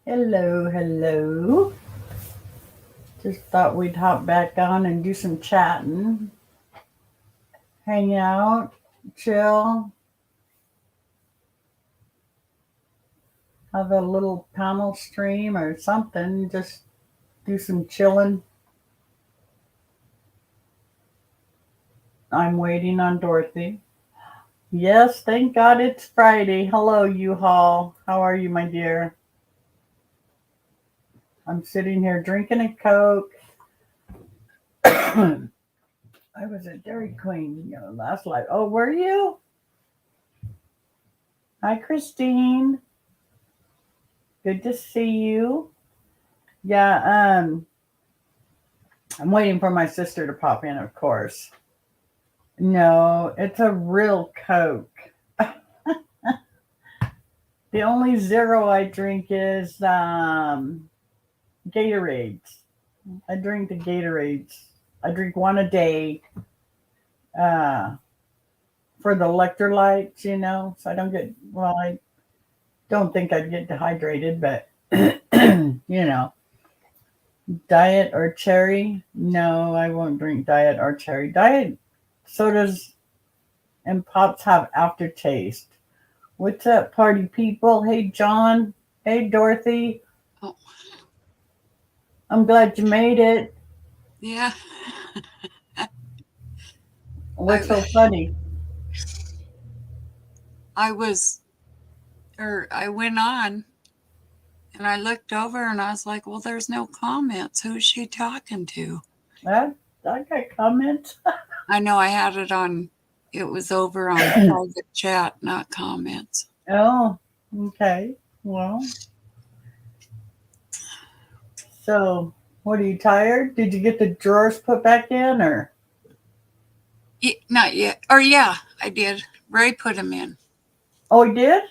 Hello, hello. Just thought we'd hop back on and do some chatting, hang out, chill, have a little panel stream or something. Just do some chilling. I'm waiting on Dorothy. Yes, thank God it's Friday. Hello, U-Haul. How are you, my dear? I'm sitting here drinking a Coke. I was at Dairy Queen, last night. Oh, were you? Hi, Christine. Good to see you. Yeah, I'm waiting for my sister to pop in, of course. No, it's a real Coke. The only zero I drink is Gatorades. I drink the Gatorades. I drink one a day uh, for the electrolytes, so I don't get, well, I don't think I'd get dehydrated, but, you know, diet or cherry. No, I won't drink diet or cherry. Diet sodas and pops have aftertaste. What's up, party people? Hey, John. Hey, Dorothy. Oh, I'm glad you made it. yeah. What's I so funny? I was I went on and I looked over and I was like, well, there's no comments. Who's she talking to? I got comments. I know I had it on. It was over on private chat, not comments. Oh, okay. Well, so what are you tired? Did you get the drawers put back in or? Not yet. Or yeah, I did. Ray put them in. Oh, he did?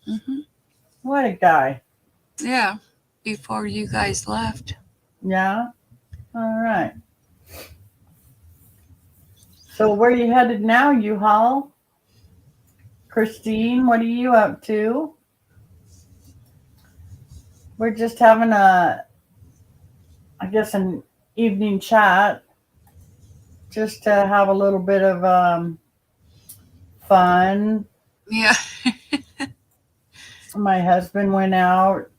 Hmm. What a guy. Yeah, before you guys left. Yeah. All right. So where you headed now, U-Haul? Christine, what are you up to? We're just having I guess, an evening chat just to have a little bit of fun. Yeah. My husband went out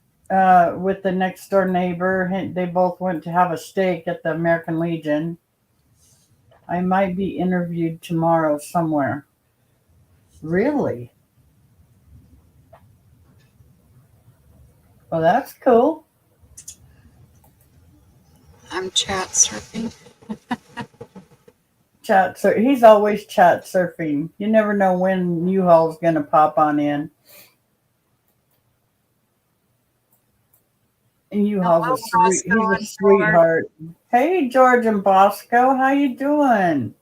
with the next door neighbor. They both went to have a steak at the American Legion. I might be interviewed tomorrow somewhere. Really? Well, that's cool. I'm chat surfing. Chat, so he's always chat surfing. You never know when U-Haul's gonna pop on in. And U-Haul's Hello, he's Bosco a and George. sweetheart. Hey, George and Bosco, how you doing?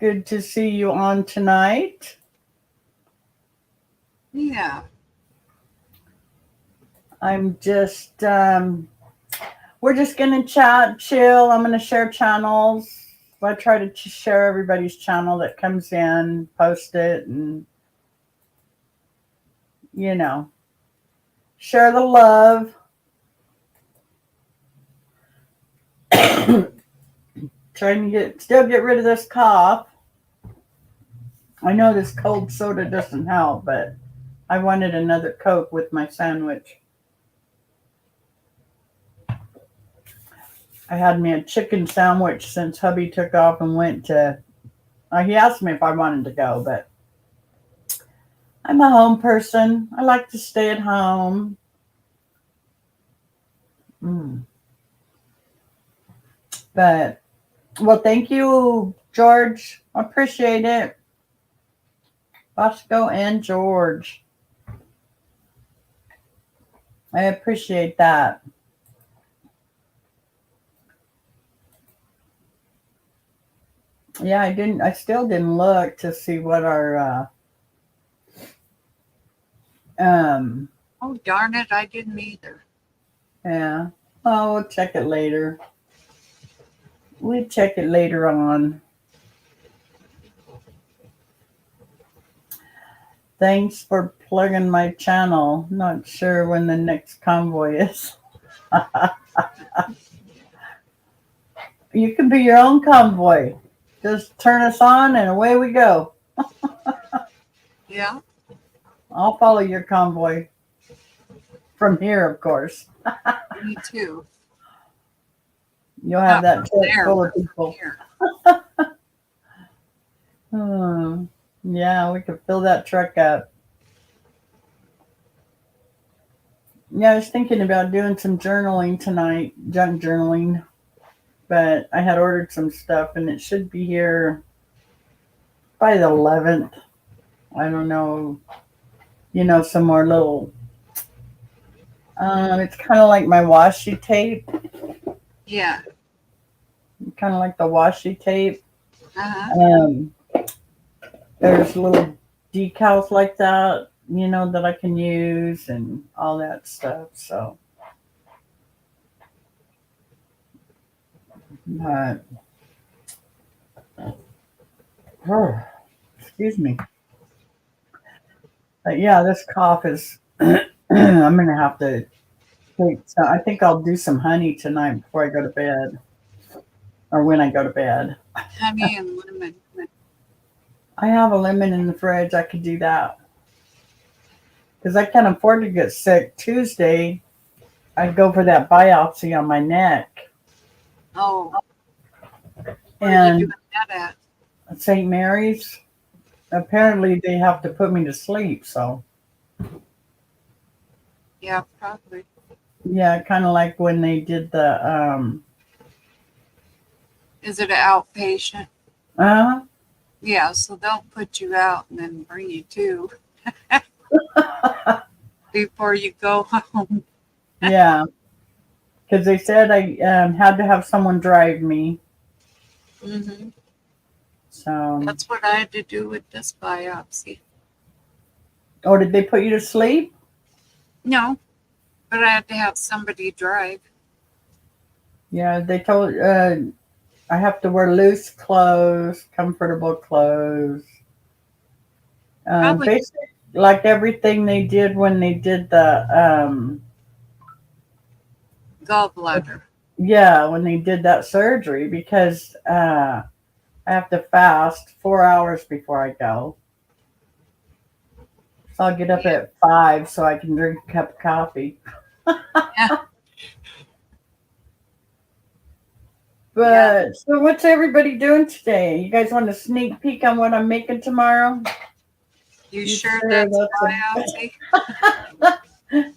Good to see you on tonight. Yeah. I'm just we're just gonna chat, chill. I'm gonna share channels. I try to share everybody's channel that comes in, post it, and you know, share the love. Trying to get rid of this cough. I know this cold soda doesn't help, but I wanted another Coke with my sandwich. I had me a chicken sandwich since hubby took off and went to. He asked me if I wanted to go, but I'm a home person. I like to stay at home. Mm. But, well, thank you, George. I appreciate it. Bosco and George. I appreciate that. Yeah, I still didn't look to see what our, um, Oh, darn it. I didn't either. yeah. Oh, we'll check it later. We check it later on. Thanks for plugging my channel. Not sure when the next convoy is. You can be your own convoy. Just turn us on and away we go. Yeah. I'll follow your convoy. From here, of course. Me too. You'll have that truck There, full of but people. here. Yeah, we could fill that truck up. Yeah, I was thinking about doing some journaling tonight, junk journaling, but I had ordered some stuff and it should be here by the 11th. I don't know, some more little, it's kind of like my washi tape, Yeah. kind of like the washi tape. Uh-huh. There's little decals like that, that I can use and all that stuff. So, but, excuse me. But yeah, this cough is, I'm going to have to take some, I think I'll do some honey tonight before I go to bed or when I go to bed. Honey and lemon. I have a lemon in the fridge. I could do that because I can't afford to get sick. Tuesday, I go for that biopsy on my neck. Oh. Where are And you doing that at? St. Mary's, apparently they have to put me to sleep. So, Yeah, probably. yeah, kind of like when they did the, Is it an outpatient? uh, Yeah, so they'll put you out and then bring you to before you go home. yeah, because they said I had to have someone drive me. Mm-hmm. So, That's what I had to do with this biopsy. oh, did they put you to sleep? No, but I had to have somebody drive. Yeah, they told I have to wear loose clothes, comfortable clothes. Probably. Basically, like everything they did when they did the Gallbladder. yeah, when they did that surgery because I have to fast 4 hours before I go. So I'll get up at 5 so I can drink a cup of coffee. Yeah. But so what's everybody doing today? You guys want a sneak peek on what I'm making tomorrow? You sure that's a biopsy?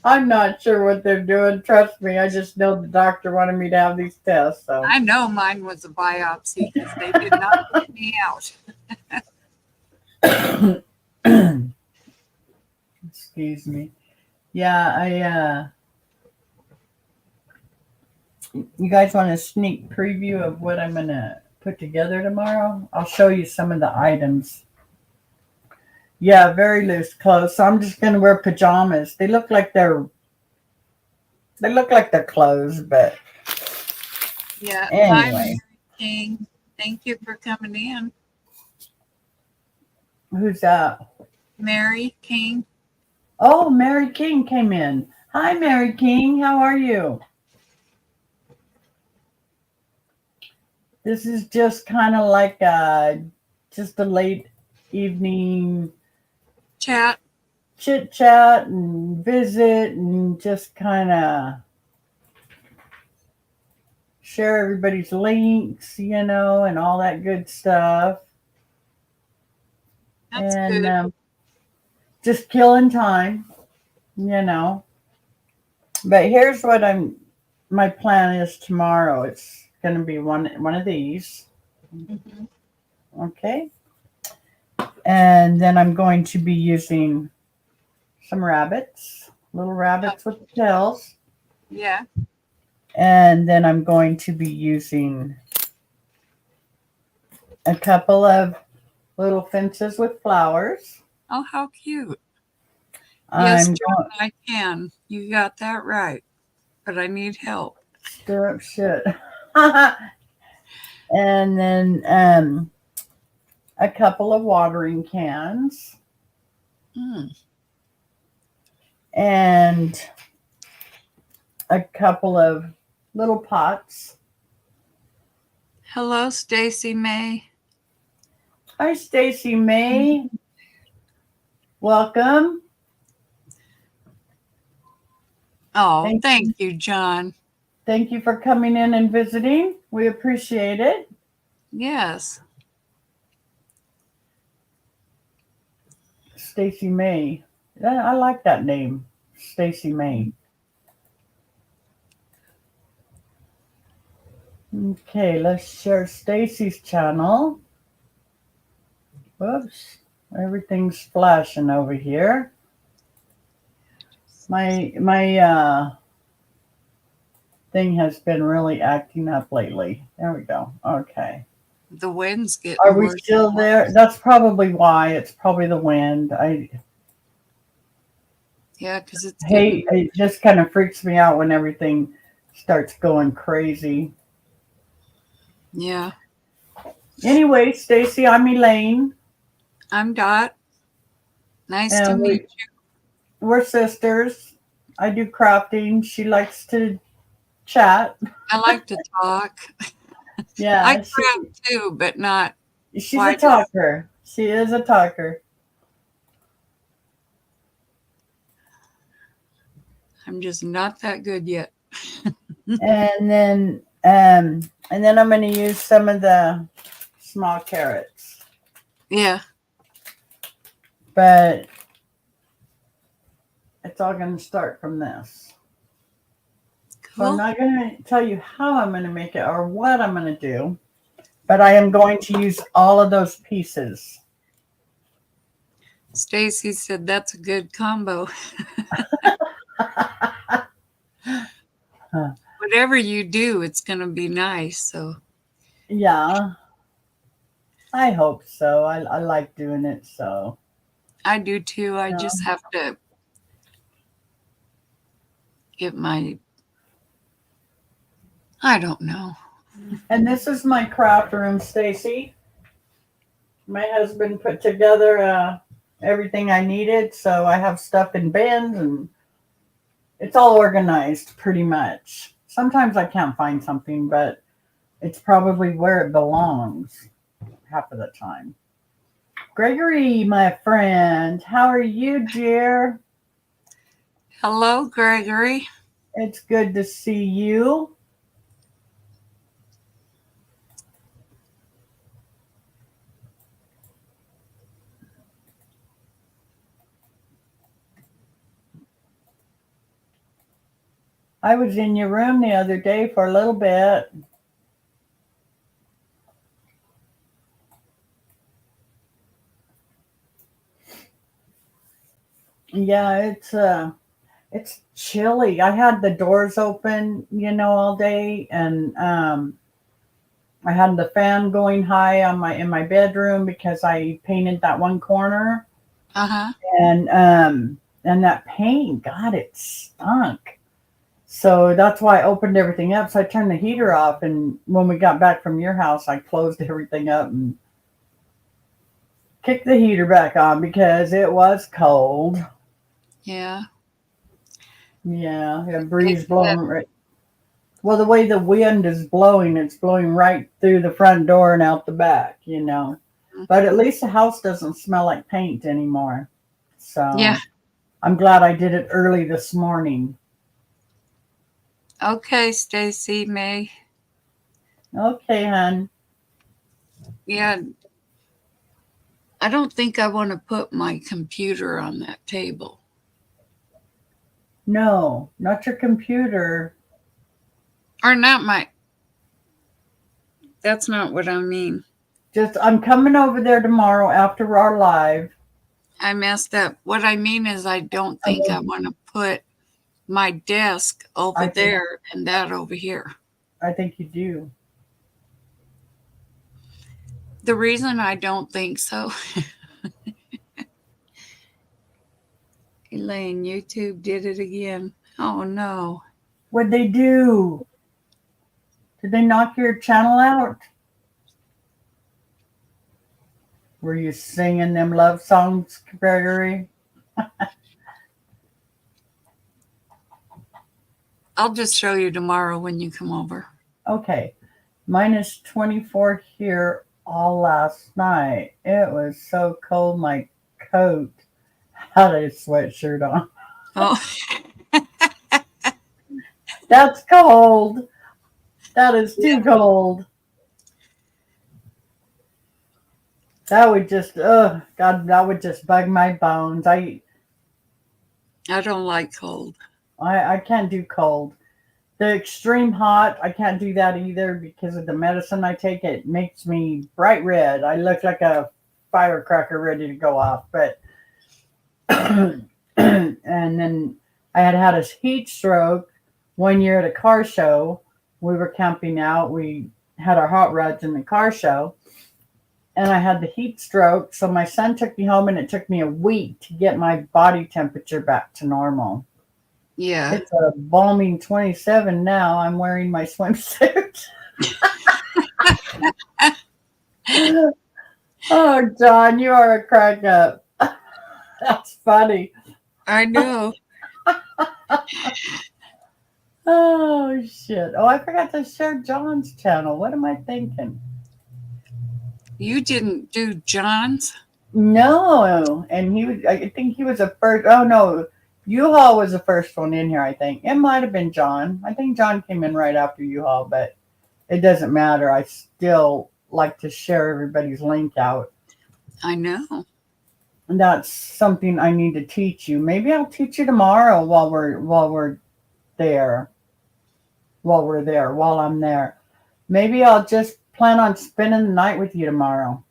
I'm not sure what they're doing. Trust me, I just know the doctor wanted me to have these tests. So I know mine was a biopsy because they did not put me out. excuse me. Yeah, you guys want a sneak preview of what I'm gonna put together tomorrow? I'll show you some of the items. Yeah, very loose clothes. So I'm just gonna wear pajamas. They look like they're clothes, but Yeah. Hi, anyway. Mary King. Thank you for coming in. Who's that? Mary King. Oh, Mary King came in. Hi, Mary King. How are you? This is just kind of like just a late evening Chat. chit chat and visit and just kind of share everybody's links, and all that good stuff. That's And good. just killing time, But here's what my plan is tomorrow. It's going to be one of these. Mm-hmm. Okay. And then I'm going to be using some rabbits, little rabbits with tails. Yeah. And then I'm going to be using a couple of little fences with flowers. Oh, how cute. Yes, I'm John, I can. You got that right. But I need help. stir up shit. And then a couple of watering cans. Mm. and a couple of little pots. Hello, Stacy May. Hi, Stacy May. Welcome. Oh, thank you, John. Thank you for coming in and visiting. We appreciate it. Yes. Stacy May. I like that name, Stacy May. Okay, let's share Stacy's channel. Whoops, everything's flashing over here. My thing has been really acting up lately. There we go. Okay. The wind's getting Are we worse. still there? That's probably why. It's probably the wind. Yeah, because it's Hey, getting. it just kind of freaks me out when everything starts going crazy. Yeah. Anyway, Stacy, I'm Elaine, I'm Dot. Nice to and meet we're sisters. I do crafting. She likes to chat. you. I like to talk. I Yeah, craft too, but not she's a quite. talker. She is a talker. I'm just not that good yet. And then I'm going to use some of the small carrots, Yeah. but it's all going to start from this. So I'm Cool. not going to tell you how I'm going to make it or what I'm going to do, but I am going to use all of those pieces. Stacy said that's a good combo. Whatever you do, it's going to be nice. So Yeah, I hope so. I like doing it, so. I do too. I Yeah. just have to get my. I don't know. And this is my craft room, Stacy. My husband put together everything I needed, so I have stuff in bins and it's all organized pretty much. Sometimes I can't find something, but it's probably where it belongs half of the time. Gregory, my friend, how are you, dear? Hello, Gregory. It's good to see you. I was in your room the other day for a little bit. Yeah, it's chilly. I had the doors open, all day, and I had the fan going high on my in my bedroom because I painted that one corner, Uh huh. and that paint, God, it stunk. So that's why I opened everything up. So I turned the heater off, and when we got back from your house, I closed everything up and kicked the heater back on because it was cold. Yeah. Yeah, a breeze blowing right. Well, the way the wind is blowing, it's blowing right through the front door and out the back. But at least the house doesn't smell like paint anymore. So Yeah. I'm glad I did it early this morning. Okay, Stacy May. Okay, hon. Yeah. I don't think I want to put my computer on that table. No, not your computer. Or not my. That's not what I mean. Just, I'm coming over there tomorrow after our live. I messed up. What I mean is, I don't think I want to put my desk over there and that over here. I think you do. The reason I don't think so, Elaine, YouTube did it again. Oh no. What'd they do? Did they knock your channel out? Were you singing them love songs, Gregory? I'll just show you tomorrow when you come over. Okay. Minus 24 here all last night. It was so cold, my coat had a sweatshirt on. Oh, That's cold. That is too cold. That would just, God, that would just bug my bones. I don't like cold. I can't do cold. The extreme hot, I can't do that either because of the medicine I take. It makes me bright red. I look like a firecracker ready to go off. But and then I had a heat stroke one year at a car show. We were camping out. We had our hot rods in the car show. And I had the heat stroke. So my son took me home and it took me a week to get my body temperature back to normal. Yeah. It's a balmy 27 now. I'm wearing my swimsuit. Oh, John, you are a crack up. That's funny. I know. Oh, shit. Oh, I forgot to share John's channel. What am I thinking? You didn't do John's? No. And I think he was the first. Oh, no. U-Haul was the first one in here, I think. It might have been John. I think John came in right after U-Haul, but it doesn't matter. I still like to share everybody's link out. I know. And that's something I need to teach you. Maybe I'll teach you tomorrow while I'm there. Maybe I'll just plan on spending the night with you tomorrow.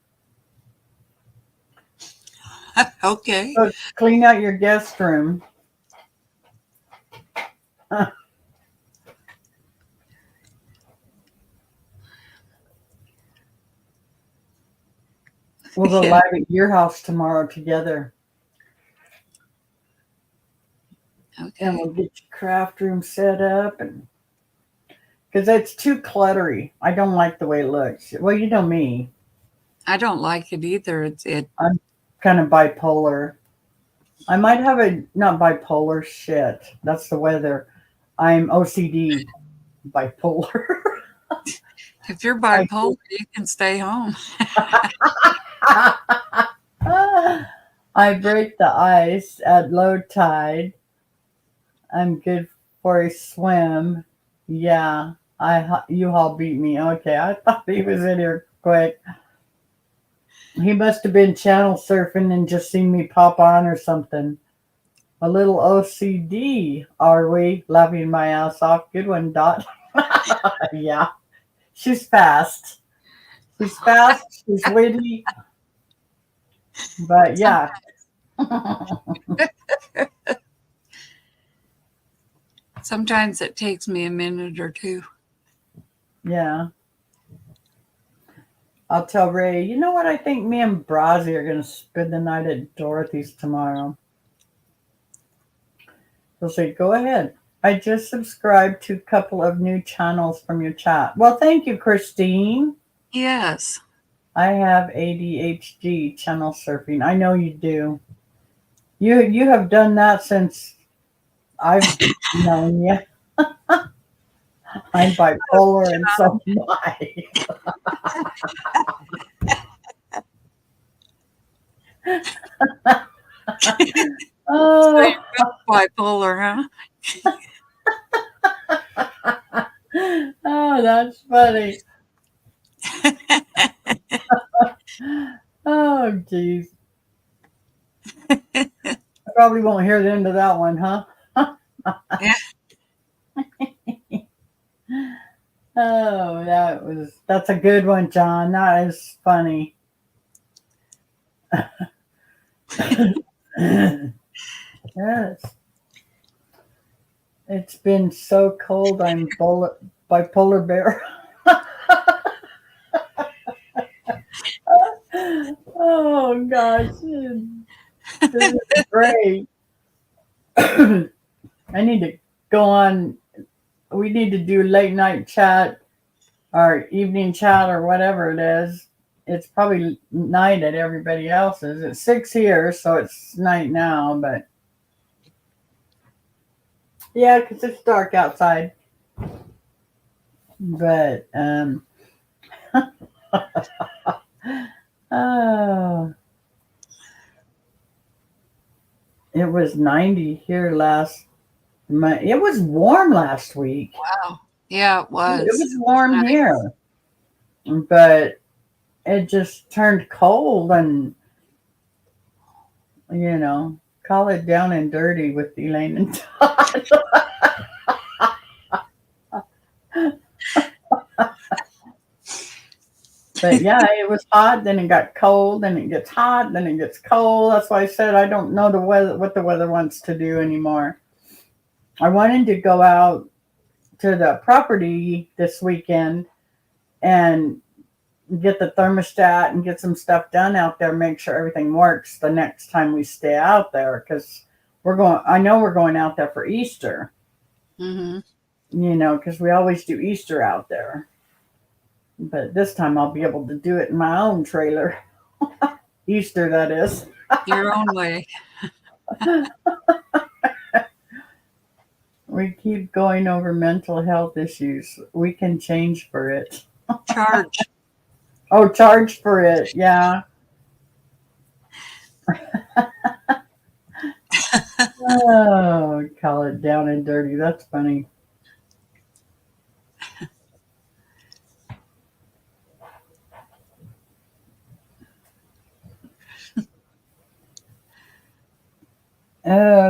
Okay. So clean out your guest room. We'll go live at your house tomorrow together. Okay. And we'll get your craft room set up, and because it's too cluttery. I don't like the way it looks. Well, you know me. I don't like it either. I'm kind of bipolar. I might have not bipolar shit. That's the weather. I'm OCD bipolar. If you're bipolar, you can stay home. I break the ice at low tide. I'm good for a swim. Yeah, U-Haul beat me. Okay, I thought he was in here quick. He must have been channel surfing and just seen me pop on or something. A little OCD, are we? Laughing my ass off. Good one, Dot. Yeah, she's fast. She's fast. She's witty. But yeah. Sometimes it takes me a minute or two. Yeah. I'll tell Ray, you know what? I think me and Brazzy are going to spend the night at Dorothy's tomorrow. He'll say, go ahead. I just subscribed to a couple of new channels from your chat. Well, thank you, Christine. Yes. I have ADHD channel surfing. I know you do. You have done that since I've known you. I'm bipolar and so am I. Oh. Bipolar, huh? Oh, that's funny. Oh, geez. I probably won't hear the end of that one, huh? Yeah. Oh, that's a good one, John. That is funny. Yes. It's been so cold. I'm bipolar bear. Oh gosh, this is great. I need to go on. We need to do late night chat or evening chat or whatever it is it's probably night at everybody else's. It's 6 here, so it's night now. But yeah, because it's dark outside. But oh, it was 90 here last month. It was warm last week. Wow. Yeah, it It was. was warm here, but it just turned cold, and call it down and dirty with Elaine and Todd. But yeah, it was hot, then it got cold, then it gets hot, then it gets cold. That's why I said I don't know what the weather wants to do anymore. I wanted to go out to the property this weekend and get the thermostat and get some stuff done out there, make sure everything works the next time we stay out there, because I know we're going out there for Easter, because we always do Easter out there. But this time I'll be able to do it in my own trailer. Easter, that is. Your own way. We keep going over mental health issues. We can change for it. Charge. Oh, charge for it. Yeah. Oh, call it down and dirty. That's funny.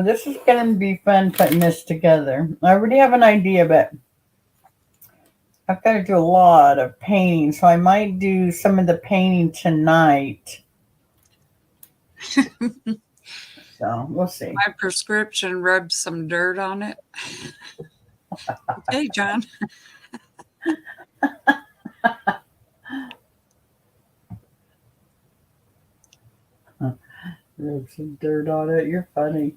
This is going to be fun putting this together. I already have an idea, but I've got to do a lot of painting, so I might do some of the painting tonight. So we'll see. My prescription rubs some dirt on it. Okay, John. Rub some dirt on it. You're funny.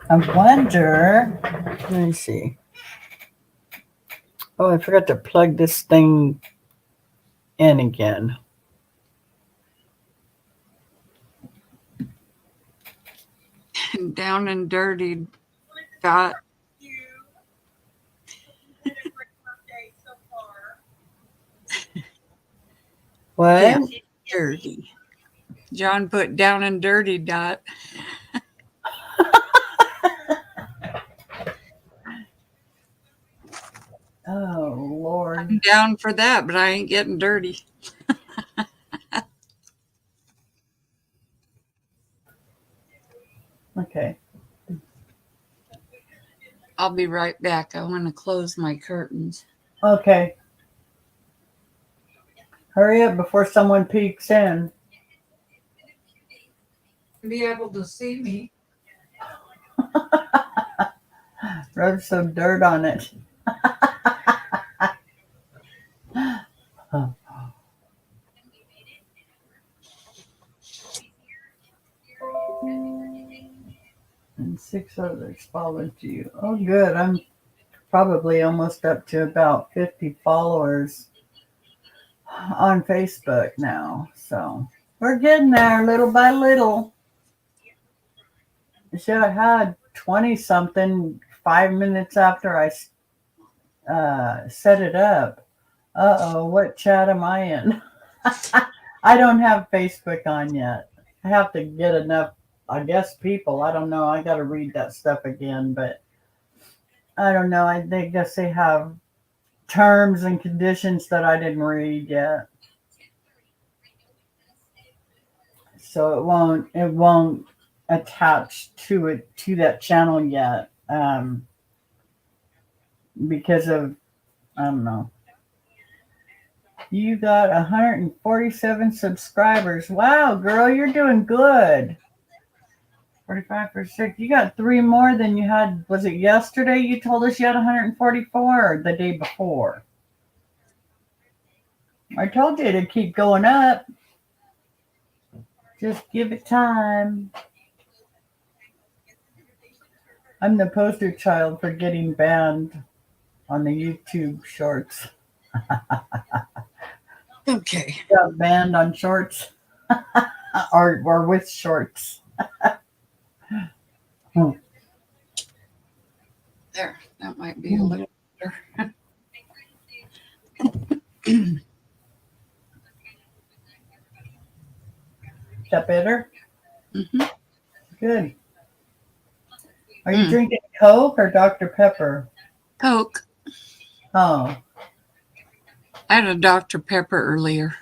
I wonder. Let me see. Oh, I forgot to plug this thing in again. Down and dirty. Got What? yeah, dirty. John put down and dirty, Dot. Oh, Lord. I'm down for that, but I ain't getting dirty. Okay. I'll be right back. I want to close my curtains. Okay. Hurry up before someone peeks in. Be able to see me. Rub some dirt on it. And 6 others followed you. Oh, good. I'm probably almost up to about 50 followers on Facebook now. So we're getting there little by little. See, I had 20 something 5 minutes after I set it up. What chat am I in? I don't have Facebook on yet. I have to get enough, I guess, people. I don't know. I got to read that stuff again, but I don't know. I guess they have terms and conditions that I didn't read yet. So it won't attach to that channel yet. Because of, I don't know. You got 147 subscribers. Wow, girl, you're doing good. 45%. You got 3 more than you had. Was it yesterday you told us you had 144 or the day before? I told you to keep going up. Just give it time. I'm the poster child for getting banned on the YouTube shorts. Okay. Got banned on shorts or with shorts. Hmm. There. That might be a little better. Is that better? Mm-hmm. Good. Are you drinking Coke or Dr. Pepper? Coke. Oh. I had a Dr. Pepper earlier.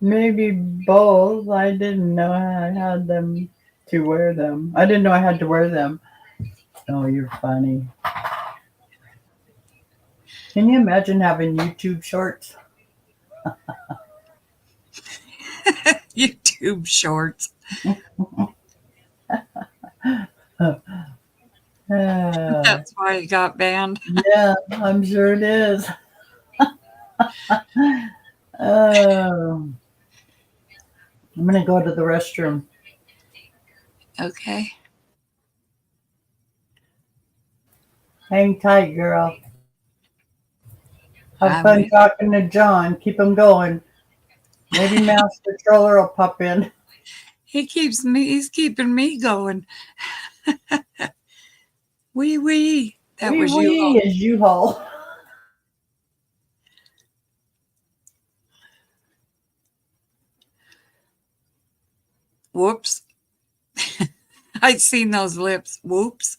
Maybe both. I didn't know I had them to wear them. I didn't know I had to wear them. Oh, you're funny. Can you imagine having YouTube shorts? YouTube shorts. That's why it got banned. Yeah, I'm sure it is. Oh, I'm gonna go to the restroom. Okay. Hang tight, girl. Have I fun will. talking to John. Keep him going. Maybe Mouse Controller will pop in. He's keeping me going. Wee wee. That Wee was you all. wee is U-Haul. Whoops. I'd seen those lips. Whoops.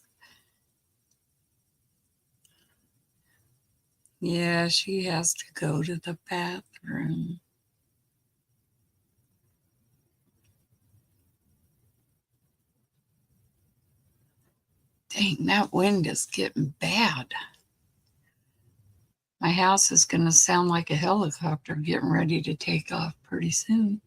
Yeah, she has to go to the bathroom. Dang, that wind is getting bad. My house is going to sound like a helicopter getting ready to take off pretty soon.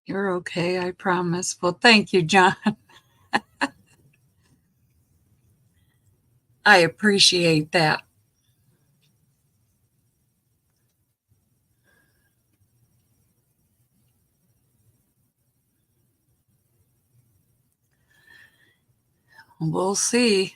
You're okay, I promise. Well, thank you, John. I appreciate that. We'll see.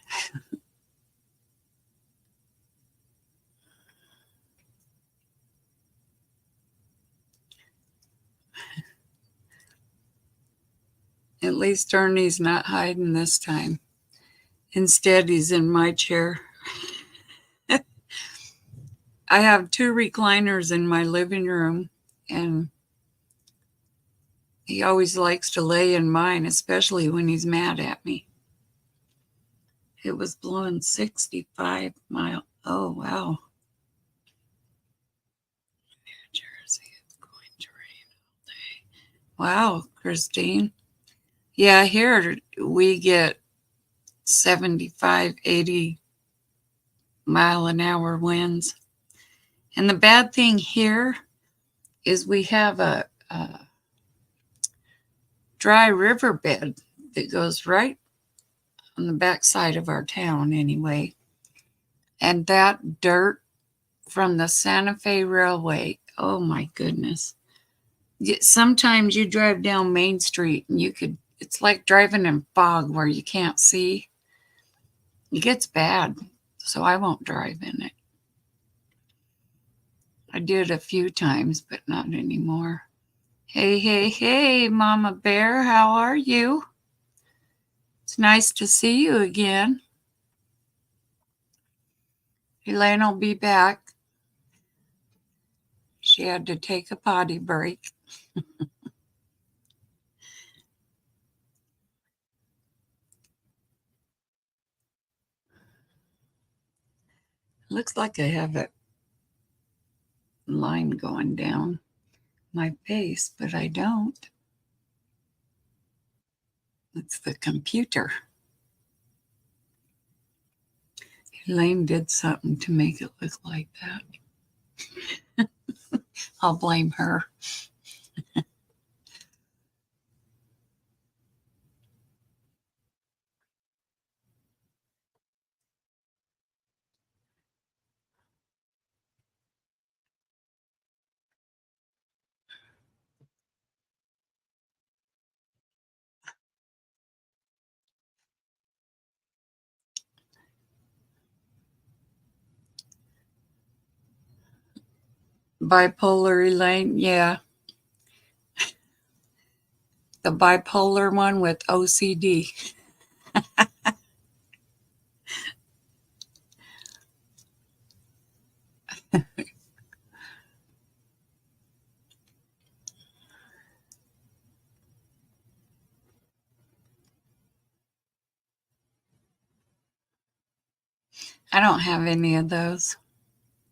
At least Ernie's not hiding this time. Instead, he's in my chair. I have 2 recliners in my living room, and he always likes to lay in mine, especially when he's mad at me. It was blowing 65 miles. Oh, wow. New Jersey is going to rain all day. Wow, Christine. Yeah, here we get 75, 80 mile an hour winds. And the bad thing here is we have a dry riverbed that goes right on the backside of our town anyway. And that dirt from the Santa Fe Railway, oh my goodness. Sometimes you drive down Main Street and it's like driving in fog where you can't see. It gets bad, so I won't drive in it. I did a few times, but not anymore. Hey, hey, hey, Mama Bear, how are you? It's nice to see you again. Elaine will be back. She had to take a potty break. Looks like I have a line going down my face, but I don't. It's the computer. Elaine did something to make it look like that. I'll blame her. Bipolar Elaine, yeah. The bipolar one with OCD. I don't have any of those.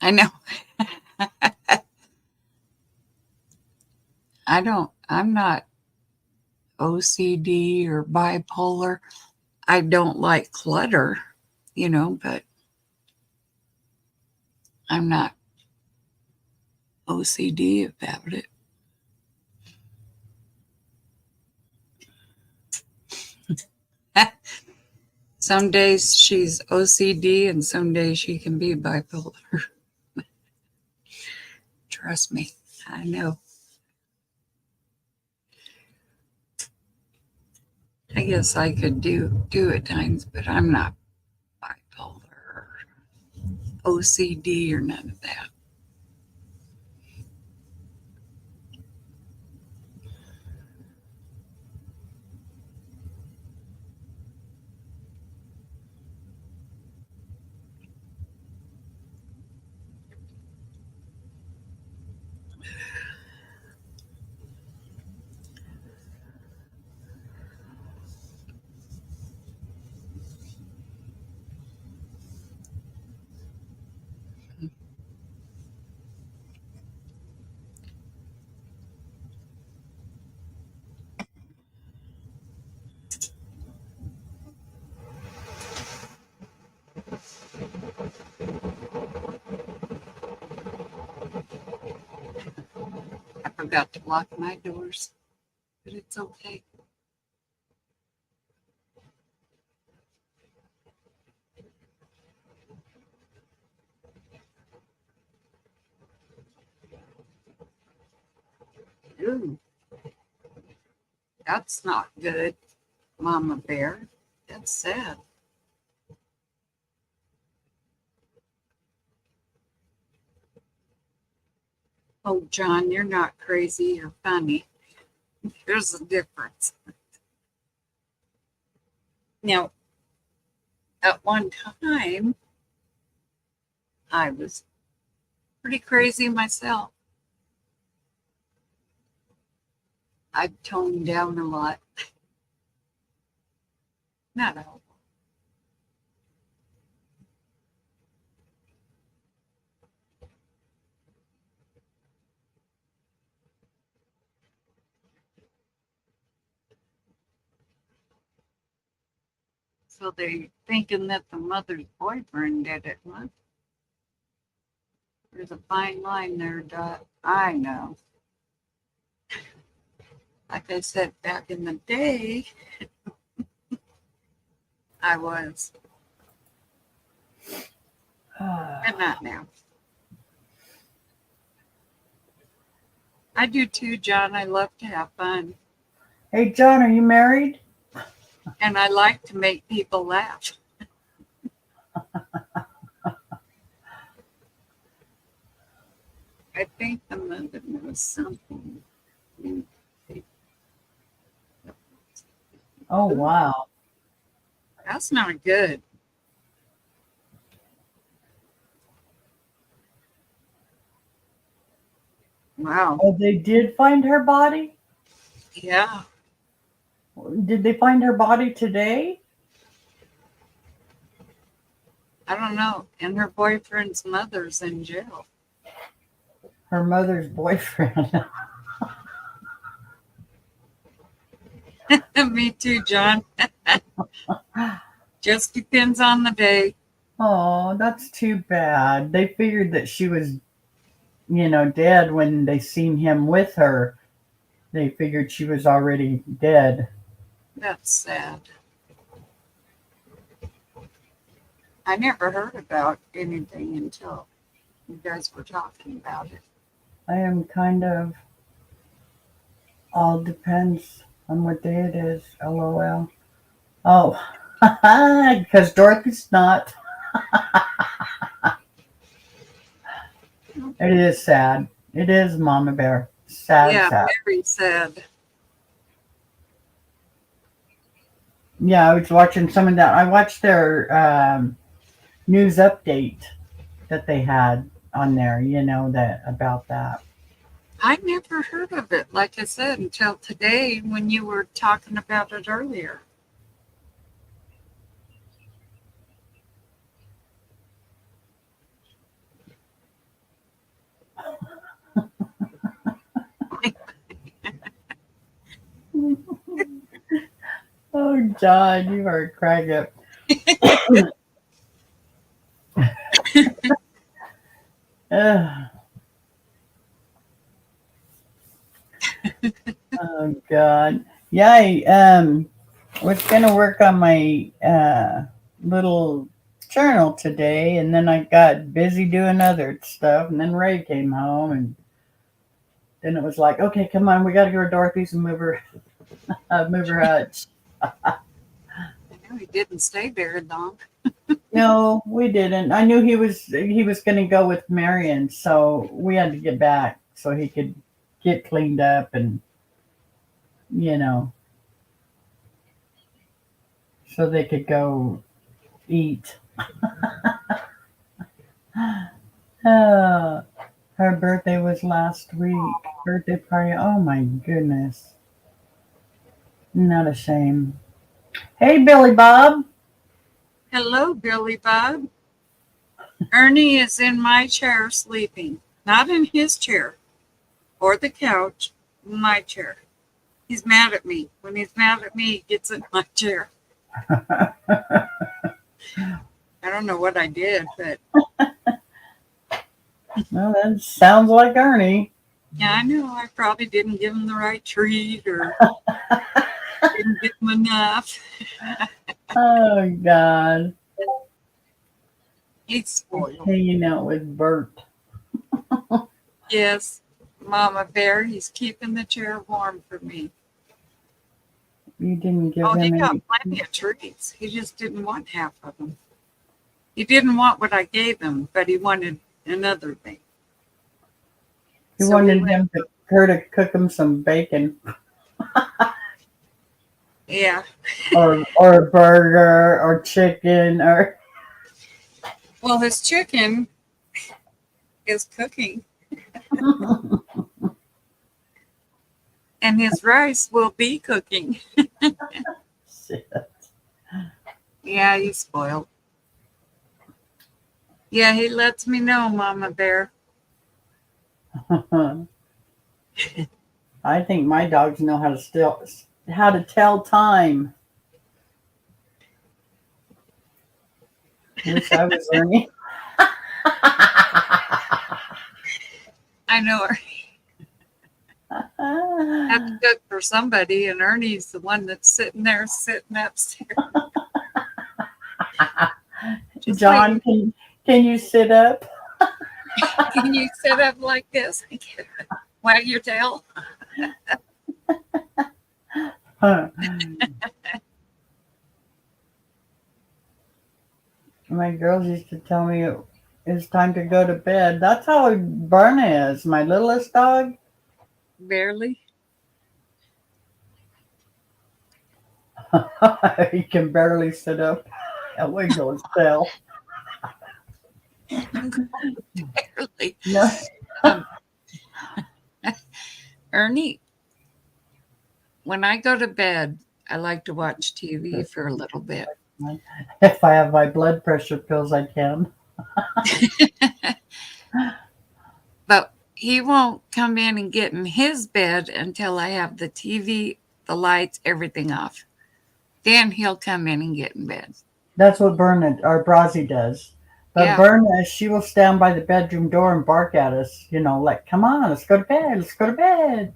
I know. I'm not OCD or bipolar. I don't like clutter, but I'm not OCD about it. Some days she's OCD and some days she can be bipolar. Trust me, I know. I guess I could do at times, but I'm not bipolar or OCD or none of that. I forgot to lock my doors, but it's okay. Ooh, that's not good, Mama Bear. That's sad. Oh, John, you're not crazy. You're funny. There's a difference. Now, at one time, I was pretty crazy myself. I've toned down a lot. Not all. So they're thinking that the mother's boyfriend did it, huh? There's a fine line there, Dot. I know. Like I said, back in the day, I was, but not now. I do too, John. I love to have fun. Hey, John, are you married? And I like to make people laugh. I think the mother knows something. Oh, wow. That's not good. Wow. Oh, they did find her body? Yeah. Did they find her body today? I don't know. And her boyfriend's mother's in jail. Her mother's boyfriend. Me too, John. Just depends on the day. Oh, that's too bad. They figured that she was dead when they seen him with her. They figured she was already dead. That's sad. I never heard about anything until you guys were talking about it. I am kind of all depends on what day it is. LOL. Oh, because Dorothy's not. It is sad. It is, Mama Bear. Sad, Yeah, sad. very sad. Yeah, I was watching some of that. I watched their news update that they had on there. That about that. I never heard of it, like I said, until today when you were talking about it earlier. Oh, John, you are a crack up. Ugh. Oh God. Yeah, I was gonna work on my little journal today, and then I got busy doing other stuff, and then Ray came home, and then it was like, okay, come on, we got to go to Dorothy's and move her hutch. I know he didn't stay very long. No, we didn't. I knew he was gonna go with Marion, so we had to get back so he could get cleaned up and you know so they could go eat. Oh, her birthday was last week. Birthday party. Oh my goodness. Not a shame. Hey, Billy Bob. Hello, Billy Bob. Ernie is in my chair sleeping, not in his chair or the couch, my chair. He's mad at me. When he's mad at me, he gets in my chair. I don't know what I did, but Well, that sounds like Ernie. yeah, I know I probably didn't give him the right treat or didn't give him enough. Oh God. He's spoiled. Hanging out with Bert. Yes, Mama Bear, he's keeping the chair warm for me. You didn't give Oh, he him got any. plenty of treats. He just didn't want half of them. He didn't want what I gave him, but he wanted another thing. He So we wanted went- her to cook him some bacon Yeah. or a burger or chicken or Well, his chicken is cooking, and his rice will be cooking. shit. Yeah, he's spoiled. Yeah, he lets me know, Mama Bear. I think my dogs know how to tell time. Wish I was Ernie. I know I have to cook for somebody, and Ernie's the one that's sitting upstairs. Just John, like, can you sit up? can you sit up like this? Wag your tail. Huh. My girls used to tell me it's time to go to bed. That's how Barna is, my littlest dog. Barely. He can barely sit up and wiggle his tail. Barely. No. Ernie, when I go to bed, I like to watch TV for a little bit. If I have my blood pressure pills, I can. But he won't come in and get in his bed until I have the TV, the lights, everything off. Then he'll come in and get in bed. That's what Bernard or Brazzy does. But Yeah. Berna, she will stand by the bedroom door and bark at us, like, come on, let's go to bed, let's go to bed.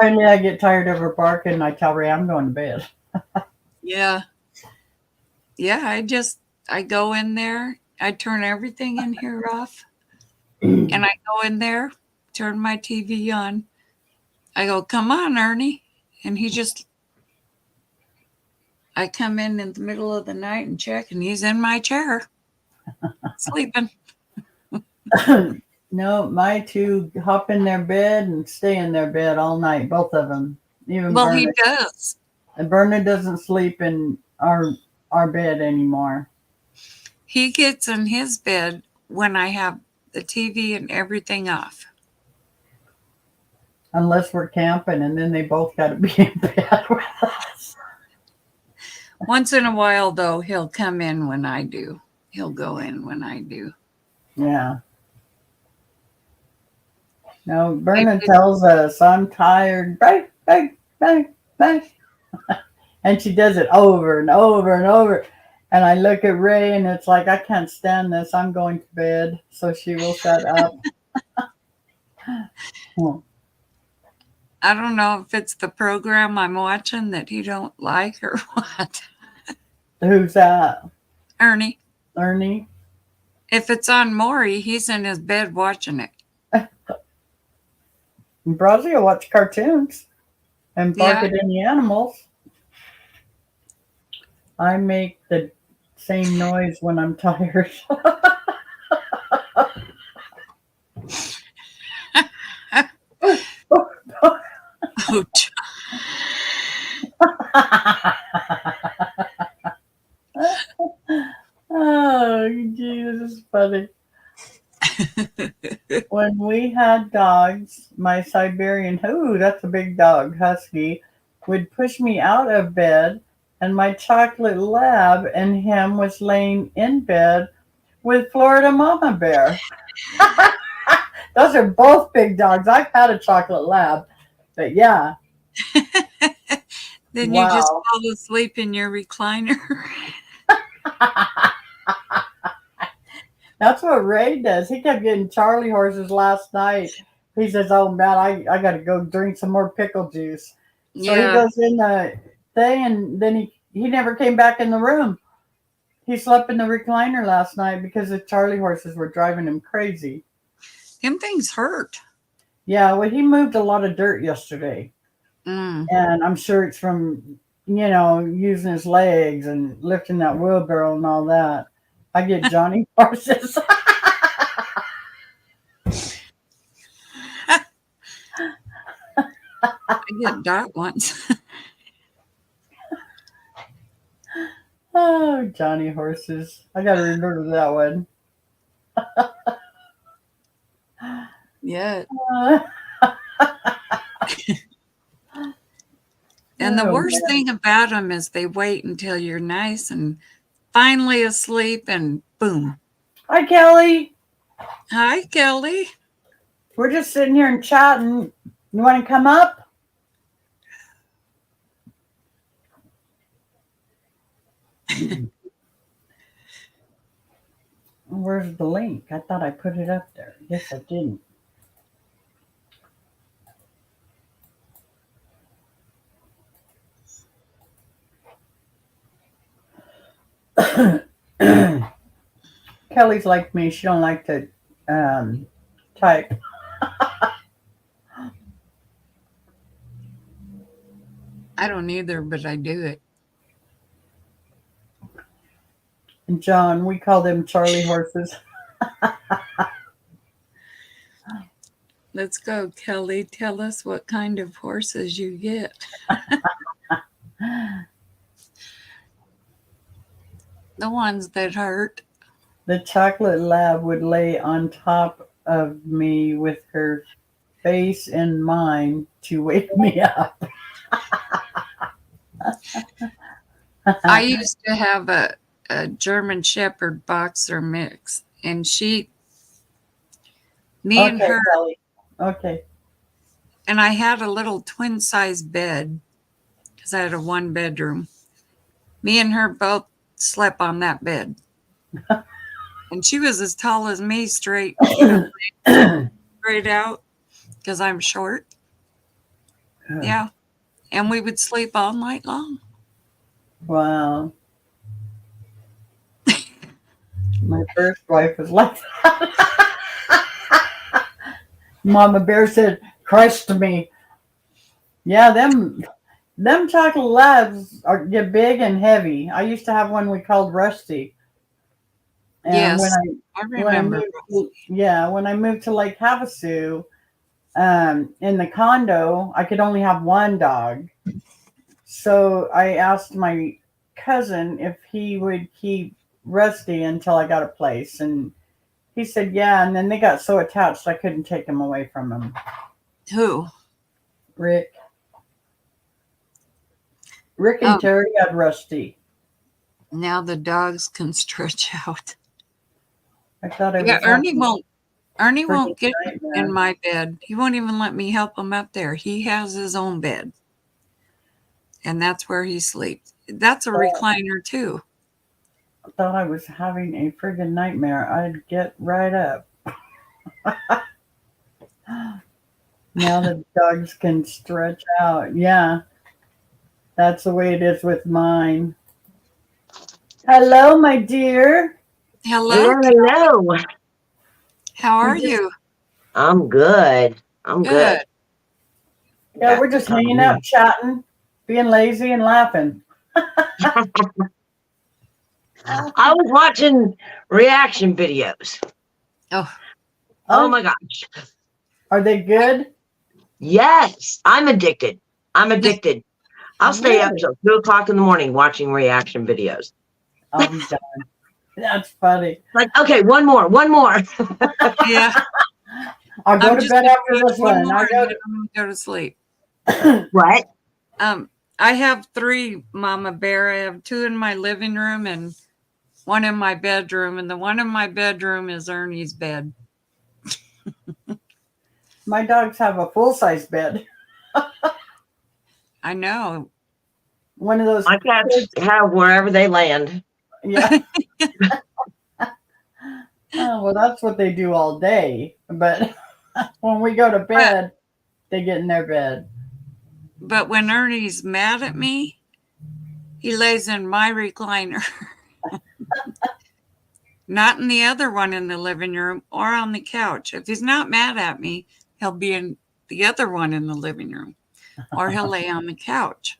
Finally, I get tired of her barking and I tell Ray I'm going to bed. Yeah. Yeah. I go in there, I turn everything in here off, and I go in there, turn my TV on. I go, come on, Ernie. And I come in the middle of the night and check, and he's in my chair sleeping. No, my two hop in their bed and stay in their bed all night, both of them. Even Well, he Berna. does. And Berna doesn't sleep in our bed anymore. He gets in his bed when I have the TV and everything off. Unless we're camping, and then they both got to be in bed with us. Once in a while, though, he'll come in when I do. He'll go in when I do. Yeah. No, Berna tells us, I'm tired. Bye, bye, bye, bye. And she does it over and over and over. And I look at Ray and it's like, I can't stand this. I'm going to bed. So she will shut up. I don't know if it's the program I'm watching that he don't like or what. Who's that? Ernie. Ernie? If it's on Maury, he's in his bed watching it. Brazil will watch cartoons and bark Yeah. at any animals. I make the same noise when I'm tired. Ouch. Oh, Jesus, this is funny. When we had dogs, my Siberian, that's a big dog, Husky, would push me out of bed, and my chocolate lab and him was laying in bed with Florida Mama Bear. Those are both big dogs. I've had a chocolate lab, but yeah. Then Wow. you just fall asleep in your recliner. That's what Ray does. He kept getting Charlie horses last night. He says, "Oh man, I got to go drink some more pickle juice." So he goes in the thing, and then he never came back in the room. He slept in the recliner last night because the Charlie horses were driving him crazy. Them things hurt. Yeah, well, he moved a lot of dirt yesterday, Mm. and I'm sure it's from using his legs and lifting that wheelbarrow and all that. I get Johnny horses. I get Dot once. Oh, Johnny horses. I got to remember that one. Yeah. Uh, And the Oh, worst man. thing about them is they wait until you're nice and finally asleep and boom. Hi, Kelly. Hi, Kelly. We're just sitting here and chatting. You want to come up? Where's the link? I thought I put it up there. Yes, I didn't. Kelly's like me. She don't like to type. I don't either, but I do it. And John, we call them Charlie horses. Let's go, Kelly. Tell us what kind of horses you get. The ones that hurt. The chocolate lab would lay on top of me with her face in mine to wake me up. I used to have a German Shepherd boxer mix, and me and Okay, her, Kelly. Okay. and I had a little twin size bed because I had a 1 bedroom. Me and her both slept on that bed. And she was as tall as me, straight out, because I'm short. Yeah. And we would sleep all night long. Wow. My first wife was like that. Mama Bear said, crushed me. Yeah, them chocolate labs get big and heavy. I used to have one we called Rusty. And Yes, when I when I remember. when I moved to Lake Havasu, in the condo, I could only have one dog. So I asked my cousin if he would keep Rusty until I got a place, and he said yeah. And then they got so attached I couldn't take him away from him. Who? Rick and Terry had Rusty. Now the dogs can stretch out. I thought I Yeah, was Ernie having won't get nightmare. in my bed. He won't even let me help him up there. He has his own bed. And that's where he sleeps. That's a recliner too. I thought I was having a friggin' nightmare. I'd get right up. Now the dogs can stretch out. Yeah, that's the way it is with mine. Hello, my dear. Hello. Hello. How are We just- you? I'm good. I'm good. Yeah, we're just hanging out, chatting, being lazy, and laughing. I was watching reaction videos. Oh my gosh. Are they good? Yes, I'm addicted. I'll stay up Really? till 2 o'clock in the morning watching reaction videos. I'm done. That's funny. Like, okay, one more. Yeah. I'll go I'm to just bed gonna after watch this one. more I and go then I'm gonna go to sleep. What? I have 3, Mama Bear. I have 2 in my living room and 1 in my bedroom, and the one in my bedroom is Ernie's bed. My dogs have a full-size bed. I know. One of those. My cats have wherever they land. Yeah. Oh, well, that's what they do all day. But when we go to bed, they get in their bed. But when Ernie's mad at me, he lays in my recliner. Not in the other one in the living room or on the couch. If he's not mad at me, he'll be in the other one in the living room, or he'll lay on the couch.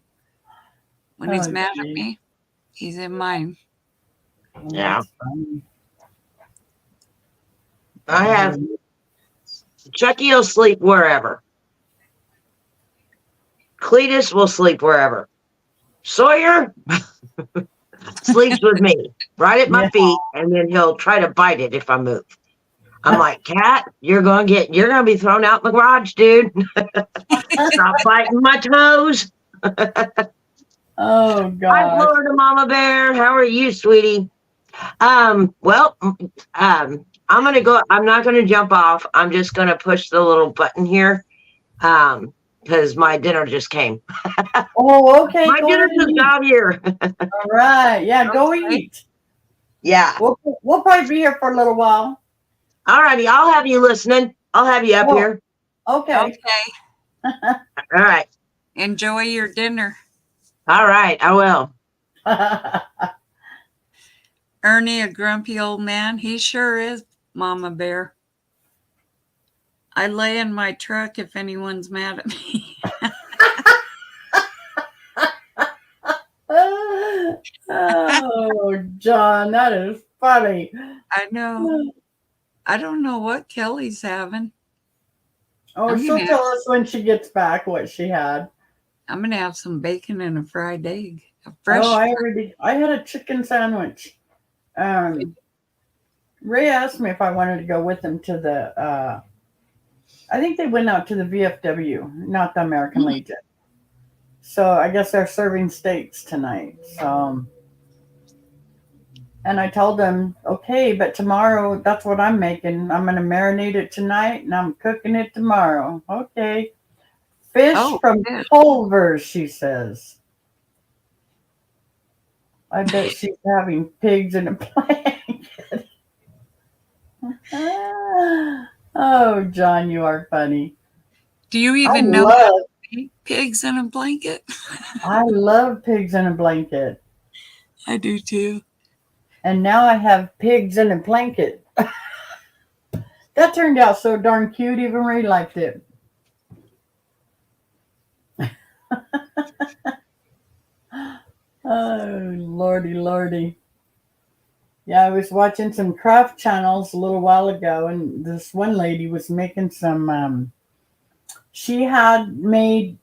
When he's mad at me, he's in mine. Yeah. I have Chucky will sleep wherever. Cletus will sleep wherever. Sawyer sleeps with me right at my feet, and then he'll try to bite it if I move. I'm like, Cat, you're gonna be thrown out in the garage, dude. Stop biting my toes. Oh God. Hi, Florida Mama Bear. How are you, sweetie? I'm not gonna jump off. I'm just gonna push the little button here. Because my dinner just came. Oh, okay. My dinner just got here. All right. Yeah, go eat. Yeah. We'll probably be here for a little while. All righty. I'll have you listening. I'll have you up here. Okay. All right. Enjoy your dinner. All right. I will. Ernie, a grumpy old man. He sure is, Mama Bear. I lay in my truck if anyone's mad at me. Oh, John, that is funny. I know. I don't know what Kelly's having. Oh, she'll tell us when she gets back what she had. I'm going to have some bacon and a fried egg. Fresh. I had a chicken sandwich. Ray asked me if I wanted to go with him to the, I think they went out to the VFW, not the American Legion. So I guess they're serving steaks tonight. So, and I told them, okay, but tomorrow, that's what I'm making. I'm going to marinate it tonight and I'm cooking it tomorrow. Okay. Fish from Culver's, she says. I bet she's having pigs in a blanket. Oh, John, you are funny. Do you I even know how love, to make pigs in a blanket? I love pigs in a blanket. I do too. And now I have pigs in a blanket. That turned out so darn cute. Even Ray liked it. Oh, lordy, lordy. Yeah, I was watching some craft channels a little while ago, and this one lady was making some. She had made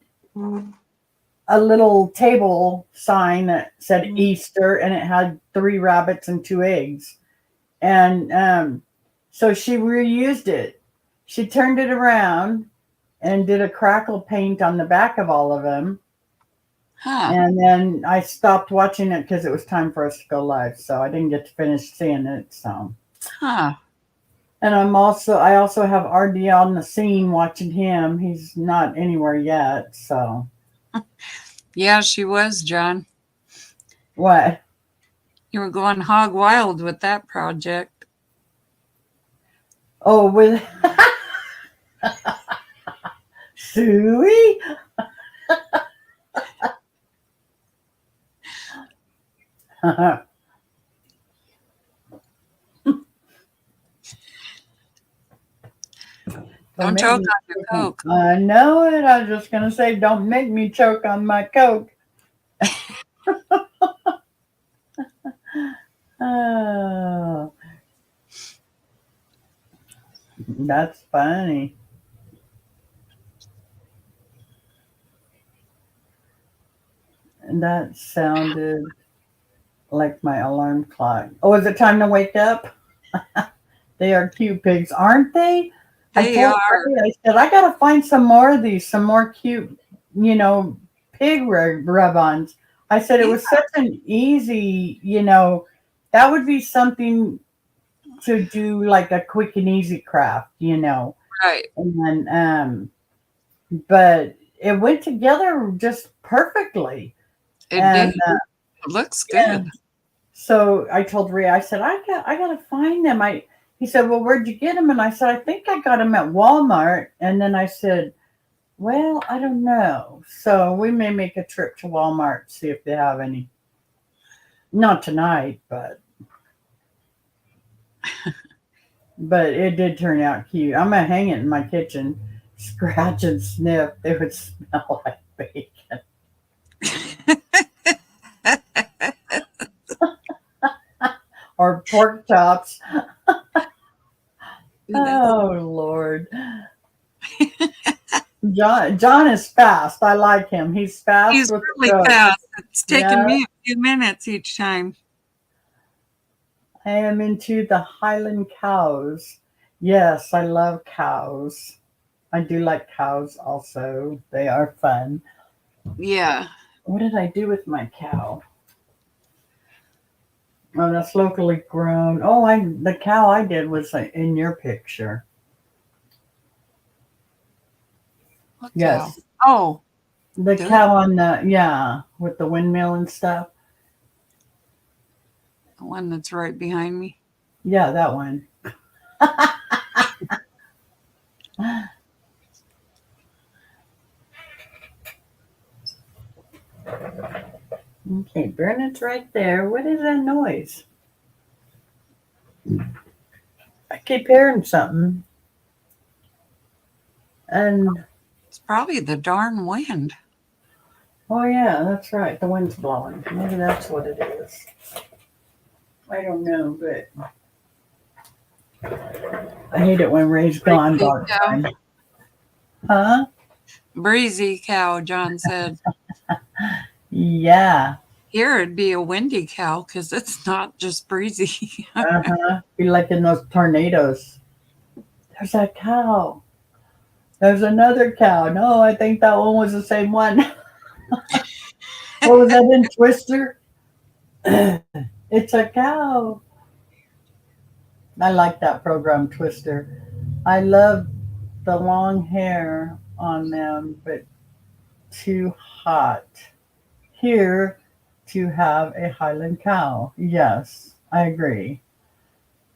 a little table sign that said Easter, and it had 3 rabbits and 2 eggs. And so she reused it. She turned it around and did a crackle paint on the back of all of them. Huh. And then I stopped watching it because it was time for us to go live. So I didn't get to finish seeing it. So, Huh. and I also have RD on the scene watching him. He's not anywhere yet. So, Yeah, she was, John. what? You were going hog wild with that project. Oh, with Suey? Don't make choke me on your Coke. I know it. I was just going to say, don't make me choke on my Coke. Oh, that's funny. That sounded like my alarm clock. Oh, is it time to wake up? They are cute pigs, aren't they? I They told are. Ray, I said, I got to find some more of these, some more cute, pig rub-ons. I said it was such an easy, that would be something to do like a quick and easy craft, Right. And but it went together just perfectly. It And did. It looks yeah. good. So I told Ray, I said, I got to find them. He said, well, where'd you get them? And I said, I think I got them at Walmart. And then I said, well, I don't know. So we may make a trip to Walmart, see if they have any. Not tonight, but it did turn out cute. I'm gonna hang it in my kitchen, scratch and sniff. They would smell like bacon. Or pork chops. Oh Lord. John is fast. I like him. He's fast. He's with really the fast. It's taking Yeah. me a few minutes each time. I am into the Highland cows. Yes, I love cows. I do like cows also. They are fun. Yeah. What did I do with my cow? Oh, that's locally grown. Oh, the cow I did was in your picture. What Yes. cow? Oh, The Good. cow on with the windmill and stuff. the one that's right behind me. Yeah, that one. Okay, Bernard's right there. What is that noise? I keep hearing something. And It's probably the darn wind. oh yeah, that's right. The wind's blowing. Maybe that's what it is. I don't know, but I hate it when Ray's gone Breezy dark cow. time. Huh? Breezy cow, John said. Yeah. Here it'd be a windy cow because it's not just breezy. Uh-huh. Be like in those tornadoes. There's that cow. There's another cow. No, I think that one was the same one. What was that in Twister? It's a cow. I like that program, Twister. I love the long hair on them, but too hot. Here to have a Highland cow. Yes, I agree.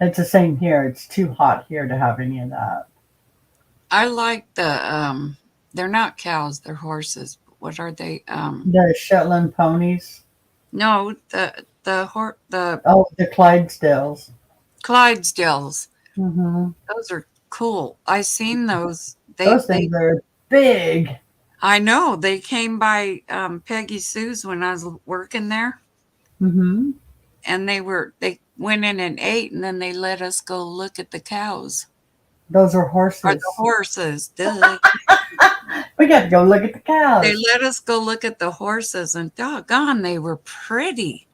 It's the same here. It's too hot here to have any of that. I like the they're not cows, they're horses. What are they? The Shetland ponies. No, the Oh, the Clydesdales. Clydesdales. Mm-hmm. Those are cool. I seen those. Those things are big. I know they came by Peggy Sue's when I was working there, Mm-hmm. and they went in and ate, and then they let us go look at the cows Those are or horses. the horses. Duh. We got to go look at the cows. They let us go look at the horses, and doggone, they were pretty.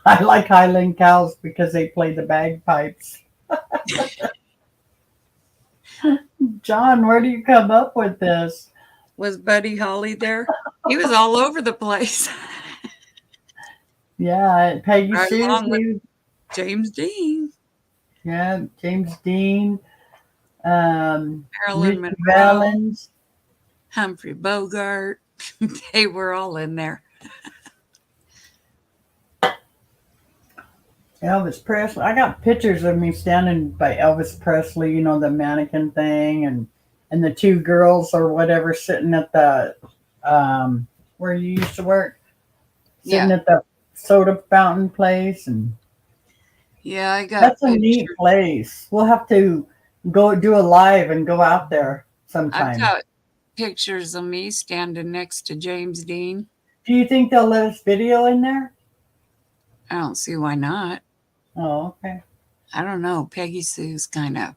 I like Highland cows because they play the bagpipes. John, where do you come up with this? Was Buddy Holly there? He was all over the place. Yeah, Peggy Right Sue. along with James Dean, Yeah, James Dean. Marilyn Ricky Monroe, Valens. Humphrey Bogart. They were all in there. Elvis Presley. I got pictures of me standing by Elvis Presley, you know, the mannequin thing, and the two girls or whatever sitting at the where you used to work, sitting Yeah. at the soda fountain place, and Yeah, I got that's a neat pictures. place. We'll have to go do a live and go out there I've sometime. got pictures of me standing next to James Dean. Do you think they'll let us video in there? I don't see why not. Oh, okay. I don't know. Peggy Sue's kind of,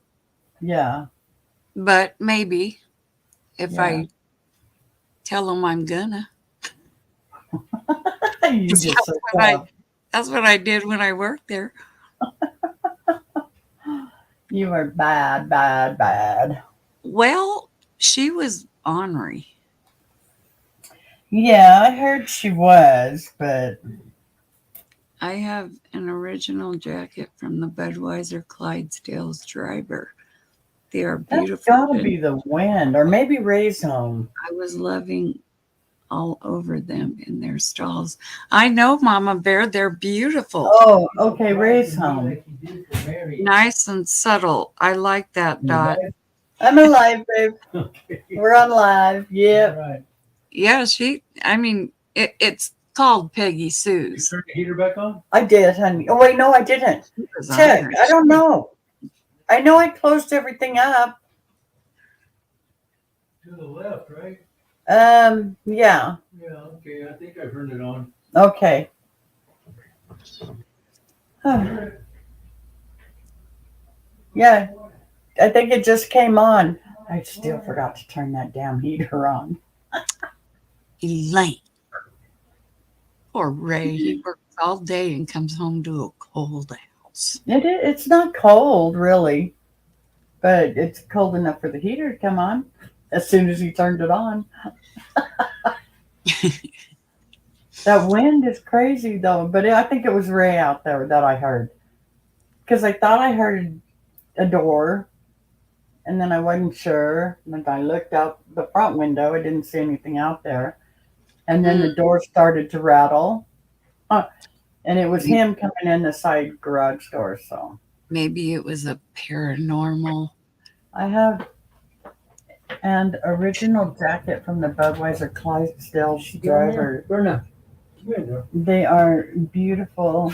Yeah. but maybe if Yeah. I tell them I'm gonna. You That's just so what I- tough. That's what I did when I worked there. You are bad, bad, bad. Well, she was ornery. Yeah, I heard she was, but I have an original jacket from the Budweiser Clydesdales driver. They are that's beautiful. gotta and be the wind, or maybe Ray's home. I was loving all over them in their stalls. I know, Mama Bear, they're beautiful. Oh, okay, Ray's home. Nice and subtle. I like that, Dot. I'm alive, babe. We're on live. Yep. Right. Yeah, it's called Peggy Sue's. Turn the heater back on? I did, honey. Oh wait, no, I didn't. It was Check. Irish. I don't know. I know I closed everything up. To the left, right? Yeah. Yeah, okay. I think I turned it on. Okay. Yeah, I think it just came on. I still forgot to turn that damn heater on. Elaine. Poor Ray. He works all day and comes home to a cold house. It's not cold, really, but it's cold enough for the heater to come on as soon as he turned it on. That wind is crazy, though, but I think it was Ray out there that I heard. Because I thought I heard a door, and then I wasn't sure. And I looked out the front window. I didn't see anything out there. And then the door started to rattle. And it was him coming in the side garage door. So Maybe it was a paranormal. I have an original jacket from the Budweiser Clydesdales driver. Berna. Come here, They are beautiful,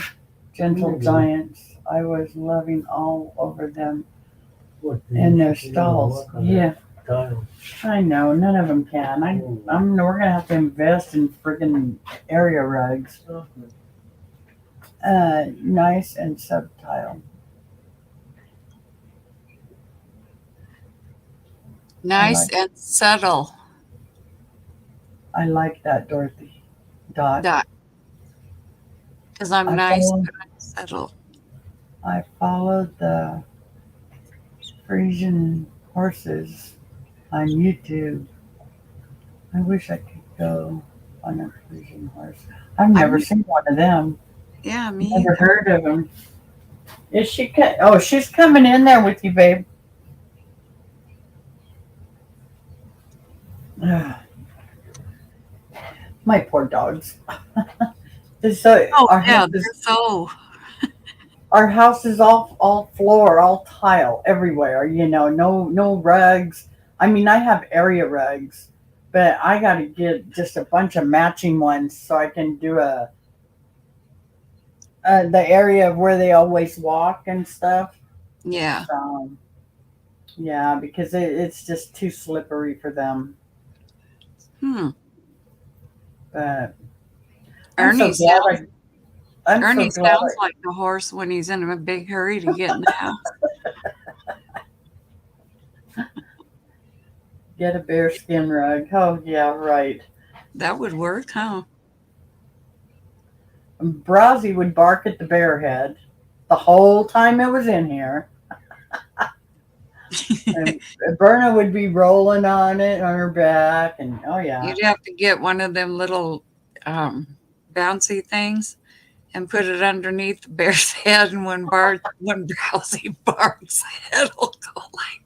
gentle Mhm. giants. I was loving all over them What, in their stalls. Yeah, Tile. I know. None of them can. We're gonna have to invest in friggin' area rugs. Nice and subtile. Nice and subtle. I like that, Dorothy. Dot. Dot. Because I'm I nice follow- and I'm subtle. I followed the Frisian horses on YouTube. I wish I could go on a Frisian horse. I've never seen one of them. Yeah, me. Never heard of them. Is she? Oh, she's coming in there with you, babe. My poor dogs. So, Oh, our yeah, house is- they're so. our house is all floor, all tile everywhere. No rugs. I mean, I have area rugs, but I got to get just a bunch of matching ones so I can do the area of where they always walk and stuff. Yeah. So, yeah, because it's just too slippery for them. But I'm so Ernie glad. sounds, I'm so Ernie glad. sounds like a horse when he's in a big hurry to get in the house. Get a bearskin rug. Oh yeah, right. That would work, huh? Brazzy would bark at the bear head the whole time it was in here. And Berna would be rolling on it on her back, and oh yeah. You'd have to get one of them little bouncy things and put it underneath the bear's head, and when Browsy barks, it'll go like.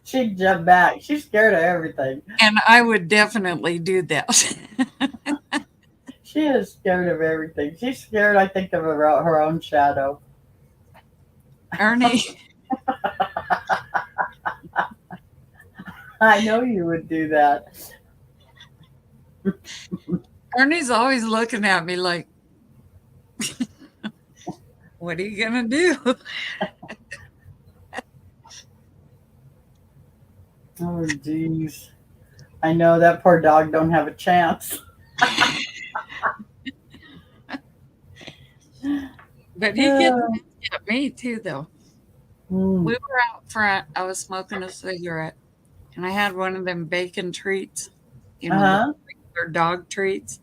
She'd jump back. She's scared of everything. And I would definitely do that. She is scared of everything. She's scared, I think, of her own shadow. Ernie, I know you would do that. Ernie's always looking at me like, what are you gonna do? Oh, geez. I know that poor dog don't have a chance. But he gets at me too, though. Mm. We were out front. I was smoking a cigarette, and I had one of them bacon treats, Uh-huh. their dog treats.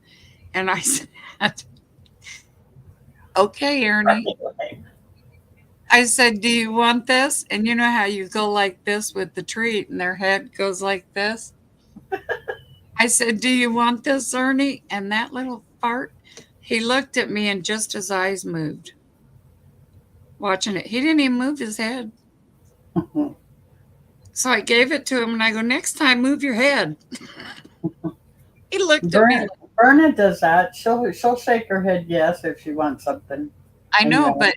And I said, okay, Ernie. I said, do you want this? And you know how you go like this with the treat and their head goes like this? I said, do you want this, Ernie? And that little fart, he looked at me and just his eyes moved. Watching it. He didn't even move his head. So I gave it to him and I go, next time, move your head. He looked at me. Berna does that. She'll shake her head yes if she wants something. I know, but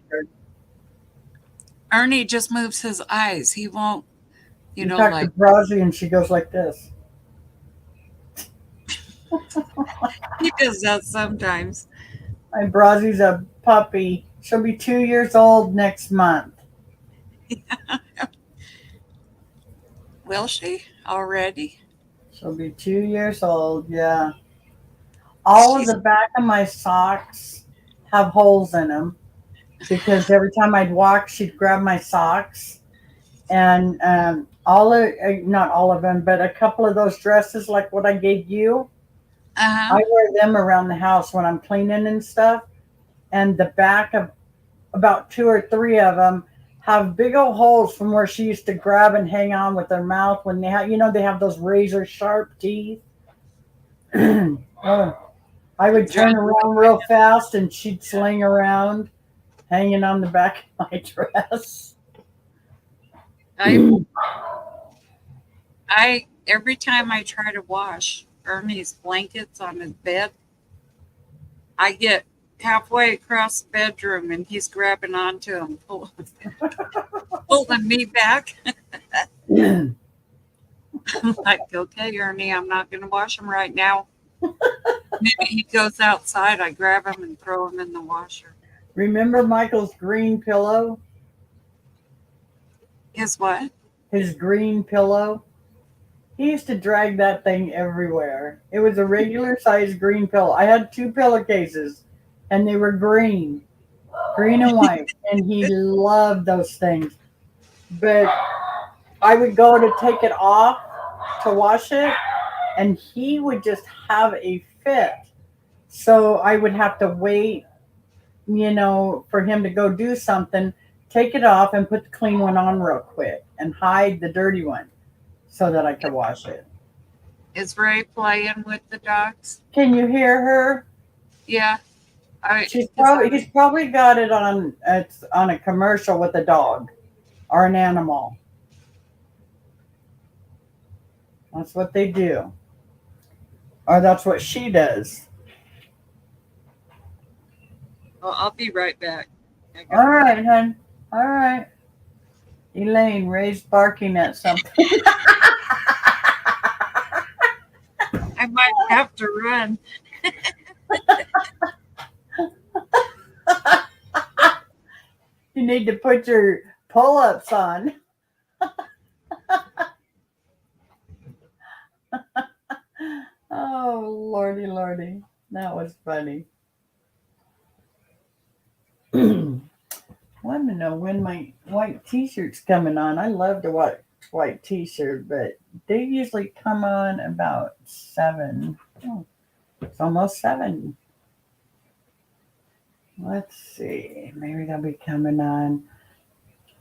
Ernie just moves his eyes. He won't, you talk to Brazzy and she goes like this. He does that sometimes. My Brazzy's a puppy. She'll be 2 years old next month. Will she already? She'll be 2 years old, yeah. All of the back of my socks have holes in them because every time I'd walk, she'd grab my socks. And not all of them, but a couple of those dresses like what I gave you, Uh-huh. I wear them around the house when I'm cleaning and stuff. And the back of about 2 or 3 of them have big old holes from where she used to grab and hang on with her mouth when they have, they have those razor sharp teeth. Oh, I would turn around real fast and she'd sling around, hanging on the back of my dress. Every time I try to wash Ernie's blankets on his bed, I get halfway across the bedroom and he's grabbing onto him, pulling me back. I'm like, okay, Ernie, I'm not going to wash him right now. Maybe he goes outside, I grab him and throw him in the washer. Remember Michael's green pillow? His what? His green pillow. He used to drag that thing everywhere. It was a regular size green pillow. I had 2 pillowcases and they were green and white. And he loved those things. But I would go to take it off to wash it and he would just have a fit. So I would have to wait, for him to go do something, take it off and put the clean one on real quick and hide the dirty one so that I could wash it. Is Ray playing with the dogs? Can you hear her? Yeah. He's probably got it on a commercial with a dog or an animal. That's what they do. Or that's what she does. Well, I'll be right back. I All gotta go. right, hon. All right. Elaine, Ray's barking at something. I might have to run. You need to put your pull-ups on. Oh, lordy, lordy. That was funny. Want to know when my white t-shirt's coming on. I love to watch white t-shirt, but they usually come on about 7. Oh, it's almost 7. Let's see. Maybe they'll be coming on.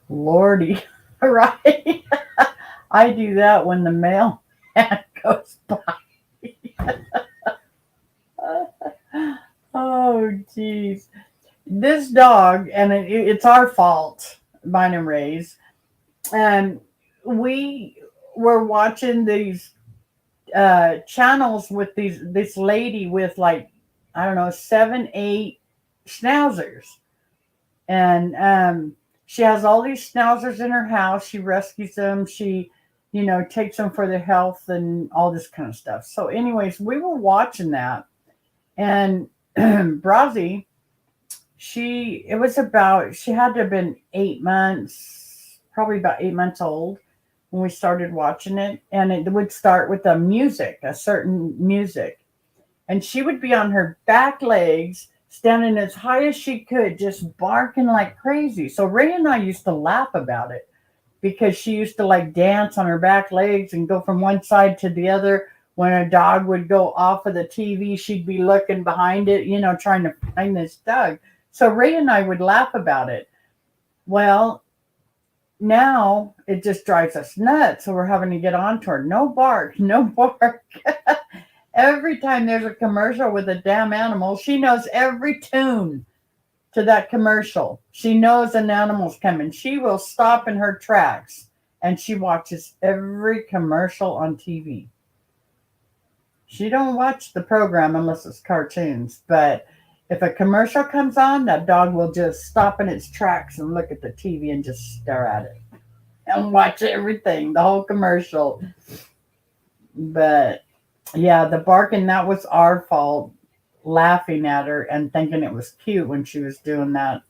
Lordy, right? I do that when the mailman goes by. Oh, geez. This dog, and it's our fault, mine and Ray's. And we were watching these channels with this lady with like, I don't know, 7, 8 schnauzers. And she has all these schnauzers in her house. She rescues them. She, takes them for their health and all this kind of stuff. So anyways, we were watching that. And Brazzy, she had to have been 8 months, probably about 8 months old when we started watching it. And it would start with a certain music. And she would be on her back legs, standing as high as she could, just barking like crazy. So Ray and I used to laugh about it because she used to like dance on her back legs and go from one side to the other. When a dog would go off of the TV, she'd be looking behind it, trying to find this dog. So Ray and I would laugh about it. Well, now it just drives us nuts. So we're having to get on to her. No bark, no bark. Every time there's a commercial with a damn animal, she knows every tune to that commercial. She knows an animal's coming. She will stop in her tracks and she watches every commercial on TV. She don't watch the program unless it's cartoons, but if a commercial comes on, that dog will just stop in its tracks and look at the TV and just stare at it and watch everything, the whole commercial. But yeah, the barking, that was our fault, laughing at her and thinking it was cute when she was doing that,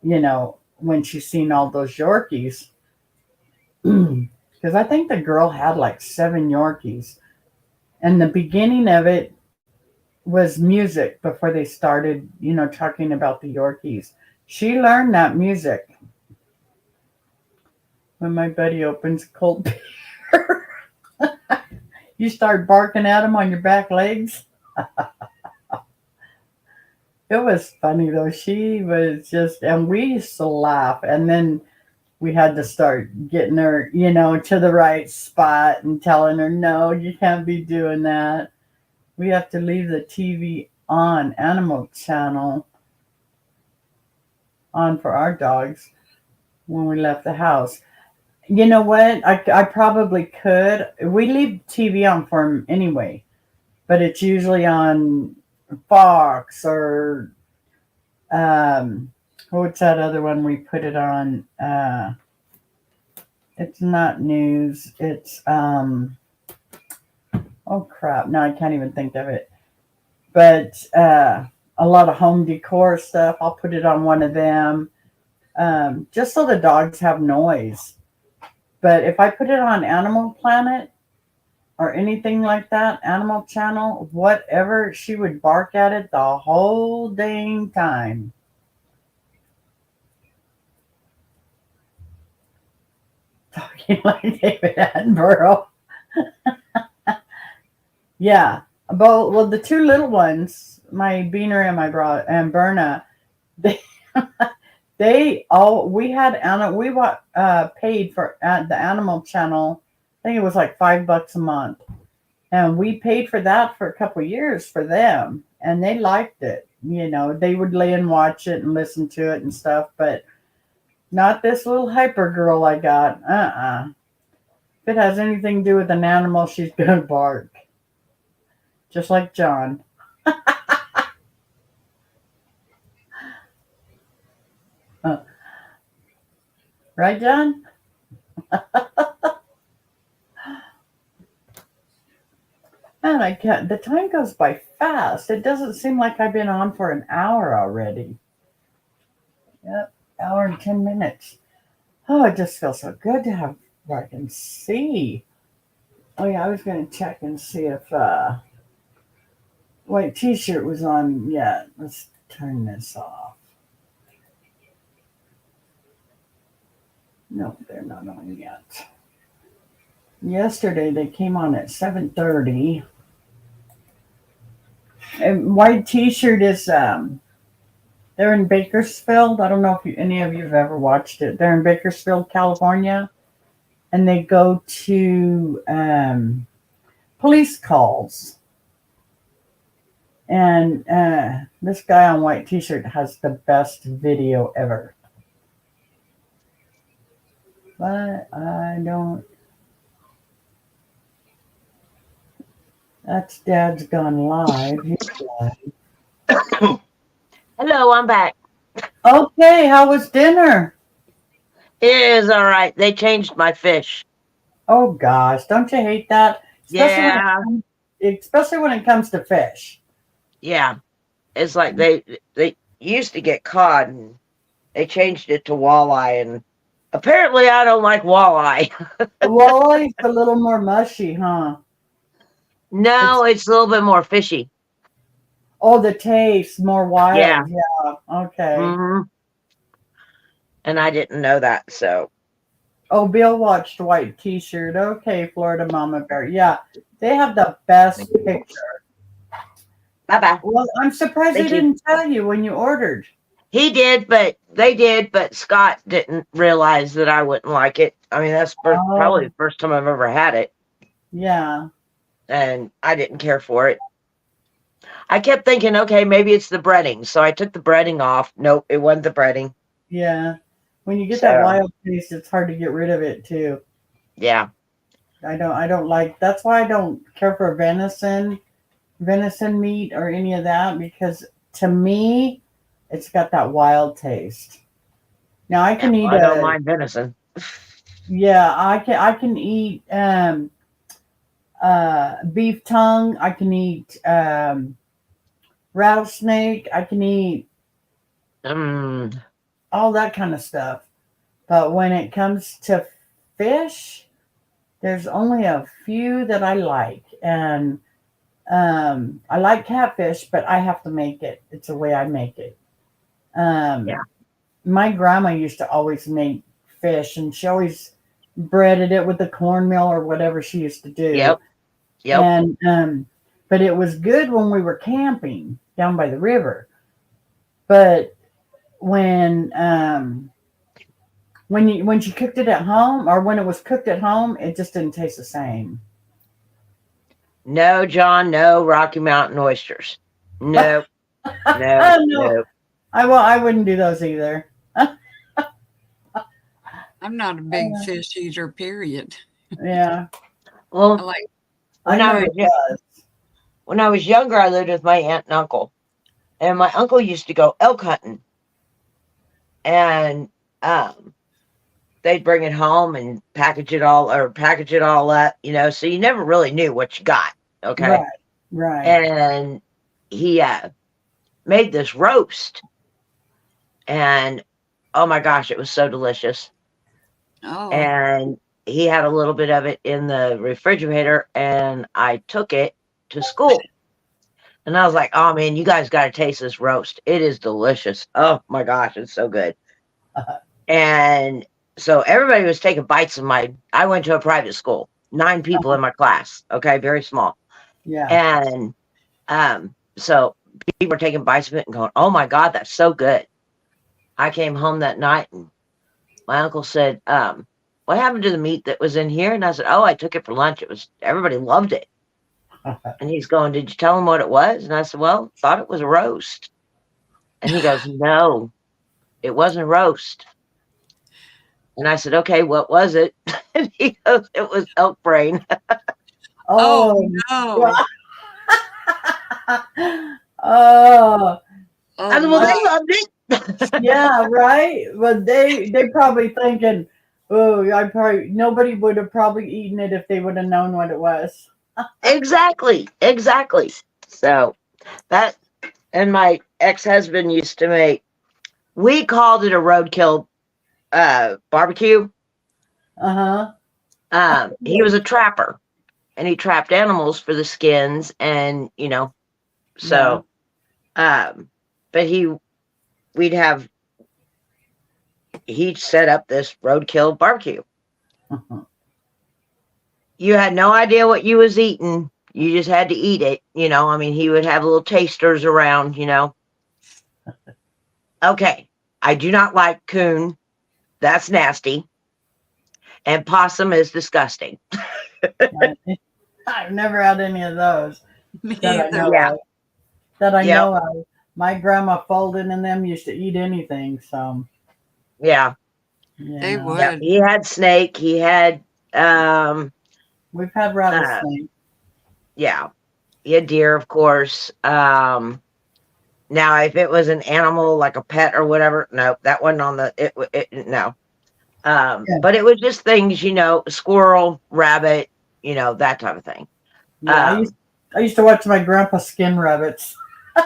when she's seen all those Yorkies. Because I think the girl had like 7 Yorkies. And the beginning of it was music before they started, talking about the Yorkies. She learned that music when my buddy opens a cold beer. You start barking at him on your back legs. It was funny though. She was just, and we used to laugh. And then we had to start getting her, to the right spot and telling her, no, you can't be doing that. We have to leave the TV on, Animal Channel on for our dogs when we left the house. You know what? I probably could. We leave TV on for them anyway, but it's usually on Fox or what's that other one we put it on? It's not news. It's oh crap! No, I can't even think of it. But a lot of home decor stuff. I'll put it on one of them, just so the dogs have noise. But if I put it on Animal Planet or anything like that, Animal Channel, whatever, she would bark at it the whole dang time. Talking like David Attenborough. Yeah. Well, the 2 little ones, my Beaner and my Berna, they we paid for the Animal Channel. I think it was like $5 a month, and we paid for that for a couple of years for them, and they liked it. They would lay and watch it and listen to it and stuff, but not this little hyper girl I got. If it has anything to do with an animal, she's gonna bark, just like John. Right, John? Man, I can't. The time goes by fast. It doesn't seem like I've been on for an hour already. Yep, hour and 10 minutes. Oh, it just feels so good to have where I can see. Oh yeah, I was gonna check and see if white t-shirt was on yet. Let's turn this off. No, they're not on yet. Yesterday they came on at 7:30. And white t-shirt is they're in Bakersfield. I don't know if any of you have ever watched it. They're in Bakersfield, California, and they go to police calls. And this guy on white t-shirt has the best video ever. But I don't. That's Dad's gone live. He's live. Hello, I'm back. Okay, how was dinner? It is all right. They changed my fish. Oh gosh, don't you hate that? Yeah. Especially when it comes to fish. Yeah. It's like they used to get cod and they changed it to walleye, and apparently I don't like walleye. Walleye's a little more mushy, huh? No, it's a little bit more fishy. Oh, the taste more wild. Yeah. Okay. Hmm. And I didn't know that, so Oh, Bill watched white t-shirt. Okay, Florida Mama Bear. Yeah, they have the best picture. bye-bye. Well, I'm surprised Thank they you. didn't tell you when you ordered. They did, but Scott didn't realize that I wouldn't like it. I mean, that's probably the first time I've ever had it, Yeah. and I didn't care for it. I kept thinking, okay, maybe it's the breading. So I took the breading off. Nope, it wasn't the breading. Yeah. When you get So- that wild taste, it's hard to get rid of it too. Yeah. I don't like, that's why I don't care for venison meat or any of that, because to me it's got that wild taste. Now I can eat I don't mind venison. yeah, I can eat beef tongue, I can eat rattlesnake, I can eat all that kind of stuff. But when it comes to fish, there's only a few that I like. And I like catfish, but I have to make it. It's the way I make it. Yeah. My grandma used to always make fish, and she always breaded it with the cornmeal or whatever she used to do. Yep. And but it was good when we were camping down by the river. But when she cooked it at home, or when it was cooked at home, it just didn't taste the same. No, John, no Rocky Mountain oysters. No. No. No. I wouldn't do those either. I'm not a big fish eater, period. Yeah. I Well, like, when I was younger, I lived with my aunt and uncle. And my uncle used to go elk hunting. And they'd bring it home and package it all up, so you never really knew what you got. Okay. Right. And he made this roast. And oh my gosh, it was so delicious. oh, And he had a little bit of it in the refrigerator, and I took it to school. And I was like, oh man, you guys got to taste this roast. It is delicious. Oh my gosh, it's so good. And so everybody was taking bites of I went to a private school, 9 people in my class. Okay. Very small. Yeah. And so people were taking bites of it and going, oh my God, that's so good. I came home that night and my uncle said, what happened to the meat that was in here? And I said, oh, I took it for lunch. Everybody loved it. And he's going, did you tell him what it was? And I said, well, thought it was a roast. And he goes, no, it wasn't a roast. And I said, okay, what was it? And he goes, it was elk brain. oh no. Oh. Oh, I said, well, my. they loved it. Yeah, right. But they probably thinking, oh, I probably nobody would have probably eaten it if they would have known what it was. Exactly. Exactly. So that, and my ex-husband used to make, we called it a roadkill barbecue. Uh He was a trapper and he trapped animals for the skins and, so, but we'd have, he set up this roadkill barbecue. huh. You had no idea what you was eating. You just had to eat it. I mean, he would have little tasters around, Okay. I do not like coon. That's nasty. And possum is disgusting. I've never had any of those Me that I either. know Yeah. of. That I Yep. know of. My grandma Folden and them used to eat anything. So Yeah. They yeah, would. Yeah. He had snake. He had, we've had rattlesnake. yeah. He had deer, of course. Now, if it was an animal like a pet or whatever, no, that wasn't on no. Yeah. But it was just things, squirrel, rabbit, that type of thing. Yeah, I used to watch my grandpa skin rabbits.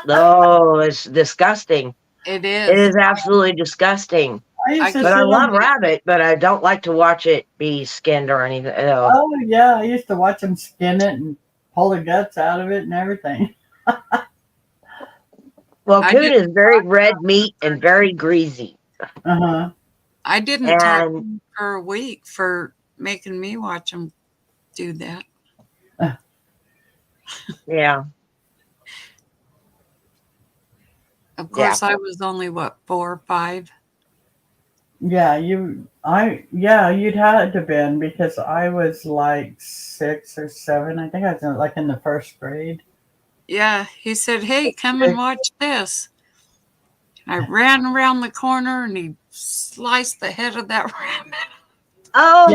Oh, it's disgusting. It It is. is absolutely disgusting. I used to But I sit love on. rabbit, but I don't like to watch it be skinned or anything. Oh, Oh yeah, I used to watch them skin it and pull the guts out of it and everything. well, I coon did- is very red meat and very greasy. Uh-huh. I didn't talk And for a week for making me watch them do that. yeah, Of course, I was only, 4 or 5? Yeah, you'd had to been because I was like 6 or 7. I think I was like in the first grade. Yeah, he said, hey, come and watch this. I ran around the corner and he sliced the head of that rabbit. oh,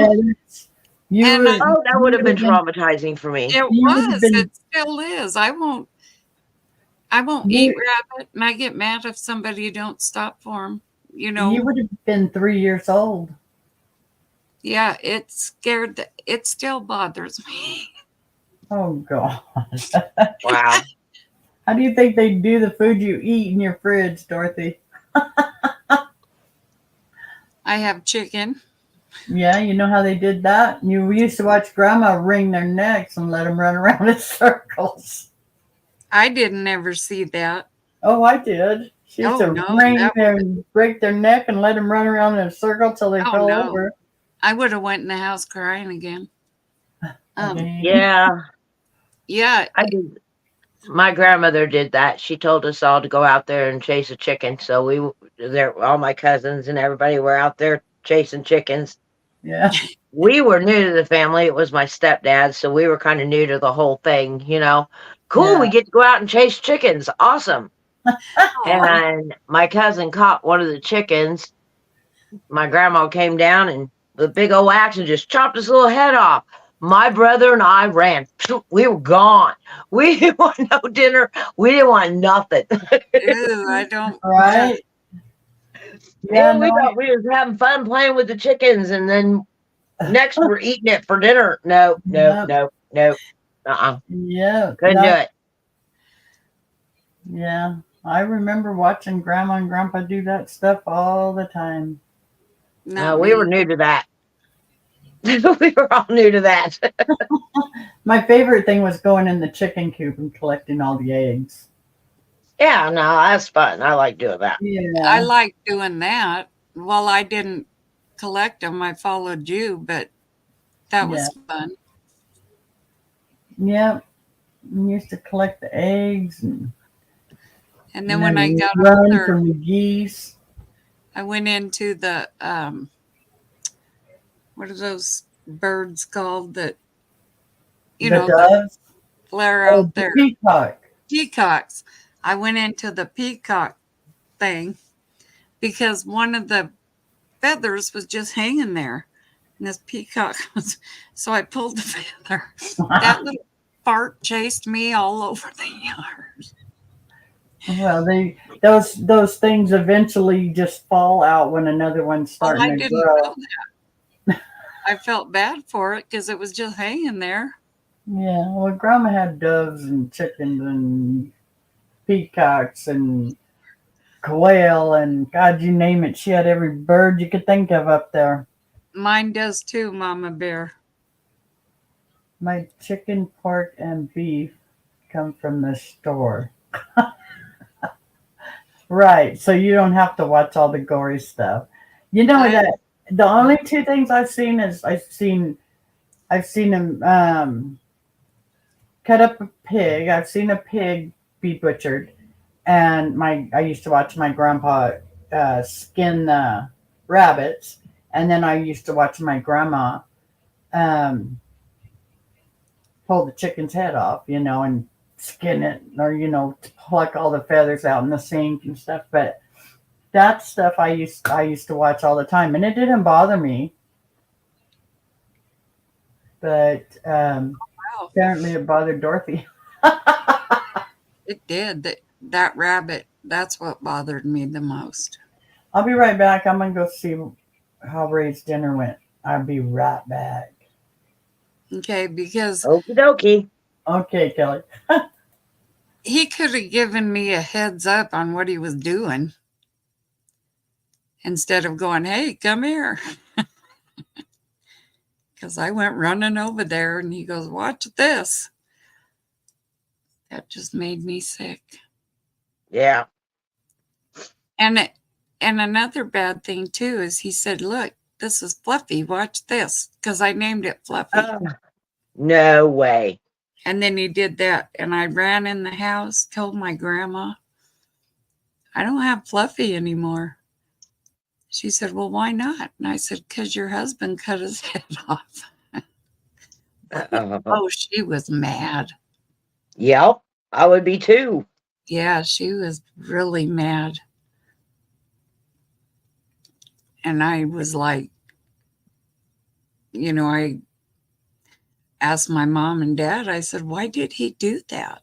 You And, would- oh, that would have been you would've traumatizing for me. It You would've was. been- It still is. I won't You- eat rabbit, and I get mad if somebody don't stop for them. You would have been 3 years old. Yeah, it still bothers me. Oh God! Wow. How do you think they do the food you eat in your fridge, Dorothy? I have chicken. Yeah, you know how they did that? You used to watch Grandma wring their necks and let them run around in circles. I didn't ever see that. Oh, I did. She used Oh, to no, wring that their and break their neck and let them run around in a circle till they Oh, fell no. over. I would have went in the house crying again. Yeah, Yeah, I did. My grandmother did that. She told us all to go out there and chase a chicken. So all my cousins and everybody were out there chasing chickens. Yeah. We were new to the family. It was my stepdad, so we were kind of new to the whole thing. Cool. Yeah. We get to go out and chase chickens. Awesome. Aw. And my cousin caught one of the chickens. My grandma came down and with a big old axe and just chopped his little head off. My brother and I ran. We were gone. We didn't want no dinner. We didn't want nothing. Ew, I don't. Right? Yeah, And we no, thought we was having fun playing with the chickens, and then next we're eating it for dinner. No. yeah. Couldn't do it. Yeah. I remember watching Grandma and Grandpa do that stuff all the time. Not We me. were new to that. We were all new to that. My favorite thing was going in the chicken coop and collecting all the eggs. Yeah, no, that's fun. I like doing that. Yeah. I like doing that. Well, I didn't collect them. I followed you, but that was fun. Yeah. We used to collect the eggs and And then when I we'd got run older, from the geese. I went into the what are those birds called that The that doves. flare Oh, out the there? peacock. Peacocks. I went into the peacock thing because one of the feathers was just hanging there. And this peacock was, so I pulled the feather. That little fart chased me all over the yard. Well, those things eventually just fall out when another one's Oh, starting I to didn't grow. know that. I felt bad for it because it was just hanging there. Yeah, well, Grandma had doves and chickens and peacocks and quail and God, you name it. She had every bird you could think of up there. Mine does too, Mama Bear. My chicken, pork, and beef come from the store. Right, so you don't have to watch all the gory stuff. You know I that the only two things I've seen is I've seen him cut up a pig. I've seen a pig be butchered, and I used to watch my grandpa skin rabbits, and then I used to watch my grandma um, pull the chicken's head off, and skin it, or pluck all the feathers out in the sink and stuff. But that stuff I used to watch all the time, and it didn't bother me. But wow, apparently, it bothered Dorothy. it did. That rabbit, that's what bothered me the most. I'll be right back. I'm gonna go see how Ray's dinner went. I'll be right back. Okay, because Okie dokie. Okay, Kelly. he could have given me a heads up on what he was doing instead of going, hey, come here. Because I went running over there and he goes, watch this. That just made me sick. Yeah. And another bad thing too is he said, look, this is Fluffy. Watch this. Because I named it Fluffy. No way. And then he did that. And I ran in the house, told my grandma, I don't have Fluffy anymore. She said, well, why not? And I said, because your husband cut his head off. Oh, she was mad. Yep. I would be too. Yeah, she was really mad. And I was like, I asked my mom and dad, I said, why did he do that?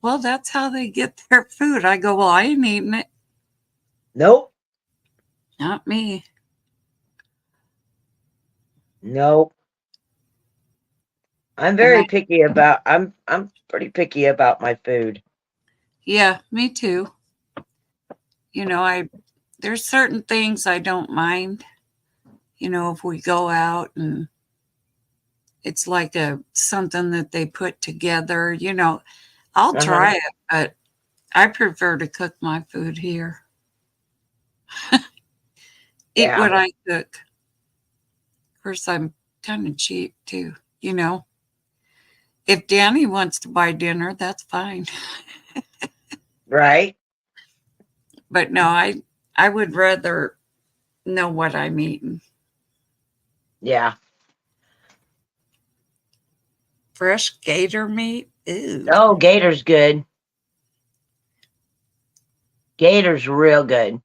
Well, that's how they get their food. I go, well, I ain't eating it. Nope. Not me. Nope. I'm very picky about I'm pretty picky about my food. Yeah, me too. There's certain things I don't mind. If we go out and it's like something that they put together, I'll try it, but I prefer to cook my food here. Eat Yeah. what I cook. Of course, I'm kind of cheap too, If Danny wants to buy dinner, that's fine. Right? But no, I would rather know what I'm eating. Yeah. Fresh gator meat? Ew. Oh, Gator's good. Gator's real good.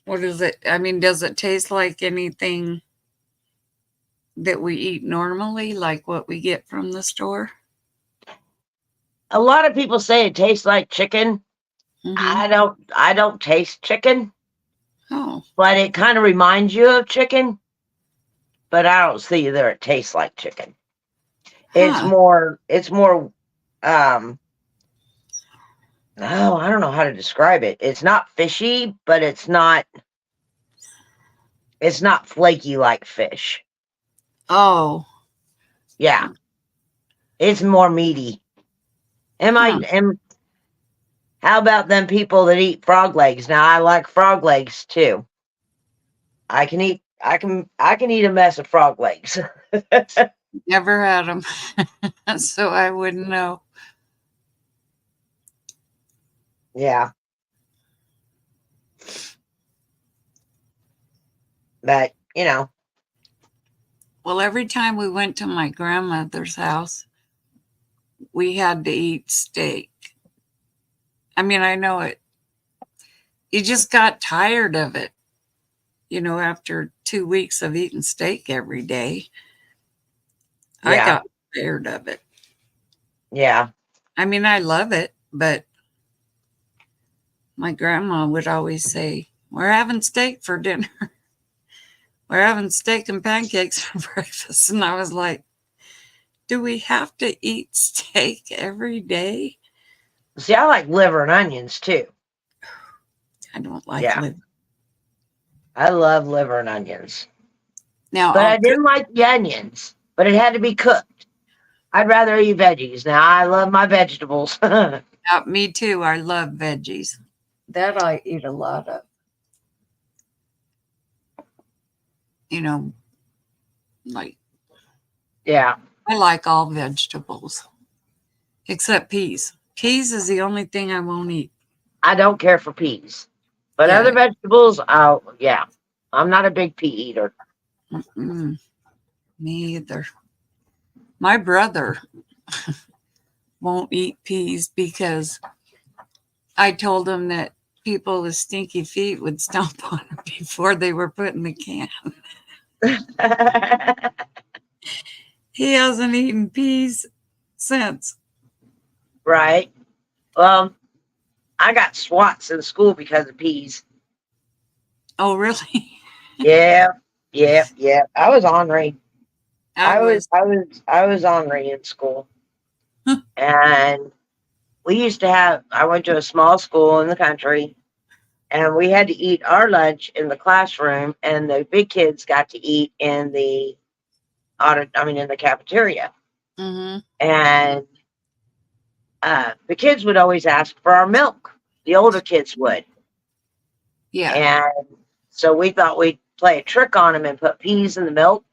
What is it? I mean, does it taste like anything that we eat normally, like what we get from the store? A lot of people say it tastes like chicken. Mhm. I don't taste chicken, Oh, but it kind of reminds you of chicken. But I don't see that it tastes like chicken. It's huh. more oh, I don't know how to describe it. It's not fishy, but it's not flaky like fish. Oh, Yeah. It's more meaty. And how about them people that eat frog legs? Now I like frog legs too. I can eat a mess of frog legs. never had them, so I wouldn't know. Yeah. But, Well, every time we went to my grandmother's house, we had to eat steak. I mean, I know it. You just got tired of it, after 2 weeks of eating steak every day. I yeah. got tired of it. Yeah. I mean, I love it, But my grandma would always say, "We're having steak for dinner. We're having steak and pancakes for breakfast." And I was like, do we have to eat steak every day? See, I like liver and onions too. I don't like Yeah. liver. I love liver and onions. Now, But I'll I didn't like the onions, but it had to be cooked. I'd rather eat veggies. Now, I love my vegetables. me too. I love veggies. That I eat a lot of. You know, like Yeah. I like all vegetables except peas. Peas is the only thing I won't eat. I don't care for peas. But Yeah. other vegetables, yeah. I'm not a big pea eater. Mm-mm. Me either. My brother won't eat peas because I told him that people with stinky feet would stomp on them before they were put in the can. He hasn't eaten peas since. Right. Well, I got swats in school because of peas. Oh, really? Yeah. I was ornery. I was. I was ornery in school. And we used to have, I went to a small school in the country, and we had to eat our lunch in the classroom, and the big kids got to eat in the in the cafeteria. Mm-hmm. And the kids would always ask for our milk. The older kids would. Yeah. And so we thought we'd play a trick on them and put peas in the milk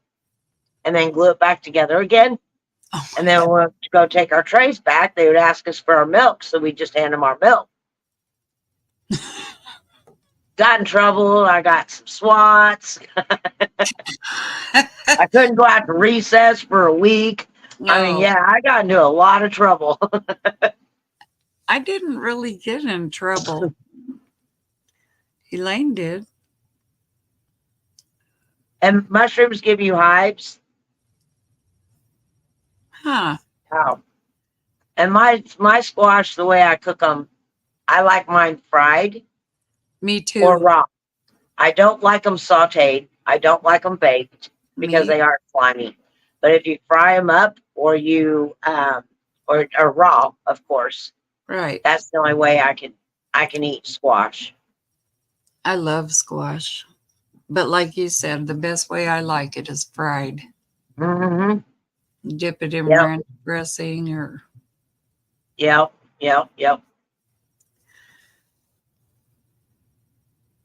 and then glue it back together again. Oh, And then when we went to go take our trays back, they would ask us for our milk. So we just hand them our milk. Got in trouble. I got some swats. I couldn't go out to recess for a week. I mean, no. yeah, I got into a lot of trouble. I didn't really get in trouble. Elaine did. And mushrooms give you hives. Huh. Wow. And my squash, the way I cook them, I like mine fried Me too. or raw. I don't like them sauteed. I don't like them baked because Me- they are slimy. But if you fry them up or you or raw, of course, Right. that's the only way I can eat squash. I love squash. But like you said, the best way I like it is fried. Mm-hmm. Dip it in Yep. ranch dressing or Yep.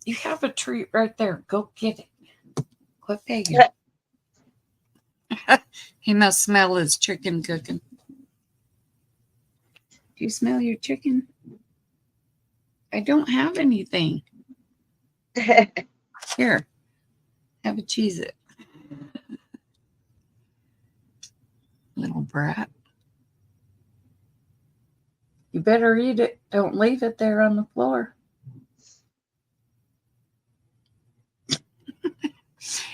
you have a treat right there. Go get it. Quit begging. He must smell his chicken cooking. Do you smell your chicken? I don't have anything. Here, have a Cheez-It. Little brat. You better eat it. Don't leave it there on the floor.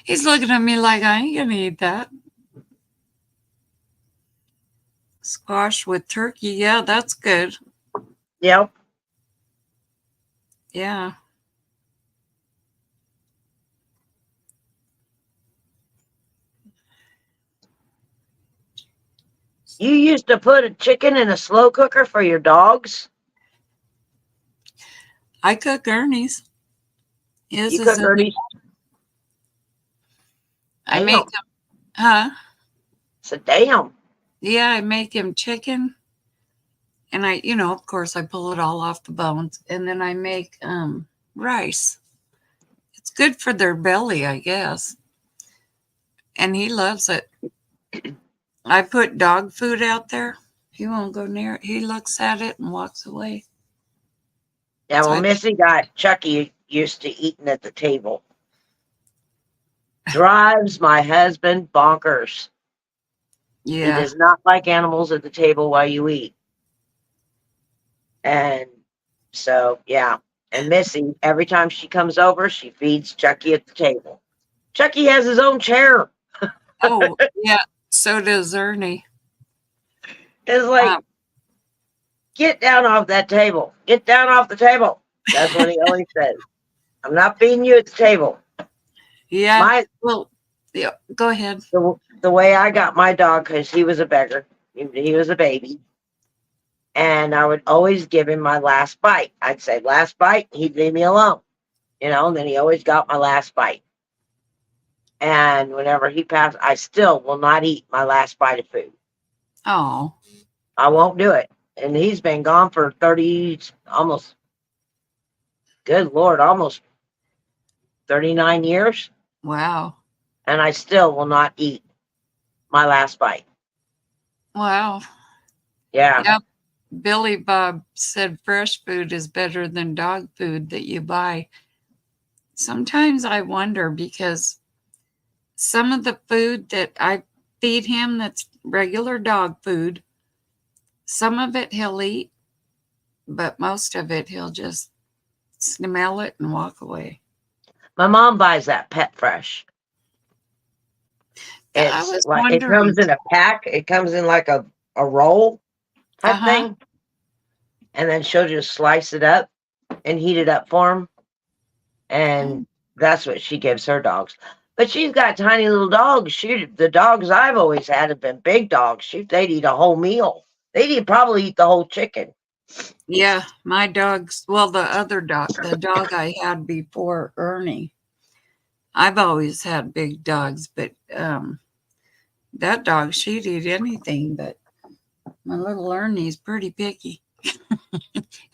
He's looking at me like I ain't gonna eat that. Squash with turkey. Yeah, that's good. Yep. Yeah. You used to put a chicken in a slow cooker for your dogs? I cook Ernie's. His You is cook in the- Ernie's? I make him, huh? So damn. Yeah, I make him chicken. And I, of course, I pull it all off the bones. And then I make rice. It's good for their belly, I guess. And he loves it. I put dog food out there. He won't go near it. He looks at it and walks away. Yeah, well, So I- Missy got Chucky used to eating at the table. Drives my husband bonkers. He Yeah. does not like animals at the table while you eat. And so, yeah. And Missy, every time she comes over, she feeds Chucky at the table. Chucky has his own chair. Oh, yeah. So does Ernie. It's like, Um, get down off that table. Get down off the table. That's what he always says. I'm not feeding you at the table. Yeah. My Well, yeah, go ahead. the way I got my dog, because he was a beggar. He was a baby. And I would always give him my last bite. I'd say, last bite, he'd leave me alone. And then he always got my last bite. And whenever he passed, I still will not eat my last bite of food. Oh, I won't do it. And he's been gone for 30, almost, good Lord, almost 39 years. wow. And I still will not eat my last bite. Wow. Yeah. Yep. Billy Bob said fresh food is better than dog food that you buy. Sometimes I wonder because some of the food that I feed him that's regular dog food, some of it he'll eat, but most of it he'll just smell it and walk away. My mom buys that Pet Fresh. Yeah, I It's was like it wondering. comes in a pack. It comes in like a roll type Uh-huh. thing. And then she'll just slice it up and heat it up for him. And that's what she gives her dogs. But she's got tiny little dogs. The dogs I've always had have been big dogs. They'd eat a whole meal. Probably eat the whole chicken. Yeah, my dogs, well, the dog I had before Ernie, I've always had big dogs, but that dog, she'd eat anything, but my little Ernie's pretty picky.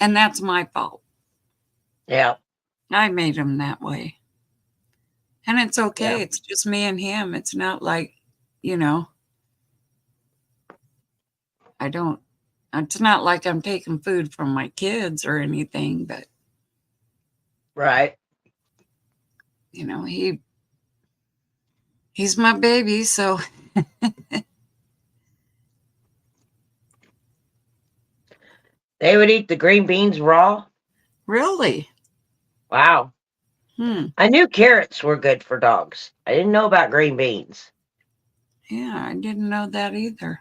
And that's my fault. Yeah. I made him that way. And it's okay. Yeah. It's just me and him. It's not like, it's not like I'm taking food from my kids or anything, but, Right. he's my baby. So They would eat the green beans raw. really, Wow. hmm. I knew carrots were good for dogs. I didn't know about green beans. Yeah, I didn't know that either.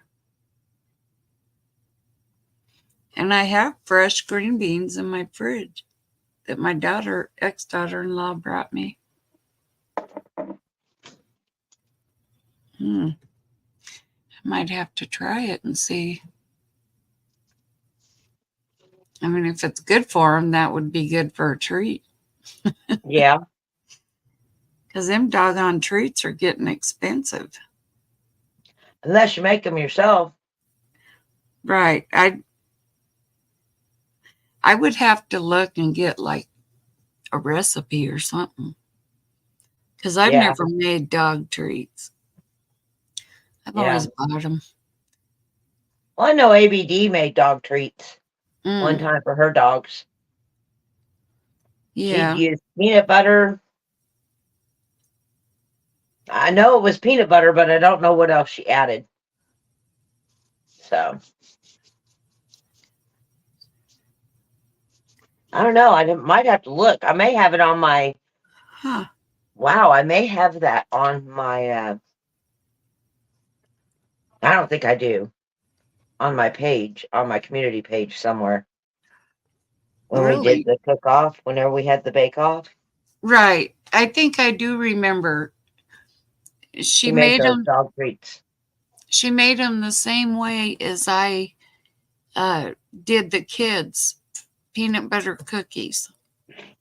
And I have fresh green beans in my fridge that my ex-daughter-in-law brought me. I might have to try it and see. I mean, if it's good for them, that would be good for a treat. Yeah. Because them doggone treats are getting expensive. Unless you make them yourself. Right. I would have to look and get like a recipe or something. Because I've Yeah. never made dog treats. I've Yeah. always bought them. Well, I know ABD made dog treats one time for her dogs. Yeah. She'd use peanut butter. I know it was peanut butter, but I don't know what else she added. So I don't know. I might have to look. I may have it on my. Huh. Wow, I may have that on my. I don't think I do. On my page, on my community page somewhere. When we Really? did the cook-off, whenever we had the bake-off, Right. I think I do remember. She made those them. dog treats. She made them the same way as I did the kids' peanut butter cookies.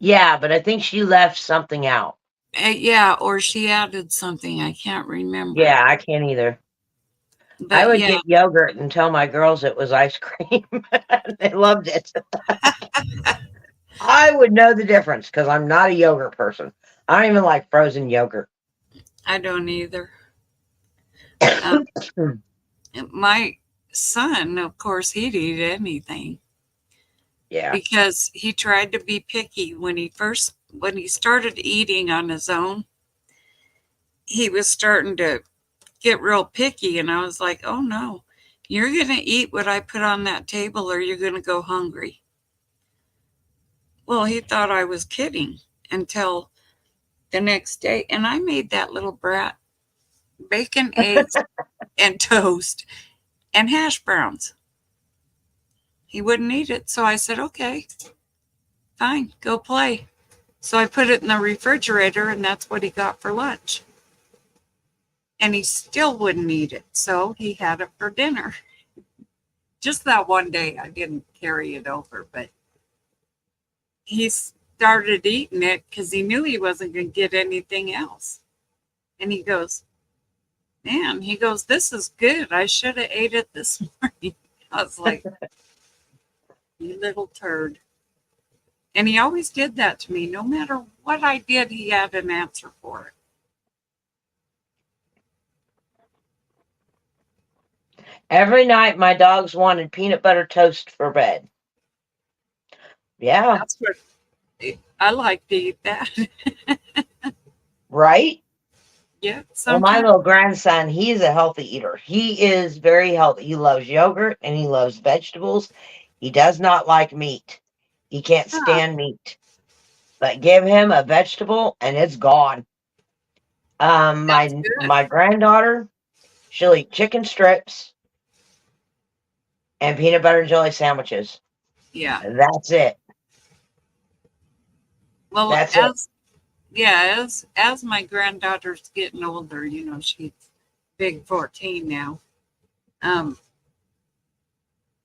Yeah, but I think she left something out. Yeah, or she added something. I can't remember. Yeah, I can't either. But I would yeah, get yogurt and tell my girls it was ice cream. They loved it. I would know the difference because I'm not a yogurt person. I don't even like frozen yogurt. I don't either. My son, of course, he'd eat anything. Yeah. Because he tried to be picky when he started eating on his own. He was starting to get real picky, and I was like, oh no, you're going to eat what I put on that table or you're going to go hungry. Well, he thought I was kidding until the next day, and I made that little brat bacon, eggs, and toast, and hash browns. he wouldn't eat it. So I said, okay, fine, go play. So I put it in the refrigerator, and that's what he got for lunch. And he still wouldn't eat it. So he had it for dinner. Just that one day, I didn't carry it over, but he started eating it because he knew he wasn't going to get anything else. And he goes, man, he goes, this is good. I should have ate it this morning. I was like, you little turd. And he always did that to me. No matter what I did, he had an answer for it. Every night, my dogs wanted peanut butter toast for bed. Yeah, That's what I like to eat that. right? Yeah. Well, my Sometimes. little grandson, he's a healthy eater. He is very healthy. He loves yogurt and he loves vegetables. He does not like meat. He can't Huh. stand meat. But give him a vegetable and it's gone. That's My good. granddaughter, she'll eat chicken strips and peanut butter and jelly sandwiches. Yeah. That's it. Well, That's it. as my granddaughter's getting older, you know, she's big 14 now.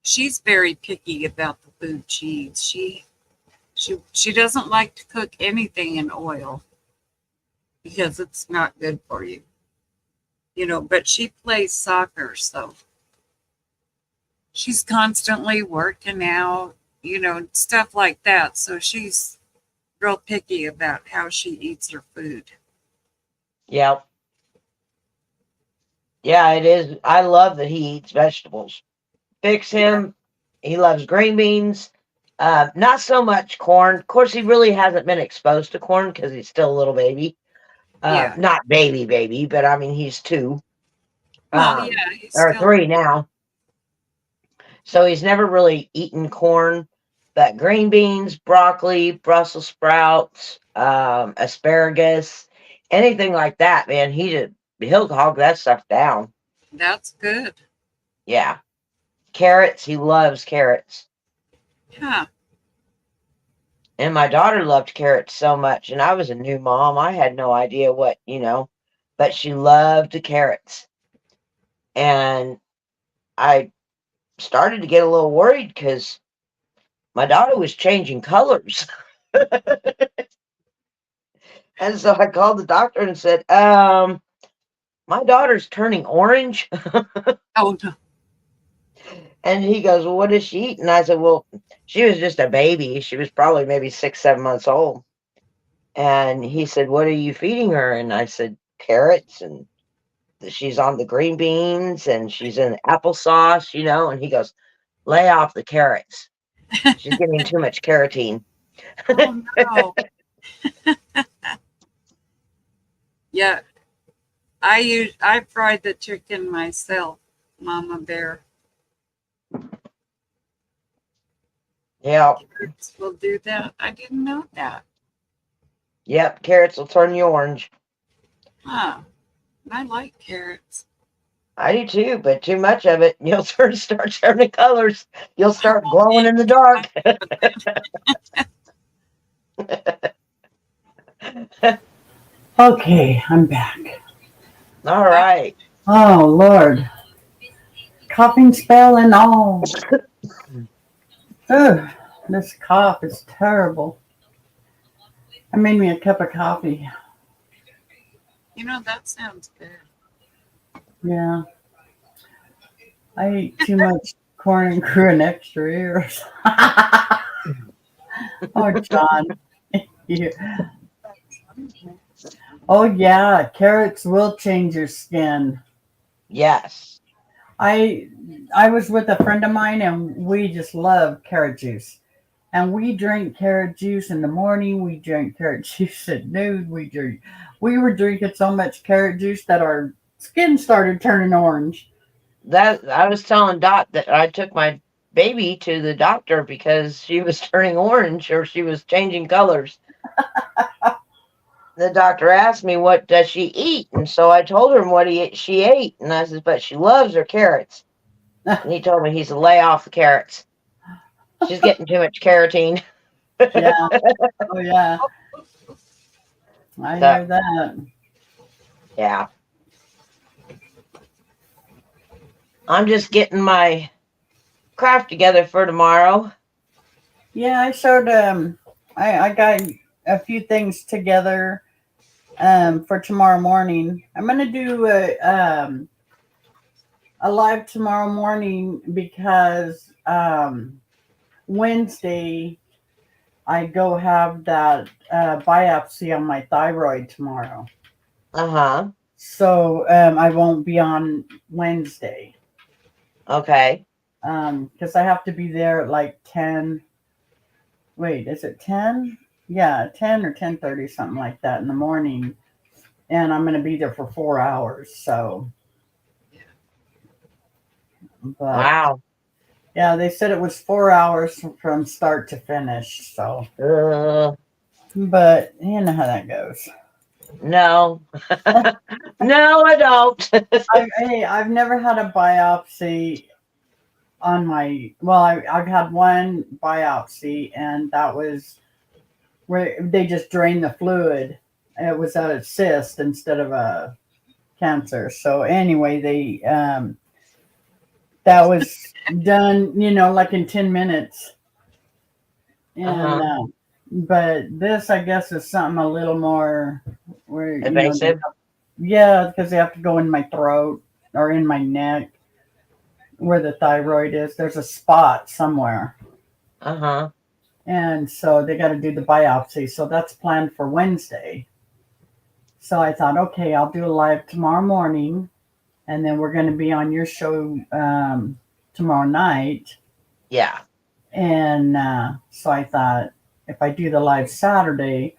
She's very picky about the food she eats. She doesn't like to cook anything in oil because it's not good for you. You know, but she plays soccer, so she's constantly working out, you know, stuff like that. So she's real picky about how she eats her food. Yep. Yeah, it is. I love that he eats vegetables. Fix him. He loves green beans. Not so much corn. Of course, he really hasn't been exposed to corn because he's still a little baby. Yeah. Not baby, but I mean, he's 2. Well, yeah, he's Or still 3 now. So he's never really eaten corn. But green beans, broccoli, Brussels sprouts, asparagus, anything like that, man, he'll hog that stuff down. that's good. Yeah. Carrots, he loves carrots. Huh. And my daughter loved carrots so much. And I was a new mom. I had no idea what, but she loved the carrots. And I started to get a little worried because my daughter was changing colors. And so I called the doctor and said, my daughter's turning orange. Oh, no. And he goes, well, what does she eat? And I said, well, she was just a baby. She was probably maybe 6, 7 months old. And he said, what are you feeding her? And I said, carrots. And she's on the green beans and she's in applesauce, and he goes, lay off the carrots. She's getting too much carotene. Oh, no. Yeah. I fried the chicken myself, Mama Bear. Yeah. Carrots will do that. I didn't know that. Yep. Carrots will turn you orange. Huh. I like carrots. I do too, but too much of it, you'll start turning colors. You'll start glowing in the dark. Okay, I'm back. All right. Oh, Lord. Coughing spell and all. Ugh, this cough is terrible. I made me a cup of coffee. You know, that sounds good. Yeah. I ate too much corn and grew an extra ears. Oh, John. Yeah. Oh, yeah. Carrots will change your skin. Yes. I was with a friend of mine and we just love carrot juice. And we drink carrot juice in the morning. We drink carrot juice at noon. We were drinking so much carrot juice that our skin started turning orange. That I was telling Dot that I took my baby to the doctor because she was turning orange or she was changing colors. The doctor asked me, what does she eat? And so I told him what she ate. And I said, but she loves her carrots. And he told me he's to lay off the carrots. She's getting too much carotene. Yeah. Oh yeah. I So- hear that. Yeah. I'm just getting my craft together for tomorrow. Yeah, I showed I got a few things together for tomorrow morning. I'm gonna do a live tomorrow morning because Wednesday I go have that biopsy on my thyroid tomorrow. Uh-huh. So I won't be on Wednesday Okay. because I have to be there at like 10. Wait, is it 10? Yeah, 10 or 10:30, something like that in the morning. And I'm going to be there for 4 hours. So, but Wow. yeah, they said it was 4 hours from start to finish. So, but you know how that goes. No. No, I don't. Hey, I've never had a biopsy on my, well, I've had one biopsy, and that was where they just drained the fluid. It was a cyst instead of a cancer. So anyway, they that was done, like in 10 minutes. And but this, I guess, is something a little more where Invasive. yeah, because they have to go in my throat or in my neck where the thyroid is. There's a spot somewhere. Uh-huh. And so they got to do the biopsy. So that's planned for Wednesday. So I thought, okay, I'll do a live tomorrow morning, and then we're going to be on your show tomorrow night. Yeah. And so I thought, if I do the live Saturday,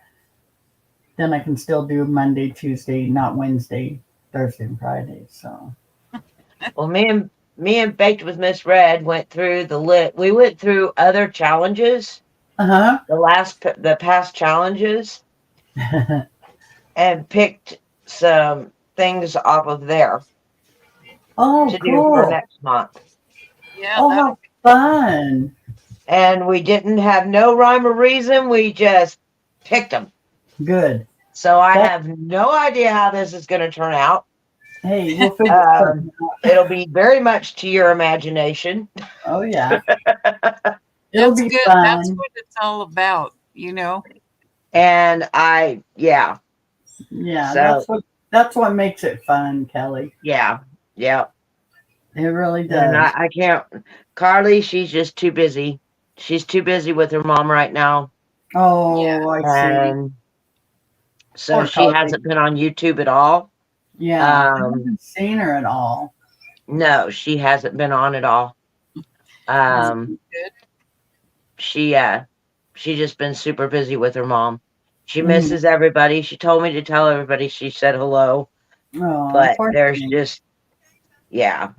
then I can still do Monday, Tuesday, not Wednesday, Thursday, and Friday. So, Well, me and Baked with Miss Red went through we went through other challenges, the past challenges, and picked some things off of there Oh, to do for cool. next month. Yeah, Oh, how fun. And we didn't have no rhyme or reason. We just picked them. Good. So I have no idea how this is going to turn out. Hey, we'll figure something out. It'll be very much to your imagination. Oh, yeah. It'll that's be good. fun. That's what it's all about, And Yeah, So- that's what makes it fun, Kelly. yeah. It really does. And I can't. Carly, she's just too busy. She's too busy with her mom right now. Oh, Yeah. I see. And so Poor she Carly. hasn't been on YouTube at all. Yeah, I haven't seen her at all. No, she hasn't been on at all. Good. She just been super busy with her mom. She Mhm. misses everybody. She told me to tell everybody she said hello, Oh, but poor there's thing. just Yeah.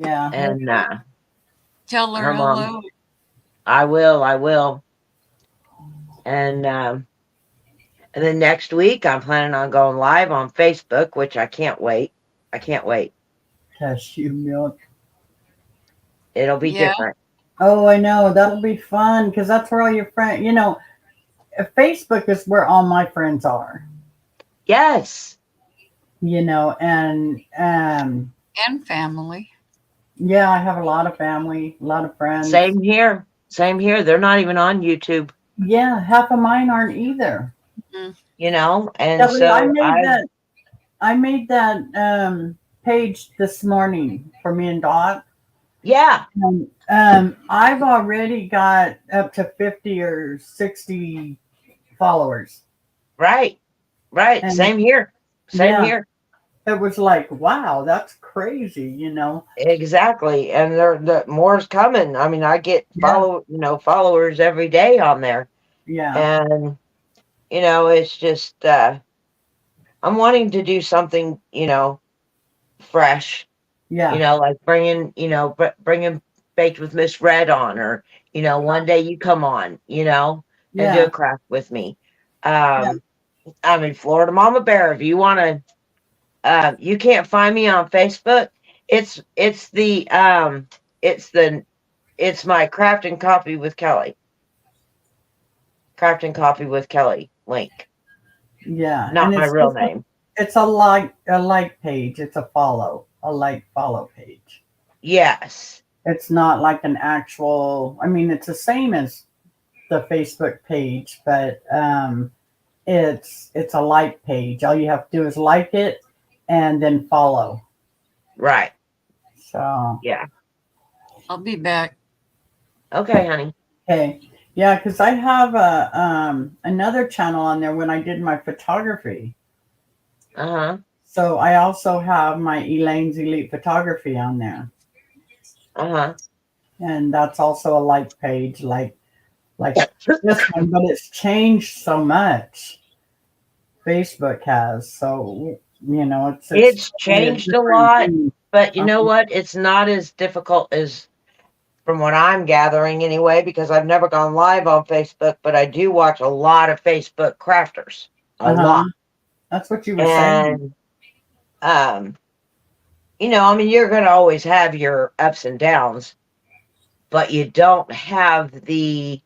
and Tell her Her mom. hello. I will. And then next week I'm planning on going live on Facebook, which I can't wait. Cashew milk. It'll be Yeah. different. Oh, I know. That'll be fun because that's where all your friends. Facebook is where all my friends are. Yes. And And family. yeah, I have a lot of family, a lot of friends. Same here. They're not even on YouTube, Yeah, half of mine aren't either. and Kelly, so I made that page this morning for me and Dot. yeah, I've already got up to 50 or 60 followers. right. And- Same here. It was like, wow, that's crazy, Exactly. And the more's coming. I mean, I get followers every day on there. Yeah. And it's just I'm wanting to do something, fresh, Yeah. like bringing Baked with Miss Red on, or one day you come on, and do Yeah. a craft with me. I'm in Florida Mama Bear. If you want to, you can't find me on Facebook. It's it's my Craft and Coffee with Kelly. Craft and Coffee with Kelly link, Yeah. not and my it's real just name. it's a like page. It's a like follow page. Yes. It's not like an actual. I mean, it's the same as the Facebook page, but it's a like page. All you have to do is like it and then follow. Right. So Yeah. I'll be back. Okay, honey. okay, yeah, because I have a another channel on there when I did my photography. Uh-huh. So I also have my Elaine's Elite Photography on there, Uh-huh. and that's also a like page, like this one, but it's changed so much. Facebook has, so It's changed a lot, but you know Uh-huh. what? It's not as difficult as from what I'm gathering anyway, because I've never gone live on Facebook, but I do watch a lot of Facebook crafters. A lot. That's what you were saying. And I mean, you're gonna always have your ups and downs, but you don't have the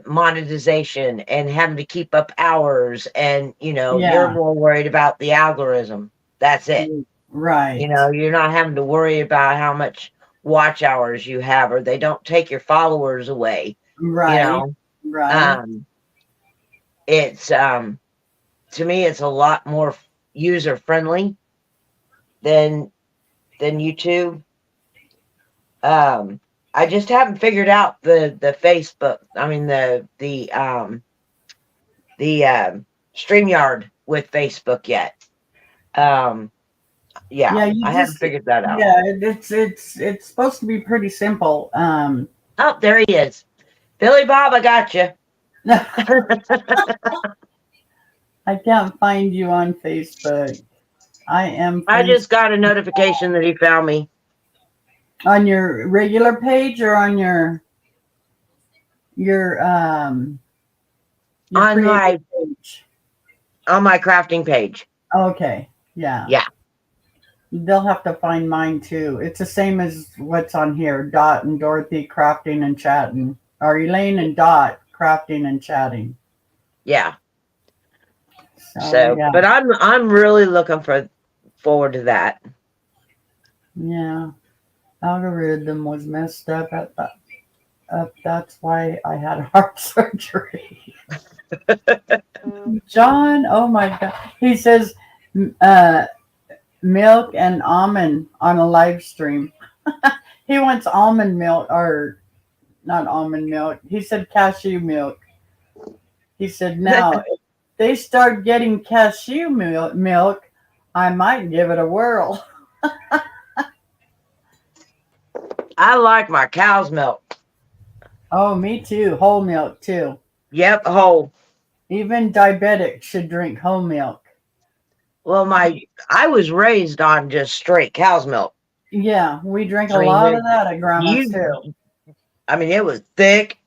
monetization and having to keep up hours, and you're Yeah, more worried about the algorithm. That's it. right. You're not having to worry about how much watch hours you have, or they don't take your followers away. Right, right. It's to me, it's a lot more user friendly than YouTube. I just haven't figured out the Facebook. I mean the StreamYard with Facebook yet. Yeah, I haven't figured that out. yeah, it's supposed to be pretty simple. Oh, there he is. Billy Bob, I got you. I can't find you on Facebook. I just got a notification that he found me. On your regular page or on your On my creative page? on my crafting page. Okay, yeah. Yeah. They'll have to find mine too. It's the same as what's on here. Dot and Dorothy crafting and chatting. Or Elaine and Dot crafting and chatting. Yeah. So yeah. But I'm really looking forward to that. Yeah. Algorithm was messed up that's why I had heart surgery. John, oh my God. He says milk and almond on a live stream. He wants almond milk, or not almond milk. He said cashew milk. He said, now, if they start getting cashew milk, I might give it a whirl. I like my cow's milk. Oh, me too. Whole milk too. Yep, whole. Even diabetics should drink whole milk. Well, I was raised on just straight cow's milk. Yeah, we drink a lot of that at Grandma's too. I mean, it was thick,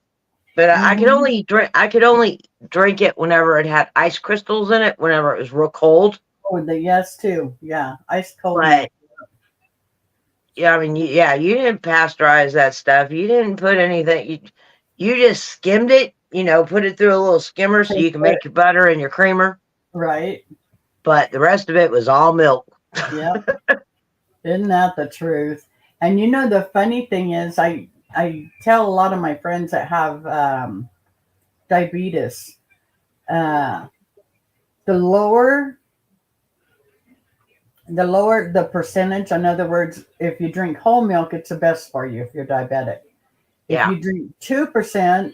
but I could only drink it whenever it had ice crystals in it, whenever it was real cold. Oh, yes too. Yeah, ice cold. But yeah, I mean, you didn't pasteurize that stuff. You didn't put anything. You just skimmed it. Put it through a little skimmer so you can make your butter and your creamer. Right. But the rest of it was all milk. Yep. Isn't that the truth? And the funny thing is, I tell a lot of my friends that have diabetes, the lower the percentage, in other words, if you drink whole milk, it's the best for you if you're diabetic. Yeah. If you drink 2%,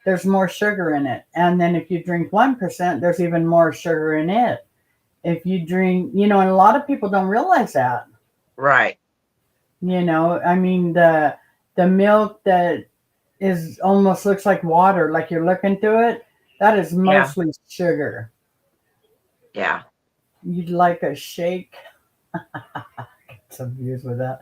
there's more sugar in it. And then if you drink 1%, there's even more sugar in it. If you drink, and a lot of people don't realize that. Right. I mean, the milk that is almost looks like water, like you're looking through it, that is mostly sugar. Yeah. You'd like a shake. Some views with that.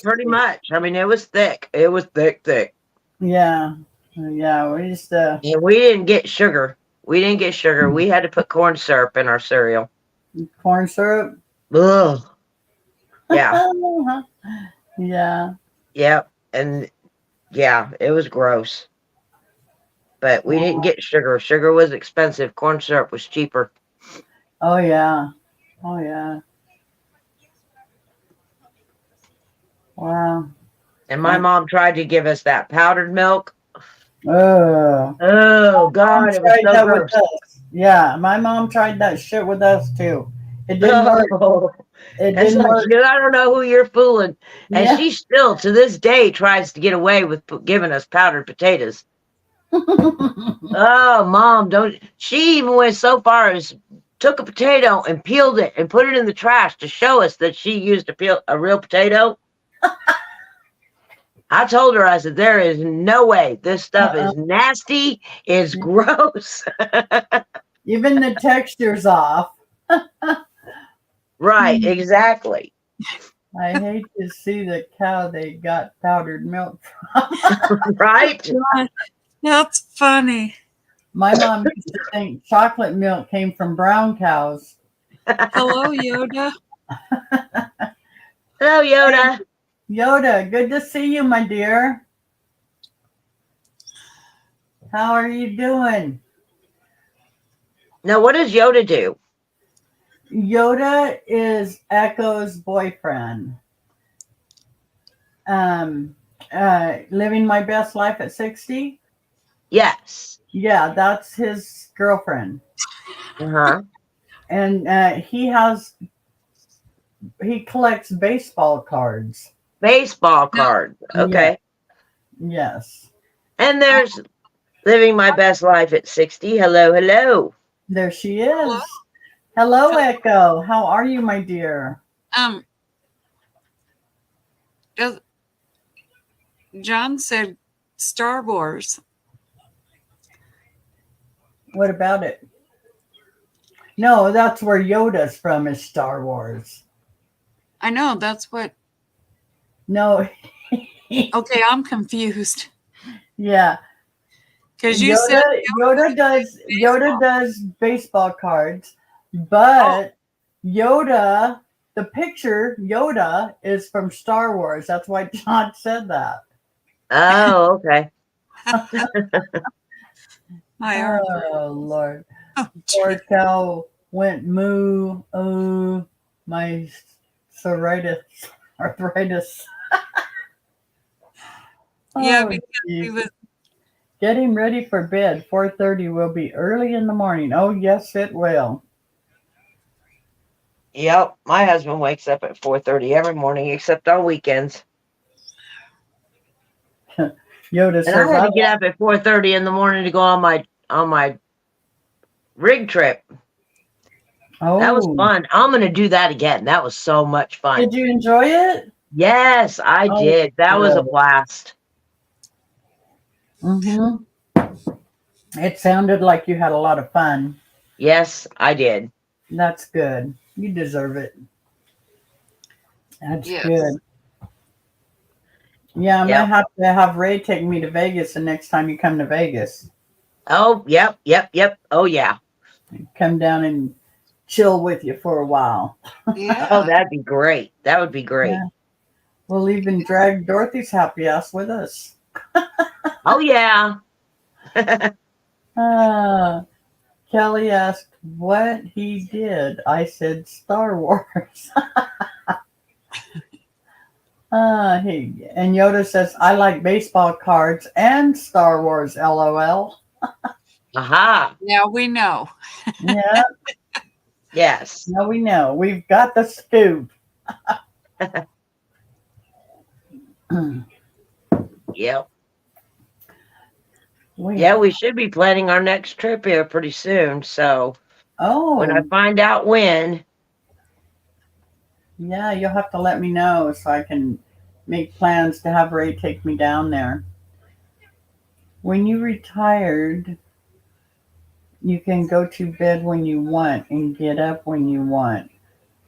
Pretty much. I mean, it was thick. It was thick. Yeah. Yeah. We used to. And we didn't get sugar. We had to put corn syrup in our cereal. Corn syrup. Ugh. Yeah. Yeah. Yep. And yeah, it was gross. But we didn't get sugar. Sugar was expensive. Corn syrup was cheaper. Oh yeah. Oh yeah. Wow. And my mom tried to give us that powdered milk. Oh. Oh God, it was Tried so that with gross. us. Yeah, my mom tried that shit with us too. It didn't work. Oh. It It's didn't like, work. I don't know who you're fooling. And Yeah. she still, to this day, tries to get away with giving us powdered potatoes. Oh, Mom, don't. She even went so far as took a potato and peeled it and put it in the trash to show us that she used a real potato. I told her, I said, there is no way. This stuff is nasty. It's gross. Even the texture's off. Right, exactly. I hate to see the cow they got powdered milk. Right? That's funny. My mom used to think chocolate milk came from brown cows. Hello, Yoda. Hello, Yoda. Yoda, good to see you, my dear. How are you doing? Now, what does Yoda do? Yoda is Echo's boyfriend. Living my best life at 60. Yes. Yeah, that's his girlfriend. Uh-huh. And he collects baseball cards. Baseball card. Okay. Yes. And there's living my best life at 60. Hello, hello. There she is. Hello, Echo. How are you, my dear? John said Star Wars. What about it? No, that's where Yoda's from, is Star Wars. I know, that's what. No. Okay, I'm confused. Yeah. Because you said Yoda does baseball cards, but Yoda, the picture Yoda is from Star Wars. That's why John said that. Oh, okay. Oh Lord. Oh, Poor cow went moo. Oh, my arthritis. yeah, Oh, because he geez. was. Getting ready for bed. 4:30 will be early in the morning. Oh, yes, it will. Yep. My husband wakes up at 4:30 every morning, except on weekends. Yoda And says, I had to get up at 4:30 in the morning to go on my rig trip. oh, That was fun. I'm gonna do that again. That was so much fun. Did you enjoy it? Yes, I Oh, did. That was a good. blast. Mm-hmm. It sounded like you had a lot of fun. Yes, I did. That's good. You deserve it. That's Yes. good. Yeah, I'm Yep. gonna have to have Ray take me to Vegas the next time you come to Vegas. Oh, yep. Oh, yeah. Come down and chill with you for a while. Yeah. Oh, that'd be great. That would be great. Yeah. We'll even drag Dorothy's happy ass with us. Oh, yeah. Kelly asked what he did. I said Star Wars. And Yoda says, I like baseball cards and Star Wars, LOL. Aha. Now we know. Yeah, Yes. now we know. We've got the scoop. Yep. Yeah, we should be planning our next trip here pretty soon. So when I Oh, find out when, yeah, you'll have to let me know so I can make plans to have Ray take me down there. When you retired, you can go to bed when you want and get up when you want.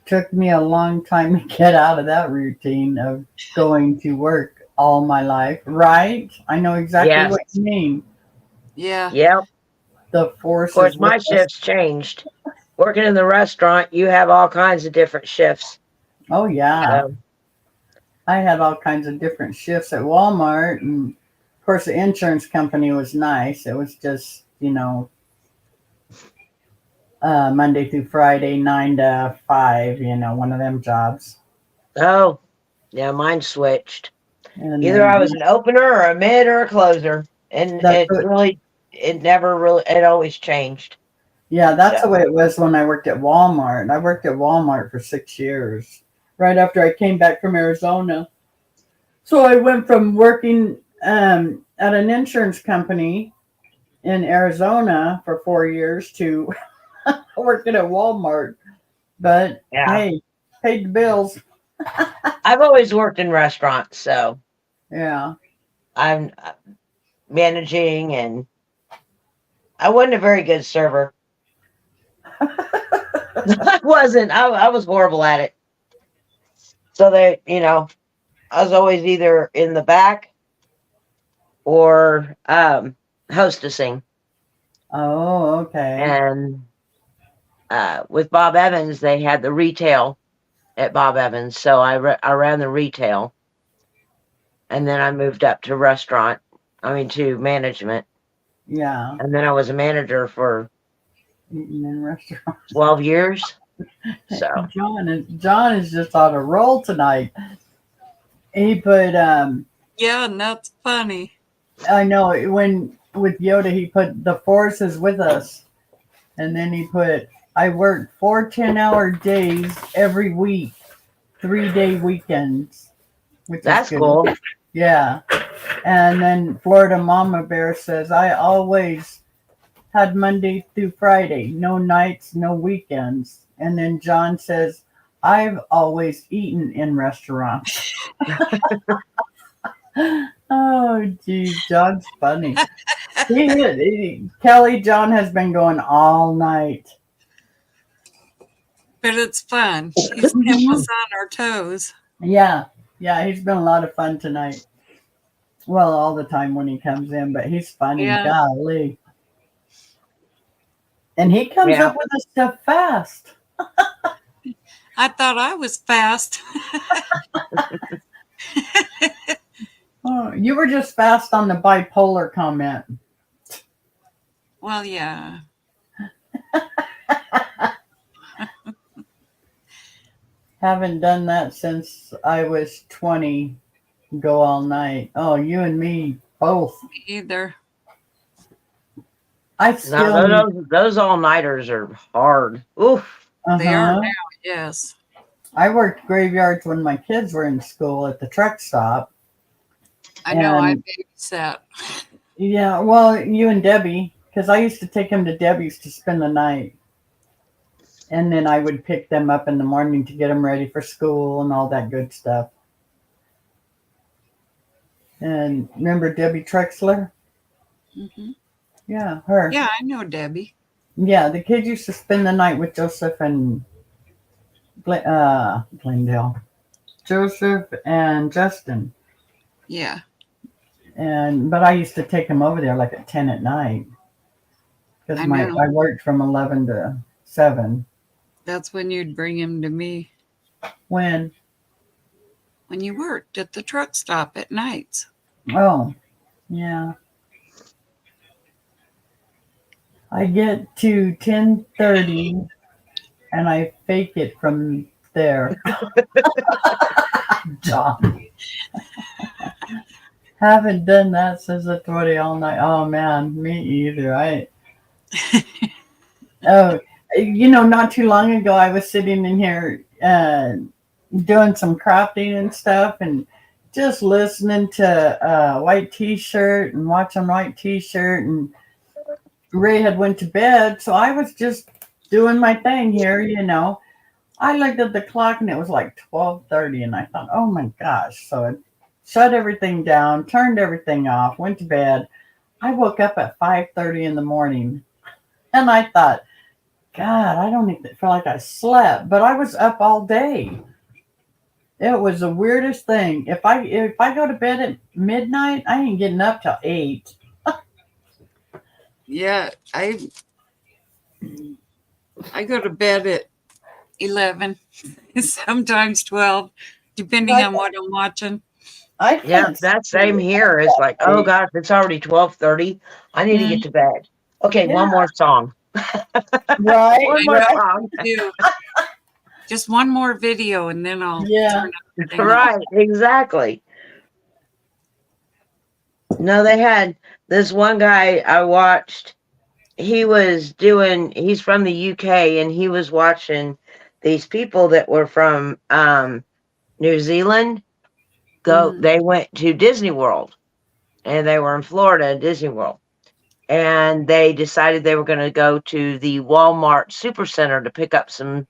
Took me a long time to get out of that routine of going to work all my life, right? I know exactly Yes. what you mean. Yeah. yep. The force Of course, is my with us. shift's changed. Working in the restaurant, you have all kinds of different shifts. Oh yeah. So, I had all kinds of different shifts at Walmart, and of course, the insurance company was nice. It was just, Monday through Friday, 9 to 5. One of them jobs. Oh, yeah, mine switched. And Either I then, was an opener or a mid or a closer. And that's what, it never really, it always changed. yeah, that's the So, way it was when I worked at Walmart. I worked at Walmart for 6 years, right after I came back from Arizona. So I went from working at an insurance company in Arizona for 4 years to working at Walmart. But yeah, hey, paid the bills. I've always worked in restaurants. So Yeah. I'm managing, and I wasn't a very good server. I wasn't. I was horrible at it. So I was always either in the back or hostessing. Oh, okay. And with Bob Evans, they had the retail at Bob Evans, so I ran the retail, and then I moved up to to management, Yeah. and then I was a manager for Eating in restaurants. 12 years. So John is just on a roll tonight. He put Yeah, and that's funny. I know when with Yoda he put the force is with us. And then he put I work 4 10-hour days every week, 3-day weekends. Which that's is good. cool. Yeah. And then Florida Mama Bear says, I always had Monday through Friday, no nights, no weekends. And then John says, I've always eaten in restaurants. Oh, geez, John's funny. Kelly, John has been going all night. But it's fun. He's kept us on our toes. Yeah, he's been a lot of fun tonight. Well, all the time when he comes in, but he's funny. Yeah. Golly. And he comes Yeah. up with the stuff fast. I thought I was fast. Oh, you were just fast on the bipolar comment. Well, yeah. Haven't done that since I was 20. Go all night. Oh, you and me both. Either. I No, still. those all-nighters are hard. Oof. They are Uh-huh. now, yes. I worked graveyards when my kids were in school at the truck stop. I know I And- babysat. Yeah, well, you and Debbie, because I used to take them to Debbie's to spend the night. And then I would pick them up in the morning to get them ready for school and all that good stuff. And remember Debbie Trexler? Hmm. Yeah, her. Yeah, I know Debbie. Yeah, the kids used to spend the night with Joseph and Glendale. Joseph and Justin. Yeah. But I used to take them over there like at 10 at night. Because I know. I worked from 11 to 7. That's when you'd bring him to me. When? When you worked at the truck stop at nights. Oh, yeah. I get to 10:30 and I fake it from there. John. Haven't done that since the 20 all night. Oh man, me either. Not too long ago I was sitting in here doing some crafting and stuff and just listening to White T-Shirt and watching White T-Shirt, and Ray had went to bed, so I was just doing my thing here, I looked at the clock and it was like 12:30 and I thought, oh my gosh. So I shut everything down, turned everything off, went to bed. I woke up at 5:30 in the morning and I thought, God, I don't even feel like I slept, but I was up all day. It was the weirdest thing. If I go to bed at midnight, I ain't getting up till 8. Yeah, I go to bed at 11, sometimes 12, depending on what I'm watching. I Yeah, can't that see same it. here. It's like, oh gosh, it's already 12:30. I need to get to bed. Okay, one Yeah. more song. Right. One more Right. song. Too. Just one more video and then I'll Yeah. turn everything off. Right, exactly. No, they had this one guy I watched. He's from the UK, and he was watching these people that were from New Zealand. Mhm. They went to Disney World, and they were in Florida at Disney World. And they decided they were going to go to the Walmart Supercenter to pick up some,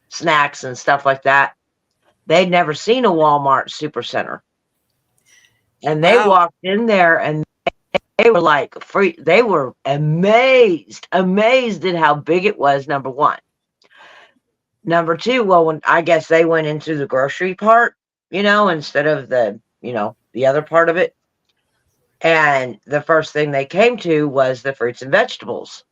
snacks and stuff like that. They'd never seen a Walmart Supercenter. And they Wow. walked in there and they were like they were amazed at how big it was, number one. Number two, well, when I guess they went into the grocery part, instead of the other part of it. And the first thing they came to was the fruits and vegetables.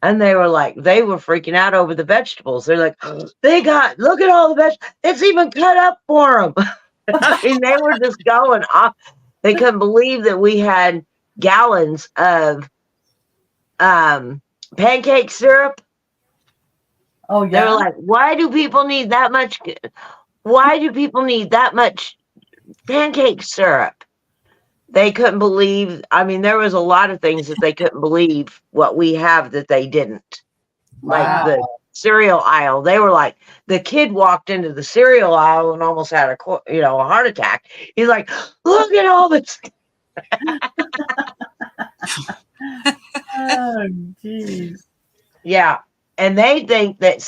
And they were freaking out over the vegetables. They're like, look at all the vegetables. It's even cut up for them. I mean, they were just going off. They couldn't believe that we had gallons of pancake syrup. Oh They were yeah. like, why do people need that much? Why do people need that much pancake syrup? They couldn't believe. I mean, there was a lot of things that they couldn't believe what we have that they didn't. Like Wow. the cereal aisle. They were like, the kid walked into the cereal aisle and almost had a heart attack. He's like, look at all this. Oh jeez. Yeah. And they think that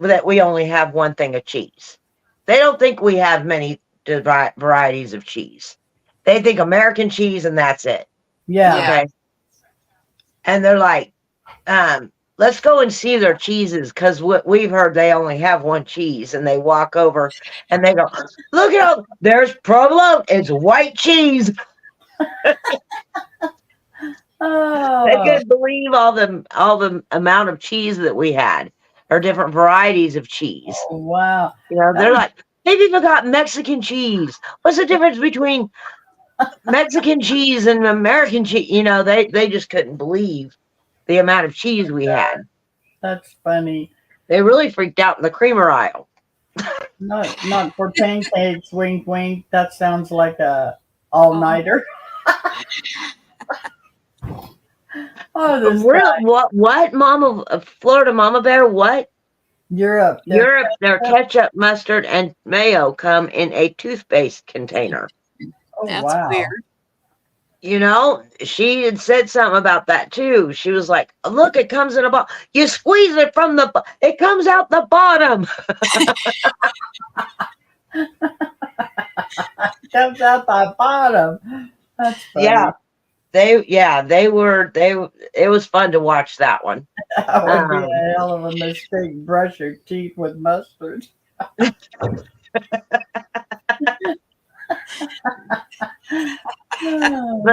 that we only have one thing of cheese. They don't think we have many varieties of cheese. They think American cheese and that's it. Yeah. Yeah. Okay. And they're like, let's go and see their cheeses because we've heard they only have one cheese. And they walk over and they go, look at all, there's provolone. It's white cheese. Oh. They couldn't believe all the amount of cheese that we had, or different varieties of cheese. Oh, wow. They're like, they've even got Mexican cheese. What's the difference between Mexican cheese and American cheese? They just couldn't believe the amount of cheese we had. That's funny. They really freaked out in the creamer aisle. Not for pancakes. Wink, wink. That sounds like a all-nighter. Oh, this guy. What, Mama? Florida Mama Bear? What? Europe. Europe, their ketchup, mustard, and mayo come in a toothpaste container. Oh, That's wow. weird. She had said something about that too. She was like, look, it comes in a bottle. You squeeze it it comes out the bottom. Comes out the bottom. That's funny. Yeah. It was fun to watch that one. That would be a hell of a mistake. Brush your teeth with mustard. And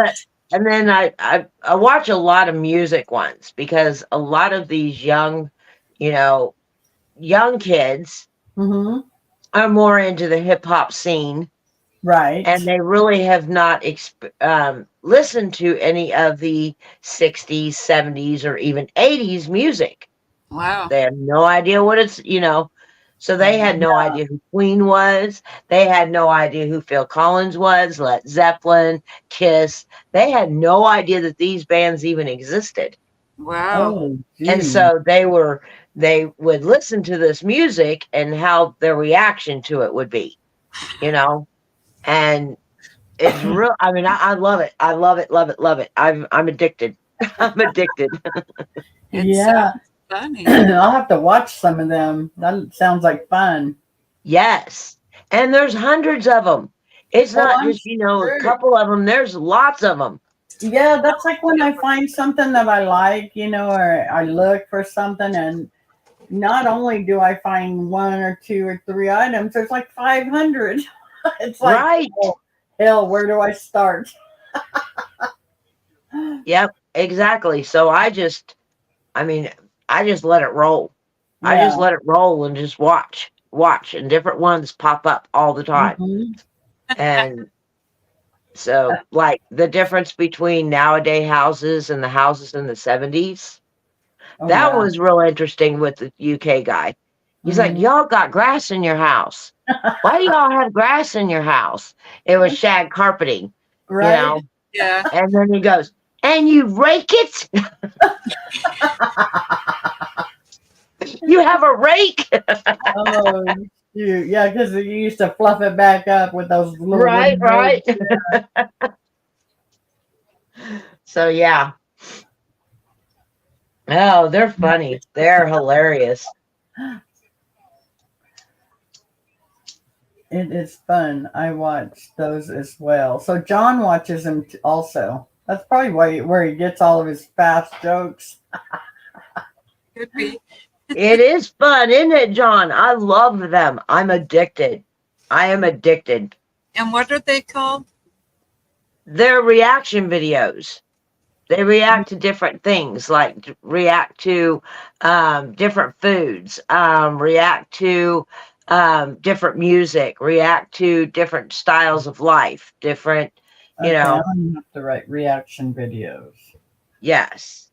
then I watch a lot of music ones because a lot of these young kids Mm-hmm. are more into the hip hop scene. Right. And they really have not listened to any of the 60s, 70s, or even 80s music. Wow. They have no idea what it's, So they had no idea who Queen was. They had no idea who Phil Collins was, Led Zeppelin, Kiss. They had no idea that these bands even existed. Wow. Oh, And geez. so they would listen to this music and how their reaction to it would be, And it's real. I mean, I love it. I love it, love it, love it. I'm addicted. I'm addicted. It Yeah. sounds funny. I'll have to watch some of them. That sounds like fun. Yes. And there's hundreds of them. It's not I'm just, sure. a couple of them. There's lots of them. Yeah, that's like when I find something that I like, or I look for something, and not only do I find one or two or three items, there's like 500. It's like, Right. oh, hell, where do I start? Yep, exactly. So I just let it roll. I just let it roll and just watch. watch, and different ones pop up all the time. Mhm. And so, like, the difference between nowadays houses and the houses in the 70s, Oh, that yeah. was real interesting with the UK guy. He's like, Mhm. y'all got grass in your house. Why do y'all have grass in your house? It was shag carpeting, Right? you know. Yeah. And then he goes, and you rake it? You have a rake? Oh, shoot. Yeah, because you used to fluff it back up with those little Right, wooden right. rakes. So, yeah. Oh, they're funny. They're hilarious. It is fun. I watch those as well. So John watches them also. That's probably where he gets all of his fast jokes. Could be. It is fun, isn't it, John? I love them. I'm addicted. I am addicted. And what are they called? They're reaction videos. They react to different things, like react to different foods, react to different music, react to different styles of life, different, you Okay, know, I'm gonna have to write reaction videos. yes.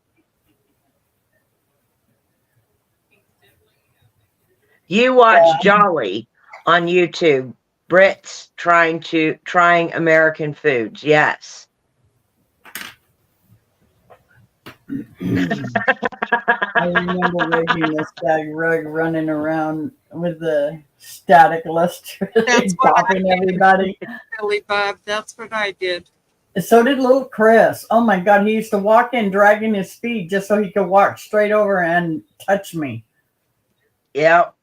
You watch Jolly on YouTube, Brits trying American foods. Yes. I remember Reggie Mustang Rug running around with the static electricity That's what I popping did. everybody. Billy Bob, that's what I did. So did little Chris. Oh my God, he used to walk in dragging his feet just so he could walk straight over and touch me. Yep.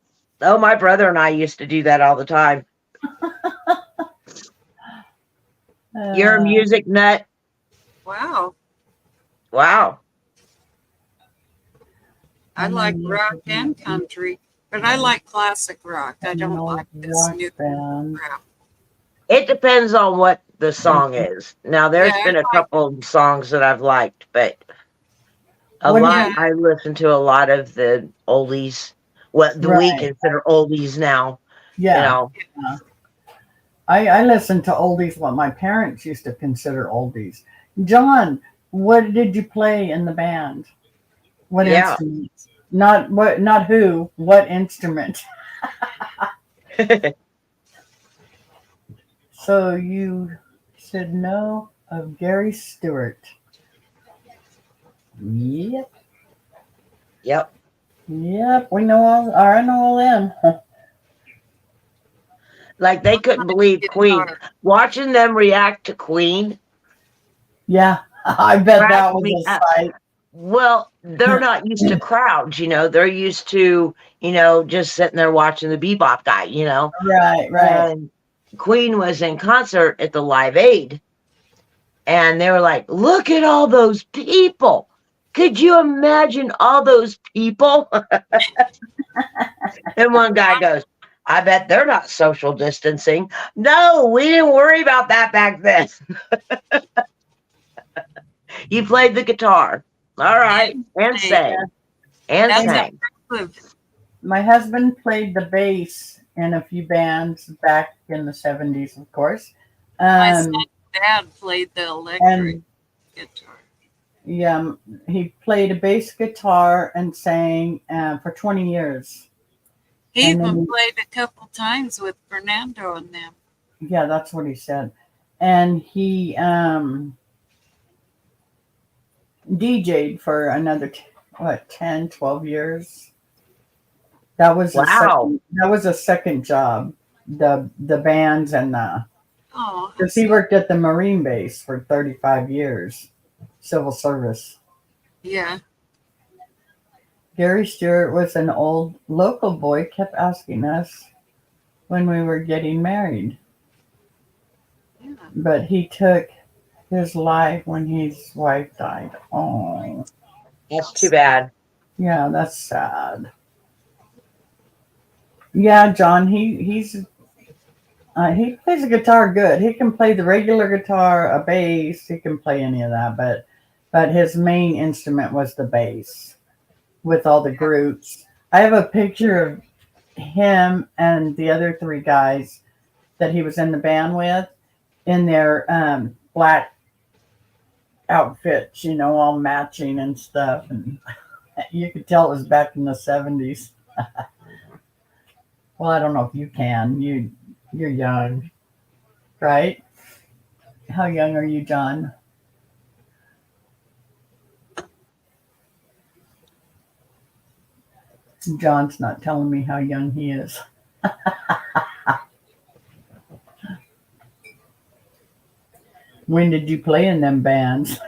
Oh, my brother and I used to do that all the time. You're a music nut. Wow. Wow. I like rock and country, but I like classic rock. I don't like this new band. crap. It depends on what the song is. Now, there's Yeah, been a couple of songs that I've liked, but What do you- I listen to a lot of the oldies, what we Right. consider oldies now. Yeah. You know, I listen to oldies, what my parents used to consider oldies. John, what did you play in the band? What Yeah. instrument? Not who, what instrument? So you said no of Gary Stewart. Yep. Yep. Yep. We know all, or I know all them. Like they couldn't believe Queen. Guitar. Watching them react to Queen. Yeah. I bet that Cracked was me a up. sight. Well, they're not used to crowds, you know. They're used to, you know, just sitting there watching the bebop guy, you know. Right, right. And Queen was in concert at the Live Aid, and they were like, "Look at all those people! Could you imagine all those people?" And one guy goes, "I bet they're not social distancing." No, we didn't worry about that back then. You played the guitar, all right, and sang, and That's sang. impressive. My husband played the bass in a few bands back in the 70s, of course. My son's dad played the electric And guitar. yeah, he played a bass guitar and sang for 20 years. He and then even he- played a couple times with Fernando and them. Yeah, that's what he said. And he DJ'd for another, 10, 12 years. That was Wow. that was a second job. The bands and Oh, because he worked at the Marine base for 35 years, civil service. yeah. Gary Stewart was an old local boy, kept asking us when we were getting married. Yeah. But he took his life when his wife died. Oh, That's too bad. yeah, that's sad. Yeah, John, he plays the guitar good. He can play the regular guitar, a bass. He can play any of that, but his main instrument was the bass with all the groups. I have a picture him and the other three guys that he was in the band with in their black outfits, all matching and stuff. And you could tell it was back in the 70s. Well, I don't know if you can. You're young, right? How young are you, John? John's not telling me how young he is. When did you play in them bands?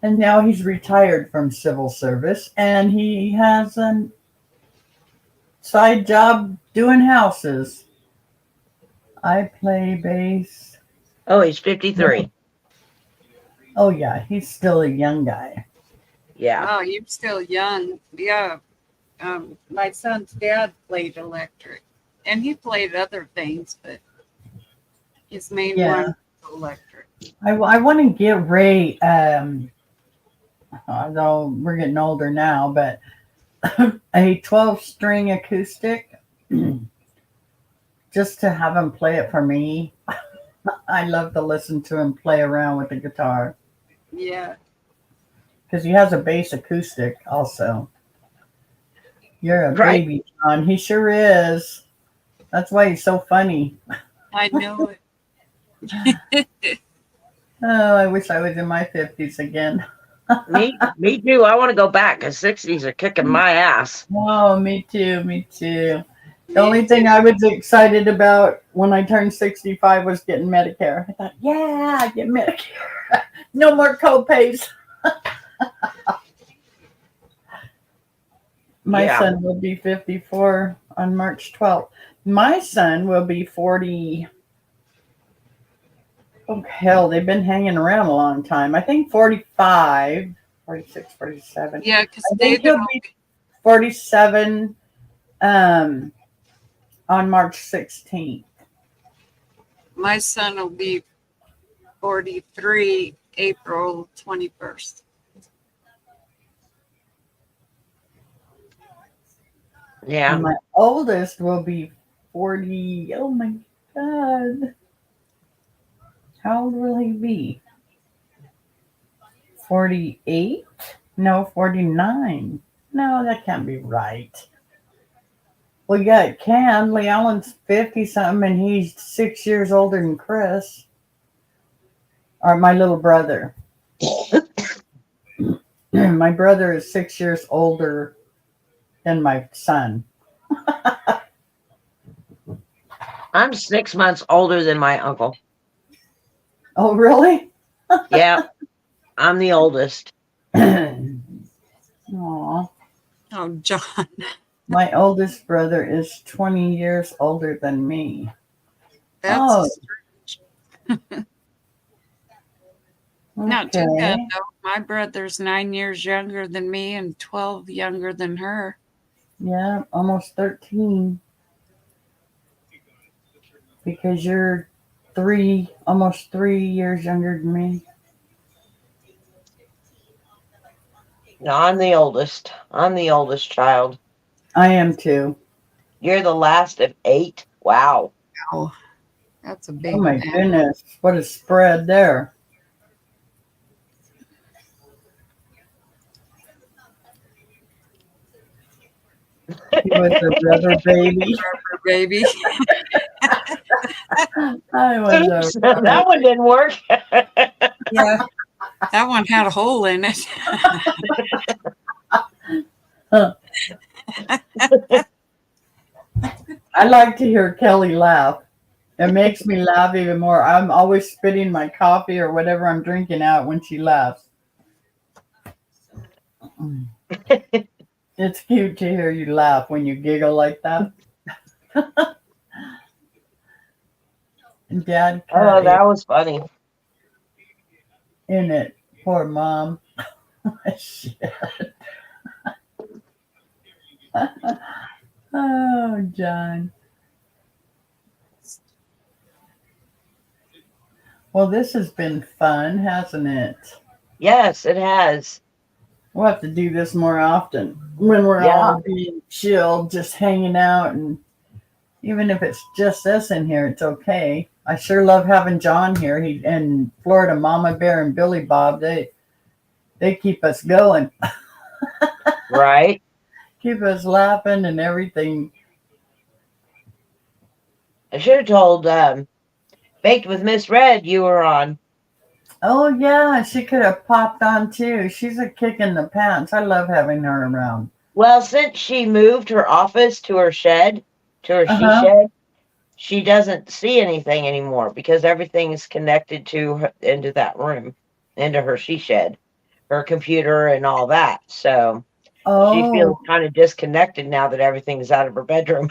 And now he's retired from civil service and he has a side job doing houses. I play bass. Oh, he's 53. Oh, yeah, he's still a young guy. Yeah. Oh, you're still young. Yeah. My son's dad played electric, and he played other things, but his main Yeah. one was electric. I want to get Ray, although we're getting older now, but a 12-string acoustic just to have him play it for me. I love to listen to him play around with the guitar Yeah. because he has a bass acoustic also. You're a Right. baby, John. He sure is. That's why he's so funny. I know it. Oh, I wish I was in my 50s again. Me too. I want to go back because 60s are kicking my ass. Oh, me too. Me too. The only thing I was excited about when I turned 65 was getting Medicare. I thought, yeah, I get Medicare. No more co-pays. My Yeah. son will be 54 on March 12th. My son will be 40. Oh, hell, they've been hanging around a long time. I think 45, 46, 47. Yeah, because I think David he'll be 47 on March 16th. my son will be 43 April 21st. Yeah. And my oldest will be 40. Oh my God. How old will he be? 48? No, 49. No, that can't be right. Well, yeah, it can. Lee Allen's 50 something and he's 6 years older than Chris. Or my little brother. My brother is 6 years older than my son. I'm 6 months older than my uncle. Oh, really? Yeah. I'm the oldest. Aw. Oh, John. My oldest brother is 20 years older than me. That's Oh. not too Okay. bad, though. My brother's 9 years younger than me and 12 younger than her. Yeah, almost 13. Because you're almost 3 years younger than me. No, I'm the oldest. I'm the oldest child. I am too. You're the last of 8. Wow. Oh, that's a big Oh my man. goodness. What a spread there. He was a rubber baby. Baby. I was Oops, a that one didn't work. Yeah. That one had a hole in it. I like to hear Kelly laugh. It makes me laugh even more. I'm always spitting my coffee or whatever I'm drinking out when she laughs. It's cute to hear you laugh when you giggle like that. And Dad Oh, cut that was funny. in it. Poor Mom. Shit. Oh, John. Well, this has been fun, hasn't it? Yes, it has. We'll have to do this more often when we're Yeah. all being chilled, just hanging out. And even if it's just us in here, it's okay. I sure love having John here. He and Florida Mama Bear and Billy Bob. They keep us going, Right. keep us laughing and everything. I should have told Baked with Miss Red you were on. Oh yeah, she could have popped on too. She's a kick in the pants. I love having her around. Well, since she moved her office to her shed, to her she Uh-huh. shed, she doesn't see anything anymore because everything is connected to her, into that room, into her she shed, her computer and all that. So she feels Oh, kind of disconnected now that everything's out of her bedroom.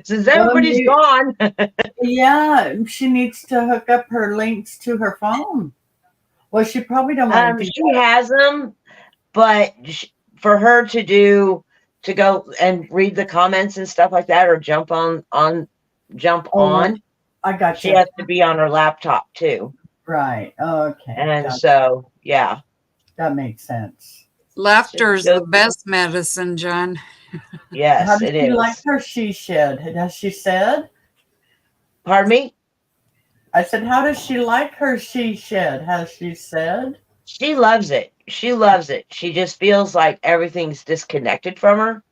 Since well, everybody's gone. yeah, she needs to hook up her links to her phone. Well, she probably don't want to do She has them, but for her to go and read the comments and stuff like that, or jump jump Oh, on, I got she you. has to be on her laptop too. Right. Okay. And Gotcha. so, yeah. That makes sense. Laughter's the best medicine, John. How Yes, does it she is. like her she shed? Has she said? Pardon me? I said, how does she like her she shed? Has she said? She loves it. She loves it. She just feels like everything's disconnected from her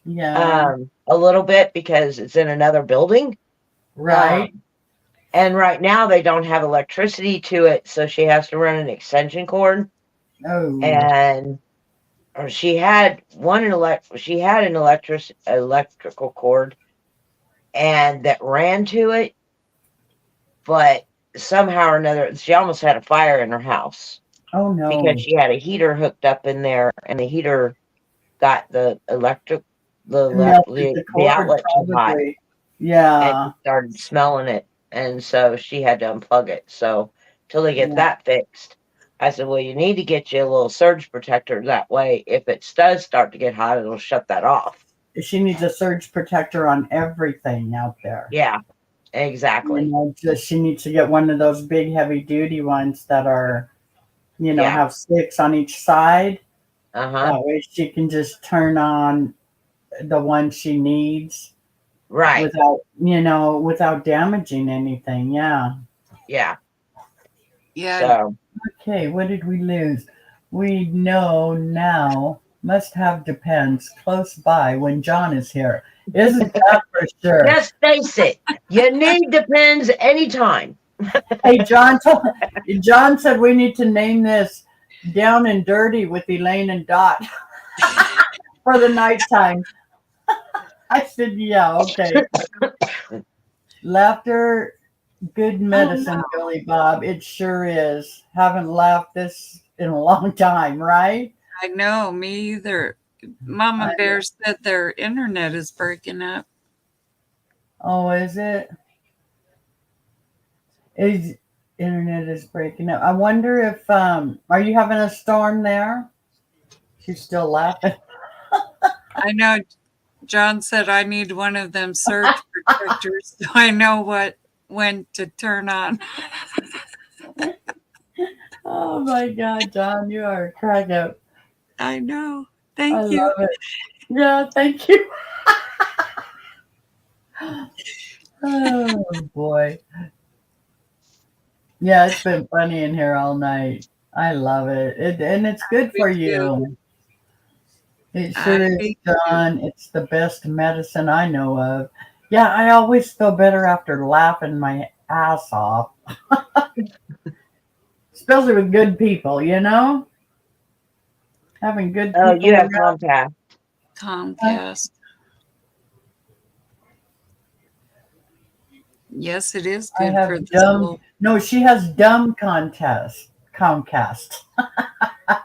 Yeah. a little bit because it's in another building. Right. And right now they don't have electricity to it, so she has to run an extension cord. Oh. And or she had an electrical cord and that ran to it, but somehow or another she almost had a fire in her house Oh no. because she had a heater hooked up in there and the heater got the Melted the cord, outlet too hot probably. Yeah. and started smelling it, and so she had to unplug it. So till they get Yeah. that fixed, I said, well, you need to get you a little surge protector. That way, if it does start to get hot, it'll shut that off. She needs a surge protector on everything out there. Yeah, exactly. You know, just she needs to get one of those big heavy duty ones that are, Yeah. have 6 on each side. Uh-huh. That way she can just turn on the one she needs Right. without damaging anything. Yeah. Yeah. Yeah. So Okay, what did we lose? We know now must have depends close by when John is here. Isn't that for sure? just face it. You need Depends anytime. Hey, John said we need to name this Down and Dirty with Elaine and Dot for the nighttime. I said, yeah, okay. Laughter, good medicine, Billy Bob. It sure is. Haven't laughed this in a long time, right? I know, me either. Mama Bear said their internet is breaking up. Oh, is it? Internet is breaking up. I wonder if are you having a storm there? She's still laughing. I know John said I need one of them surge protectors so I know when to turn on. Oh my God, John, you are a crack up. I know. I Thank you. love it. Yeah, thank you. Oh boy. Yeah, it's been funny in here all night. I love it. And it's good for you. It sure is, John. It's the best medicine I know of. Yeah, I always feel better after laughing my ass off. Especially with good people, Having good people. Oh, you have around. Comcast. Yes, it is I good have for the dumb. soul. No, she has dumb Comcast.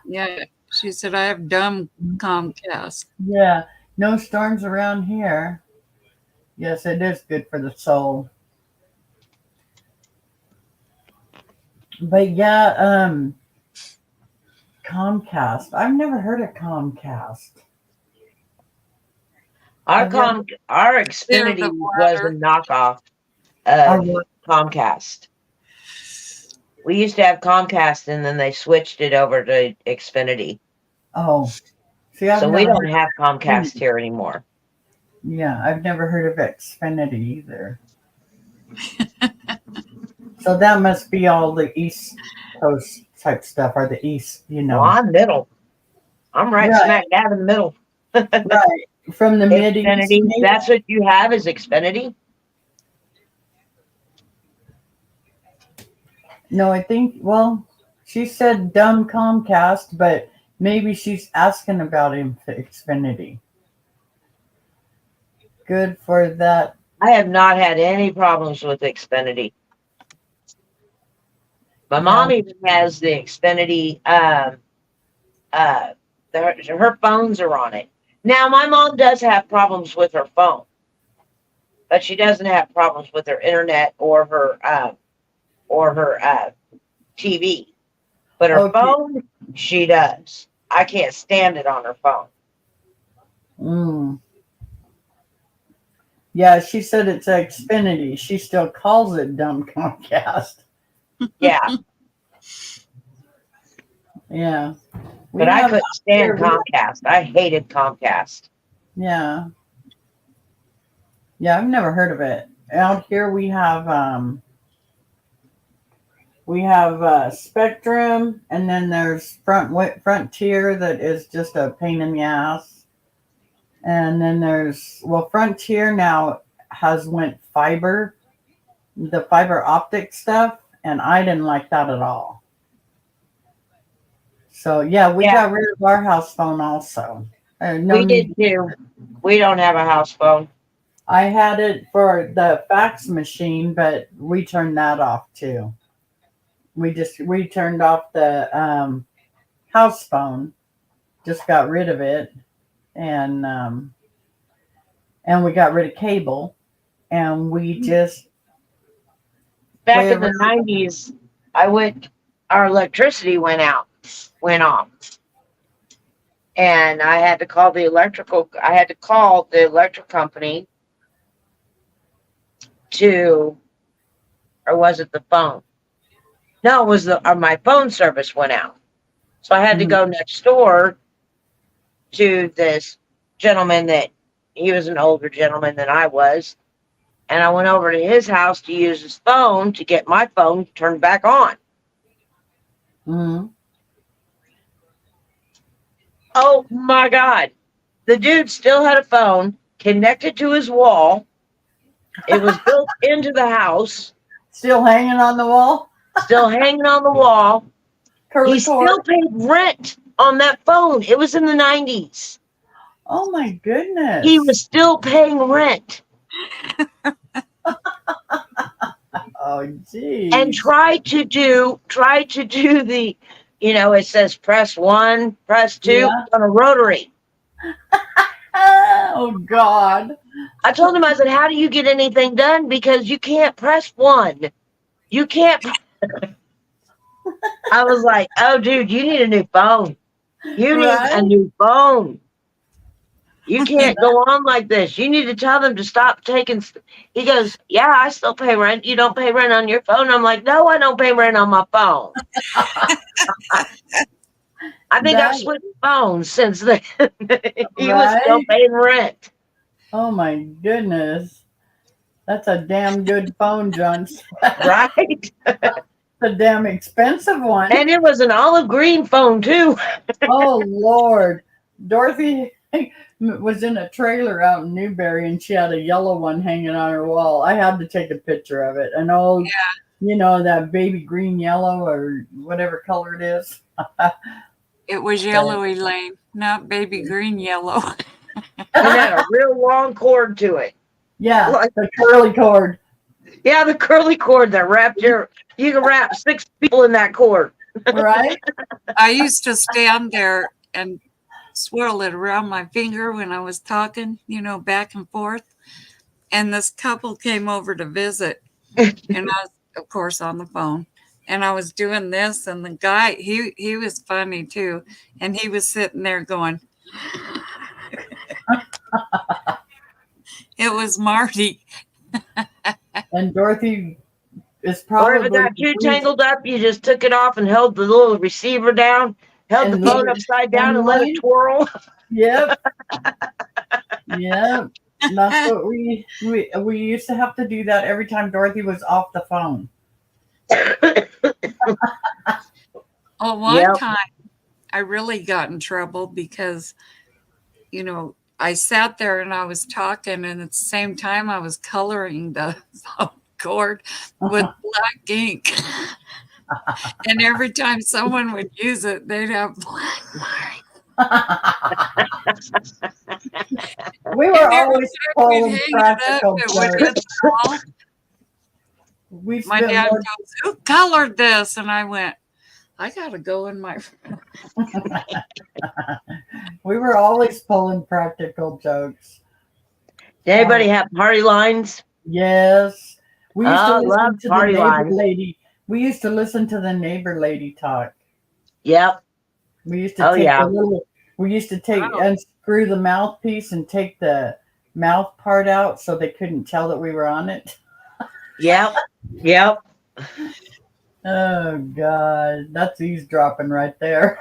Yeah, she said I have dumb Comcast. Yeah, no storms around here. Yes, it is good for the soul. But yeah, Comcast. I've never heard of Comcast. Our Xfinity was a knockoff of Comcast. We used to have Comcast, and then they switched it over to Xfinity. Oh, see, I've So we never don't have Comcast here anymore. Yeah, I've never heard of Xfinity either. So that must be all the East Coast type stuff, or the East, Well, I'm middle. I'm right Right. smack dab in the middle. Right. From the mid East. Xfinity. maybe? That's what you have is Xfinity. No, I think, well, she said dumb Comcast, but maybe she's asking about Xfinity. Good for that. I have not had any problems with Xfinity. My mom even has the Xfinity. Her phones are on it. Now, my mom does have problems with her phone, but she doesn't have problems with her internet or her TV. But her Okay. phone, she does. I can't stand it on her phone. Mm. Yeah, she said it's Xfinity. She still calls it dumb Comcast. Yeah, Yeah. but I couldn't stand here, Comcast. I hated Comcast. Yeah. Yeah, I've never heard of it. Out here we have Spectrum, and then there's Frontier that is just a pain in the ass. And then there's Frontier now has went fiber, the fiber optic stuff, and I didn't like that at all. So yeah, we got rid of our house phone also. We did too. We don't have a house phone. I had it for the fax machine, but we turned that off too. We turned off the house phone, just got rid of it, and we got rid of cable, and we just Back in the 90s, our electricity went off, and I had to call the electric company or was it the phone? No, it was my phone service went out. So I had to go next door to this gentleman he was an older gentleman than I was. And I went over to his house to use his phone to get my phone turned back on. Mm-hmm. Oh my God. The dude still had a phone connected to his wall. It was built into the house. Still hanging on the wall? Still hanging on the wall. He still paid rent on that phone. It was in the 90s. Oh my goodness. He was still paying rent. Oh gee. And tried to do the, it says press 1, press 2 on a rotary. Oh God. I told him, I said, how do you get anything done? Because you can't press 1. You can't. I was like, oh, dude, you need a new phone. You need a new phone. You can't go on like this. You need to tell them to stop taking. He goes, yeah, I still pay rent. You don't pay rent on your phone. I'm like, no, I don't pay rent on my phone. I think I've switched phones since then. He was still paying rent. Oh my goodness. That's a damn good phone, John. Right? A damn expensive one. And it was an olive green phone too. Oh Lord. Dorothy was in a trailer out in Newberry, and she had a yellow one hanging on her wall. I had to take a picture of it. An old, that baby green yellow or whatever color it is. It was yellow, Elaine, not baby green yellow. It had a real long cord to it. Yeah, the curly cord. Yeah, the curly cord that you can wrap 6 people in that cord. Right? I used to stand there and swirl it around my finger when I was talking, back and forth. And this couple came over to visit, and I was, of course, on the phone. And I was doing this, and the guy, he was funny too. And he was sitting there going, it was Marty. And Dorothy it's Or probably if it got too we- tangled up, you just took it off and held the little receiver down, held the And phone let it upside down and let it unwind. twirl. Yep. Yep. That's what we used to have to do that every time Dorothy was off the phone. Well, one Yep. time I really got in trouble because, I sat there and I was talking, and at the same time I was coloring the phone cord with black ink. And every time someone would use it, they'd have black marks. We were And every always time we'd pulling hang it practical up, it would jokes. hit the wall. We My spent dad more goes, "Who colored this?" And I went, "I gotta go in my." we were always pulling practical jokes. Did anybody have party lines? Yes. We used to Oh, listen love to the party neighbor lines. lady. We used to listen to the neighbor lady talk. Yep. We used to Oh, take yeah. Wow. unscrew the mouthpiece and take the mouth part out so they couldn't tell that we were on it. Yep. Yep. Oh God, that's eavesdropping right there.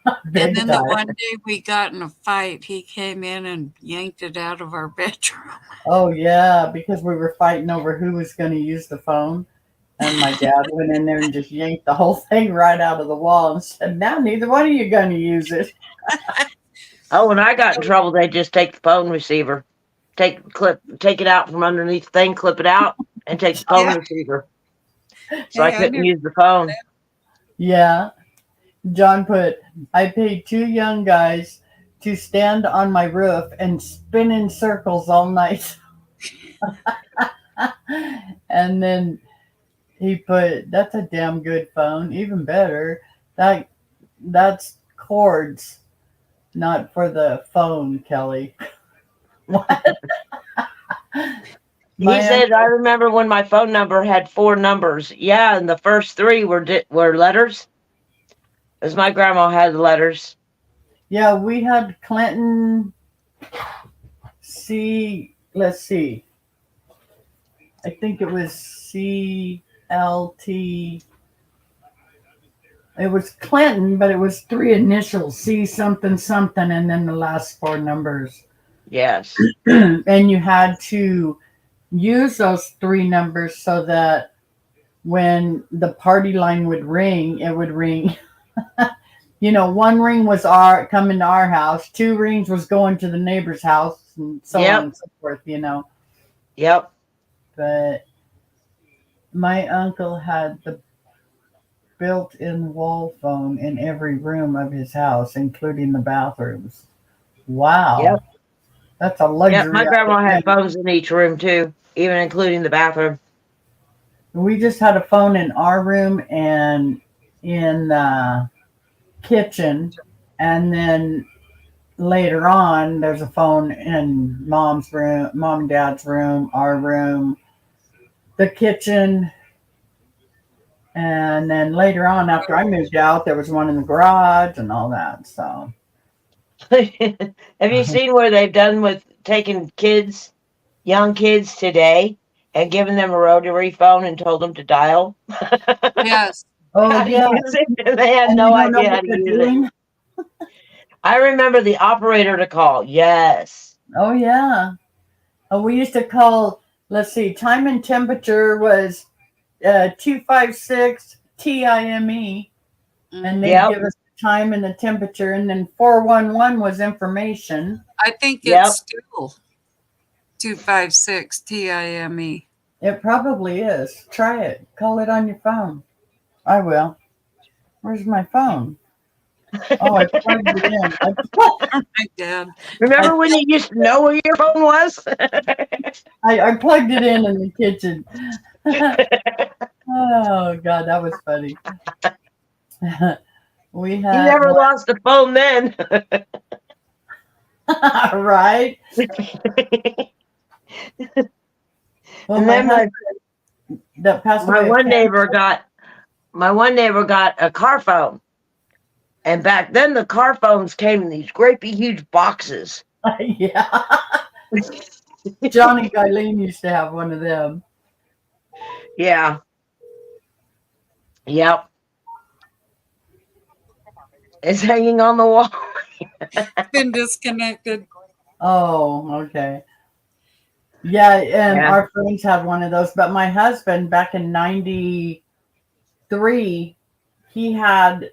And Big then the time. one day we got in a fight, he came in and yanked it out of our bedroom. Oh yeah, because we were fighting over who was going to use the phone, and my dad went in there and just yanked the whole thing right out of the wall and said, "Now neither one of you going to use it." Oh, when I got in trouble, they just take the phone receiver, take it out from underneath the thing, clip it out, and take the phone Yeah. receiver. So I Hey, I couldn't knew- use the phone. Yeah. John put, I paid two young guys to stand on my roof and spin in circles all night. And then he put, that's a damn good phone. Even better, that's cords, not for the phone, Kelly. What? He said, I remember when my phone number had 4 numbers. Yeah, and the first 3 were letters. Because my grandma had the letters. Yeah, we had Clinton let's see. I think it was CLT. It was Clinton, but it was 3 initials, C something something, and then the last 4 numbers. Yes. And you had to use those 3 numbers so that when the party line would ring, it would ring. 1 ring was coming to our house, 2 rings was going to the neighbor's house, and so Yep. on and so forth, Yep. But my uncle had the built-in wall phone in every room of his house, including the bathrooms. Wow. Yep. That's a luxury. Yep. My grandma had phones in each room too, even including the bathroom. We just had a phone in our room and in the kitchen, and then later on there's a phone in mom's room, mom and dad's room, our room, the kitchen, and then later on after I moved out there was one in the garage and all that. So Have you seen where they've done with taking young kids today, and giving them a rotary phone and told them to dial? Yes. oh How to yeah, use it? They had and no you don't know idea how what to they're use it. doing? I remember the operator to call. Yes. Oh yeah. We used to call. Let's see, time and temperature was 256 TIME, and they'd Yep. give us the time and the temperature, and then 411 was information. I think Yep. it's still 256 TIME. It probably is. Try it. Call it on your phone. I will. Where's my phone? Oh, I plugged it in. My dad. Remember when you used to know where your phone was? I plugged it in the kitchen. Oh God, that was funny. We You had never lost a phone then. right. Well, And my then husband that passed my away. one neighbor got a car phone. And back then the car phones came in these great big huge boxes. Yeah. Johnny Guyleen used to have one of them. Yeah. Yep. It's hanging on the wall. Been disconnected. Oh, okay. Yeah, and Yeah. our friends had one of those, but my husband back in '93, he had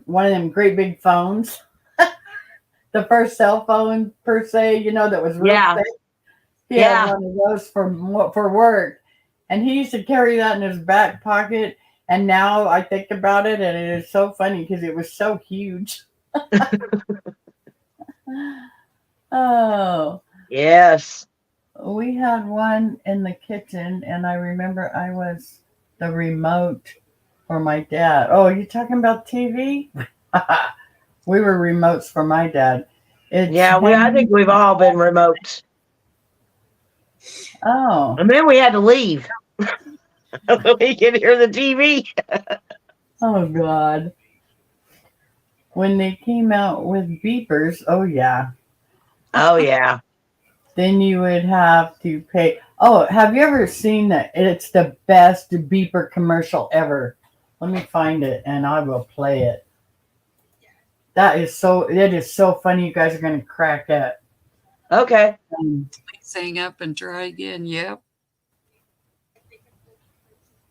one of them great big phones. The first cell phone per se, that was real Yeah. thick. He Yeah. had one of those for work, and he used to carry that in his back pocket. And now I think about it, and it is so funny because it was so huge. Oh, Yes. we had one in the kitchen, and I remember I was the remote for my dad. Oh, you talking about TV? We were remotes for my dad. It's Yeah, I think we've all been remotes. Oh, And then we had to leave. We could hear the TV. oh God. When they came out with beepers, oh yeah. Oh, yeah. Then you would have to pay. Oh, have you ever seen that? It's the best beeper commercial ever. Let me find it and I will play it. It is so funny. You guys are going to crack up. Okay. Please hang up and try again. Yep.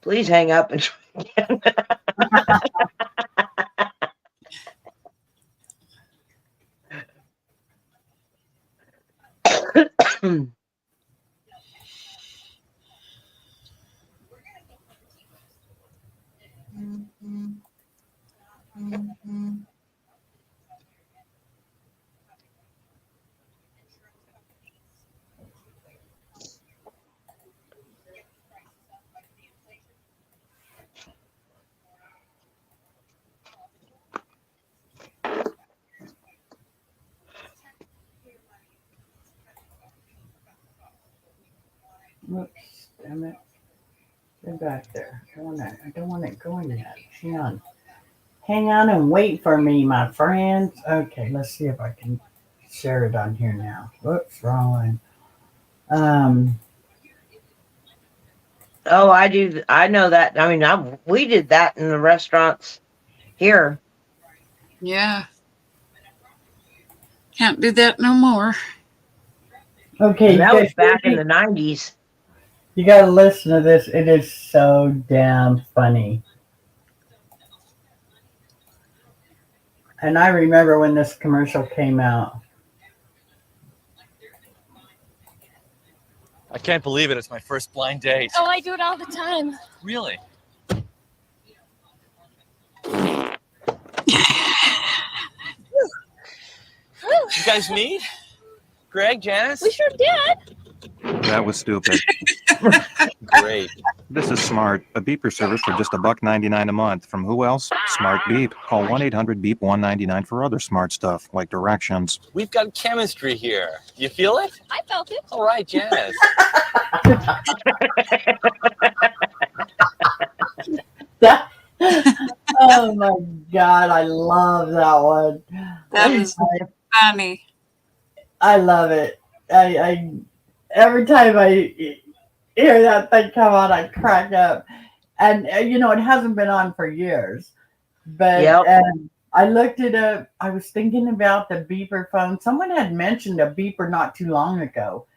Please hang up and try again. Whoops, damn it. Get back there. I don't want it going yet. Hang on and wait for me, my friends. Okay, let's see if I can share it on here now. Whoops, wrong one. Oh, I do. I know that. I mean, we did that in the restaurants here. Yeah. Can't do that no more. Okay, And that you was guys back in ready? the 90s. You gotta listen to this. It is so damn funny. And I remember when this commercial came out. I can't believe it. It's my first blind date. Oh, I do it all the time. Really? You guys meet? Greg, Janice? We sure did. That was stupid. Great. This is Smart, a beeper service for just $1.99 a month. From who else? Smart Beep. Call 1-800-BEEP-199 for other smart stuff, like directions. We've got chemistry here. You feel it? I felt it. All right, Janice. Oh my God, I love that one. That is funny. I love it. I every time I hear that thing come on, I crack up. And it hasn't been on for years. But Yep. I looked it up. I was thinking about the beeper phone. Someone had mentioned a beeper not too long ago.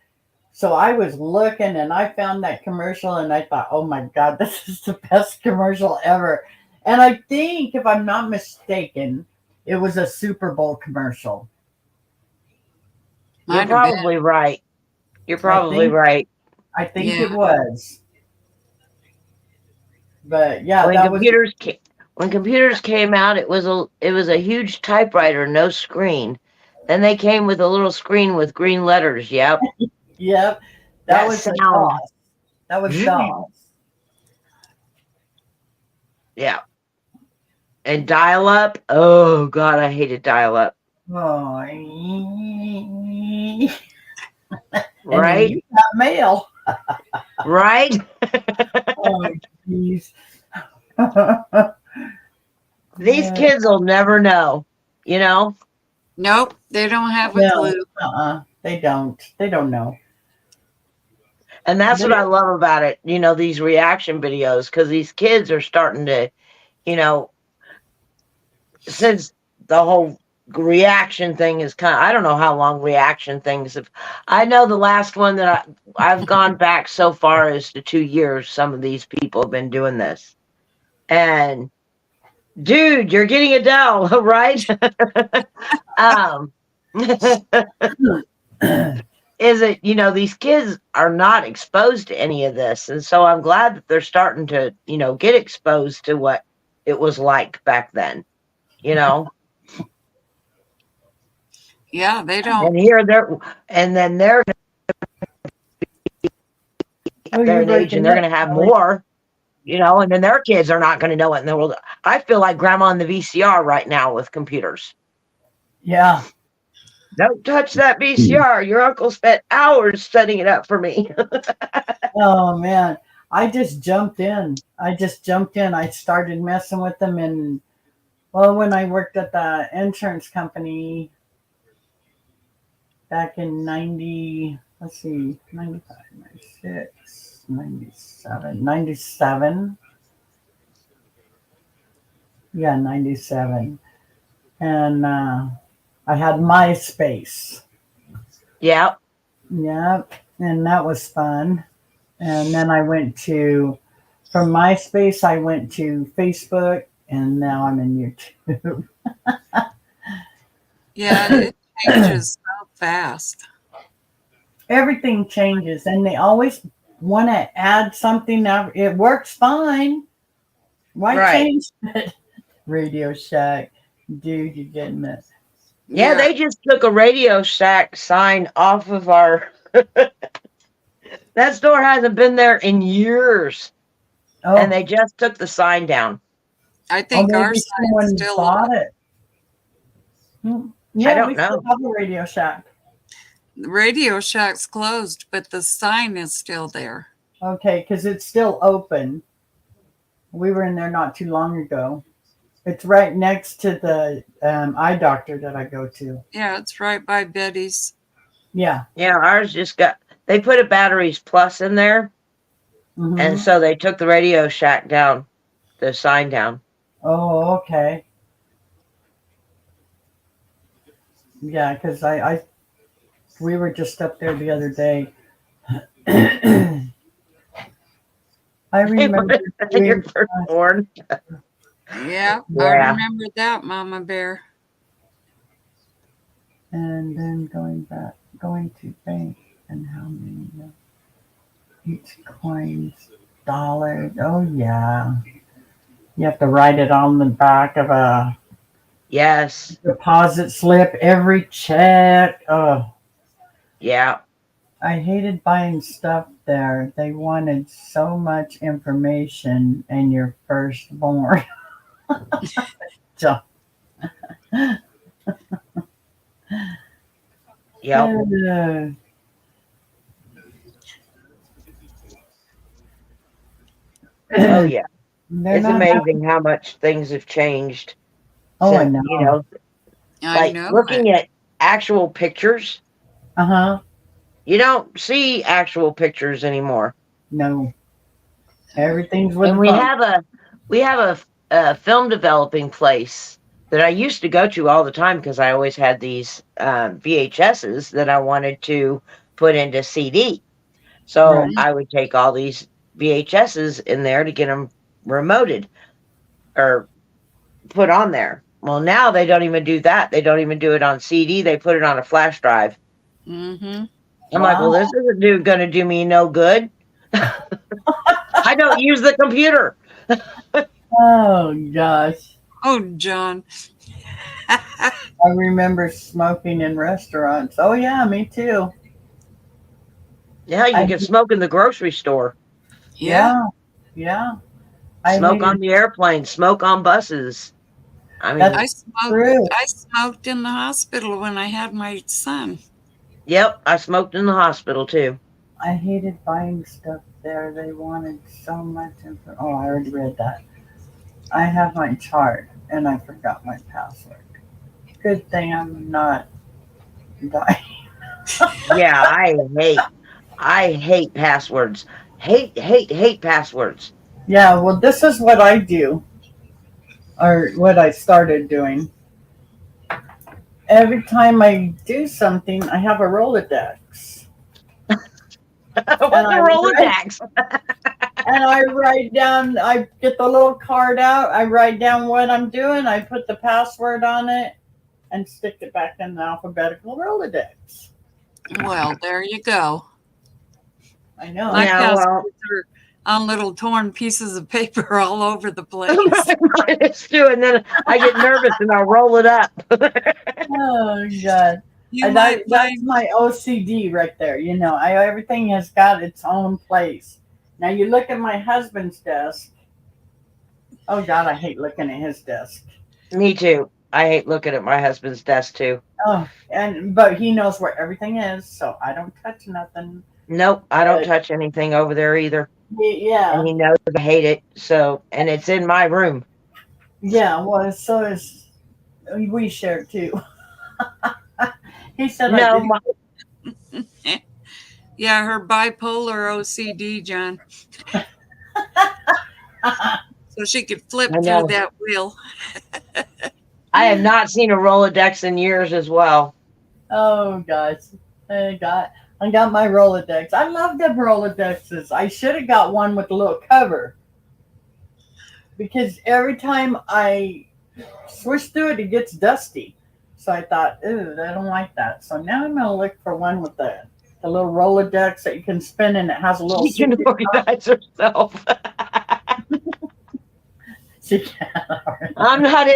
So I was looking and I found that commercial and I thought, oh my God, this is the best commercial ever. And I think, if I'm not mistaken, it was a Super Bowl commercial. You're Might have been. probably right. You're probably think- right. I think Yeah. it was. But yeah, When that was computers came out, it was a huge typewriter, no screen. Then they came with a little screen with green letters. Yep. yep. That That was the sound. DOS. That was Mm. DOS. Yeah. And dial up. Oh God, I hated dial up. Oh, Right? You got mail. Right? Oh, jeez. These Yeah. kids will never know, you know? Nope, they don't have a No. clue. They don't. They don't know. And that's what I love about it, these reaction videos, because these kids are starting to you know, since the whole reaction thing is I don't know how long reaction things have. I know the last one that I've gone back so far as to 2 years. Some of these people have been doing this, and dude, you're getting Adele, right? um, is it, these kids are not exposed to any of this, and so I'm glad that they're starting to, get exposed to what it was like back then. Yeah, they don't. And here then they're Oh, their you're age, and breaking they're up, going to have Kelly. more, and then their kids are not going to know what in the world. I feel like grandma in the VCR right now with computers. Yeah. Don't touch that VCR. Your uncle spent hours setting it up for me. Oh man, I just jumped in. I started messing with them, and when I worked at the insurance company back in 95, 96, 97. Yeah, 97. And I had MySpace. Yep. Yep. And that was fun. And then from MySpace, I went to Facebook, and now I'm in YouTube. Yeah, it changes so fast. Everything changes, and they always want to add something. Now it works fine. Why Right. change it? Radio Shack, dude, you're getting it. Yeah, they just took a Radio Shack sign off of our. That store hasn't been there in years, Oh, and they just took the sign down. I think our maybe sign's someone still bought up. it. Yeah, don't we still know. have a Radio Shack. The Radio Shack's closed, but the sign is still there. Okay, because it's still open. We were in there not too long ago. It's right next to the eye doctor that I go to. Yeah, it's right by Betty's. Yeah. Yeah, ours they put a Batteries Plus in there, Mhm. and so they took the Radio Shack down, the sign down. Oh, okay. Yeah, because we were just up there the other day. I remember Your firstborn. Yeah, I Yeah. remember that, Mama Bear. and then going to bank, and how many each coin's dollars. Oh yeah, you have to write it on the back of a Yes. deposit slip every check. Oh, Yeah. I hated buying stuff there. They wanted so much information, and your firstborn. So, Yep. Oh yeah. they're It's not amazing how much things have changed. Oh, I since, know. I like know. looking at actual pictures. Uh-huh. You don't see actual pictures anymore. No. Everything's with And a we phone. have a film developing place that I used to go to all the time because I always had these VHSs that I wanted to put into CD. So Right. I would take all these VHSs in there to get them remoted or put on there. Well, now they don't even do that. They don't even do it on CD. They put it on a flash drive. Mm-hmm. I'm like, well, Wow. this isn't going to do me no good. I don't use the computer. Oh gosh. Oh, John. I remember smoking in restaurants. Oh yeah, me too. Yeah, you I- can smoke in the grocery store, Yeah. Yeah. smoke hated- on the airplane, smoke on buses. I mean, That's- True. I smoked in the hospital when I had my son. yep, I smoked in the hospital too. I hated buying stuff there. They wanted so much info. Oh, I already read that. I have my chart, and I forgot my password. Good thing I'm not dying. Yeah, I hate passwords. Hate passwords. Yeah, well, this is what I do. or what I started doing. Every time I do something, I have a Rolodex. What's a Rolodex? And I write down, I get the little card out, I write down what I'm doing, I put the password on it, and stick it back in the alphabetical Rolodex. Well, there you go. I know. My Yeah, well. passwords are on little torn pieces of paper all over the place. It's true, and then I get nervous and I roll it up. Oh, God. You And might that's find my OCD right there. You know, everything has got its own place. Now you look at my husband's desk. Oh God, I hate looking at his desk. Me too. I hate looking at my husband's desk too. Oh, but he knows where everything is, so I don't touch nothing. Nope, I don't touch anything over there either. Yeah, And he knows I hate it. So, and it's in my room. yeah. Well, so is we share too. He said, No, yeah, her bipolar OCD, John. So she could flip I know. through that wheel. I have not seen a Rolodex in years as well. Oh gosh, I got my Rolodex. I love them Rolodexes. I should have got one with a little cover because every time I switch through it, it gets dusty. So I thought, ooh, I don't like that. So now I'm gonna look for one with the little Rolodex that you can spin and it has a little. She can organize herself. She can. I'm not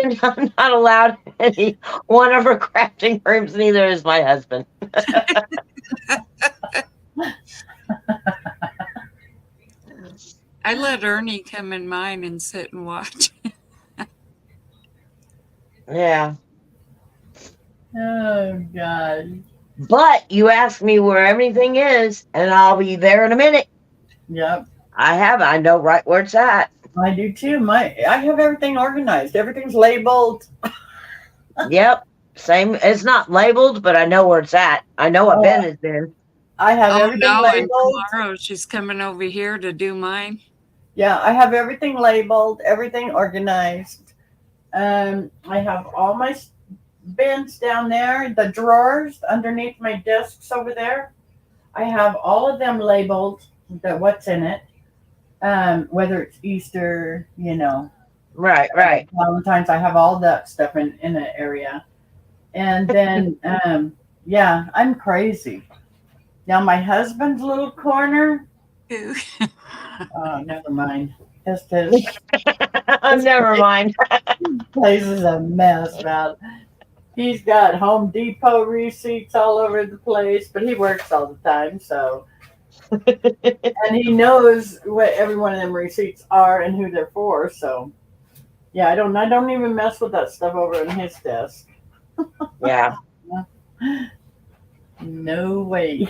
allowed in any one of her crafting rooms, neither is my husband. I let Ernie come in mine and sit and watch. Yeah. Oh God. But you ask me where everything is, and I'll be there in a minute. Yep. I know right where it's at. I do too. I have everything organized. Everything's labeled. Yep. Same. It's not labeled, but I know where it's at. I know what Ben has been. I have Oh everything no, and labeled. tomorrow she's coming over here to do mine. Yeah, I have everything labeled, everything organized. I have all my bins down there, the drawers underneath my desks over there. I have all of them labeled, what's in it. Whether it's Easter, Right. Valentine's, I have all that stuff in the area. And then, yeah, I'm crazy. Now my husband's little corner. Ew. Oh, never mind. His Never mind. place is a mess, man. He's got Home Depot receipts all over the place, but he works all the time, so. And he knows what every one of them receipts are and who they're for, so. Yeah, I don't even mess with that stuff over on his desk. Yeah. No way.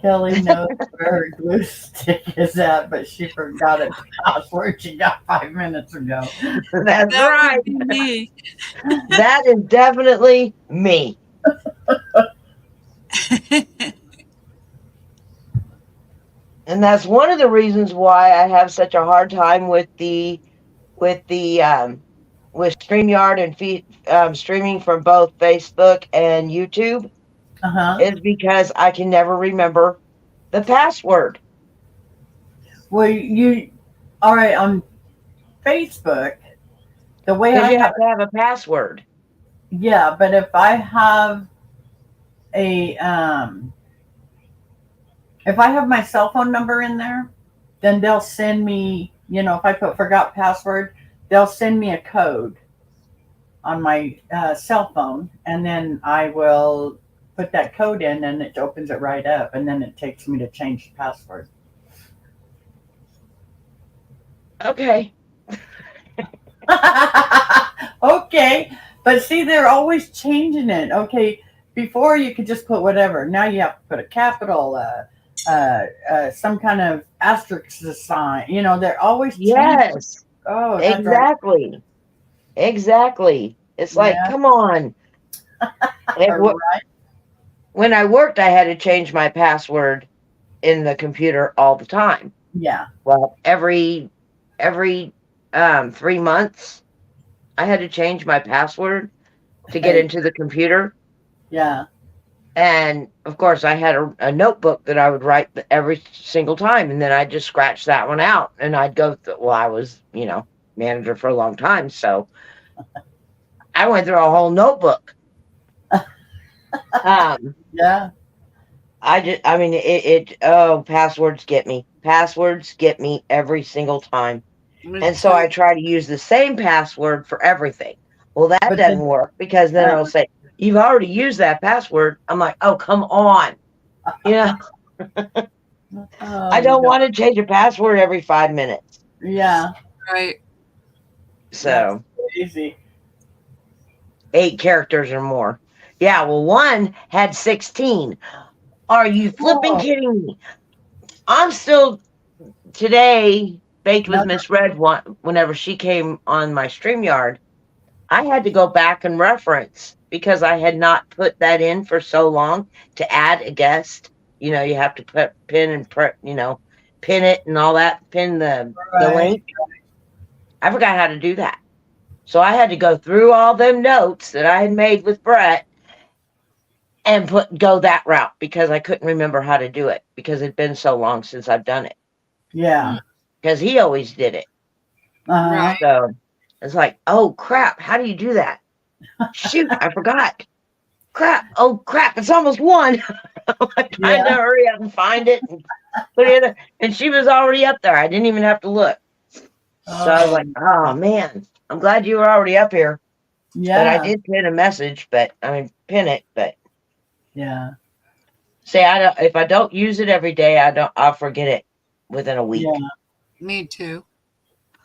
Kelly knows where her glue stick is at, but she forgot it password she got 5 minutes ago. That's That right. would be me. That is definitely me. And that's one of the reasons why I have such a hard time with StreamYard and streaming from both Facebook and YouTube is because I can never remember the password. Well, all right, on Facebook, the way I You have to have a password. yeah, but if I have if I have my cell phone number in there, then they'll send me, if I put forgot password, they'll send me a code on my cell phone, and then I will put that code in, and it opens it right up, and then it takes me to change the password. Okay. Okay, but see, they're always changing it. Okay, before you could just put whatever. Now you have to put a capital, some kind of asterisk sign. They're always changing. Yes. Oh, that's Exactly. Exactly. It's like, Yeah. come on. right. When I worked, I had to change my password in the computer all the time. Yeah. Well, every 3 months, I had to change my password to get Hey. into the computer. Yeah. And of course, I had a notebook that I would write every single time, and then I'd just scratch that one out, and I'd go. Well, I was, manager for a long time, so I went through a whole notebook. Yeah. Passwords get me. Passwords get me every single time, Me and so too. I try to use the same password for everything. Well, that But doesn't then- work because then Uh. it'll say you've already used that password. I'm like, oh, come on, I Oh, don't God. want to change a password every 5 minutes. Yeah. Right. So Easy. 8 characters or more. Yeah, well, one had 16. Are you flipping Whoa. kidding me? I'm still today baked with Another- Miss Red whenever she came on my StreamYard. I had to go back and reference because I had not put that in for so long to add a guest. You have to put pin it and all that, pin the Right. link. I forgot how to do that. So I had to go through all them notes that I had made with Brett and go that route because I couldn't remember how to do it because it'd been so long since I've done it. Yeah. Because he always did it. Uh-huh. Right. So it's like, oh crap, how do you do that? Shoot, I forgot. Crap, oh crap, it's almost 1. I'm trying to hurry up and find it and put it in there. And she was already up there. I didn't even have to look. So I was like, oh man, I'm glad you were already up here. Yeah. But I did pin a message, pin it, but Yeah. say if I don't use it every day, I'll forget it within a week. Yeah. Me too.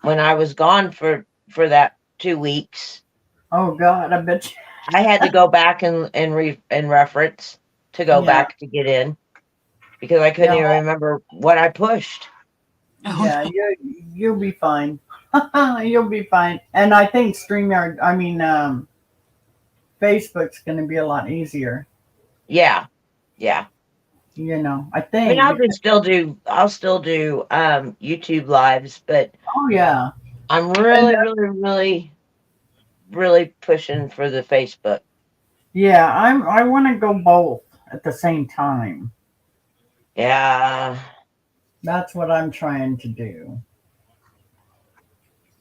When I was gone for that 2 weeks, Oh God, I bet you. I had to go back and reference to go Yeah. back to get in because I couldn't Yeah. even remember what I pushed. Oh, Yeah, you'll be fine. You'll be fine. And I think Facebook's going to be a lot easier. Yeah. I I think. mean, I'll still do YouTube lives, but Oh yeah. I'm really, really, really, really pushing for the Facebook. Yeah, I want to go both at the same time. Yeah. That's what I'm trying to do.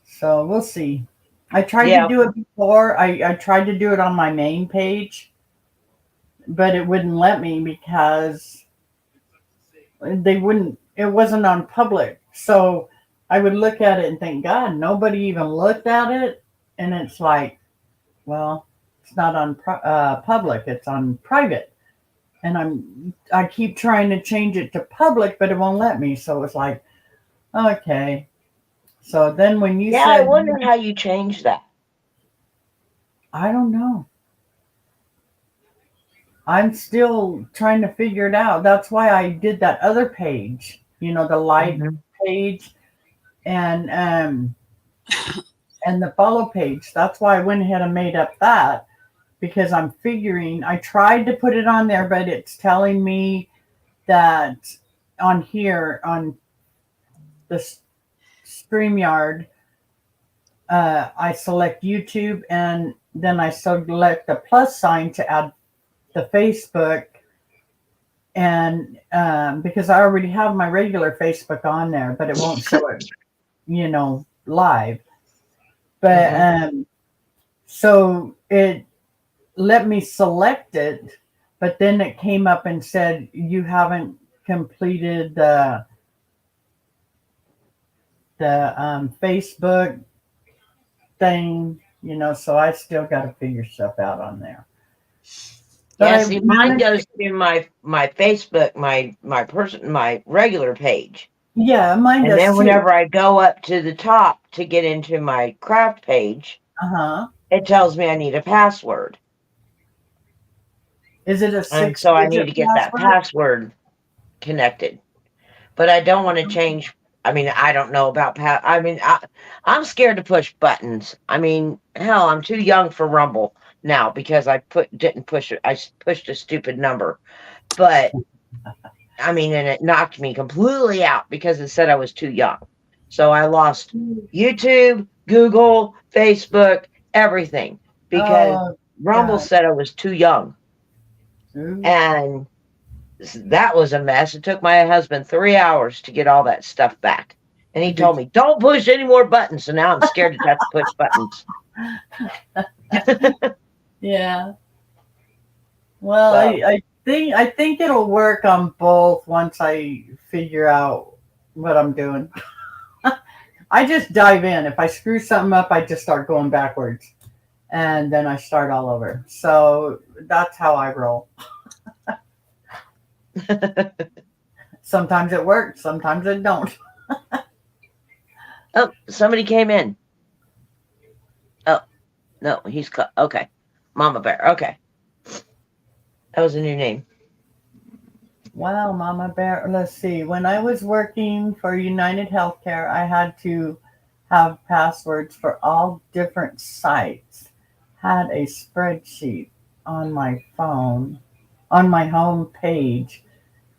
So we'll see. I tried Yeah. to do it before. I tried to do it on my main page, but it wouldn't let me because it wasn't on public. So I would look at it and think, God, nobody even looked at it. And it's like, well, it's not on public, it's on private. And I keep trying to change it to public, but it won't let me. So it's like, okay. So then when you Yeah, said, I wonder how you change that. I don't know. I'm still trying to figure it out. That's why I did that other page, the live Mhm. page and the follow page. That's why I went ahead and made up that because I'm figuring I tried to put it on there, but it's telling me that on here on the StreamYard, I select YouTube and then I select the plus sign to add the Facebook, and because I already have my regular Facebook on there, but it won't show it, live. But so it let me select it, but then it came up and said you haven't completed the Facebook thing, so I still got to figure stuff out on there. Yeah, see, mine goes to my Facebook, my regular page. Yeah, mine And does then too. whenever I go up to the top to get into my craft page, it tells me I need a password. Is it a And so I need to get that password connected. But I don't want to change. I mean, I don't know about I'm scared to push buttons. I mean, hell, I'm too young for Rumble now because I didn't push it. I pushed a stupid number. But I mean, and it knocked me completely out because it said I was too young. So I lost YouTube, Google, Facebook, everything because Oh, Rumble God. said I was too young. Ooh. And that was a mess. It took my husband 3 hours to get all that stuff back. And he told me, don't push any more buttons. So now I'm scared to death to push buttons. Yeah. Well, So- I think it'll work on both once I figure out what I'm doing. I just dive in. If I screw something up, I just start going backwards. And then I start all over. So that's how I roll. Sometimes it works, sometimes it don't. Oh, somebody came in. Oh, no, okay. Mama Bear. Okay. That was a new name. Wow, Mama Bear. Let's see. When I was working for United Healthcare, I had to have passwords for all different sites. Had a spreadsheet on my phone, on my home page,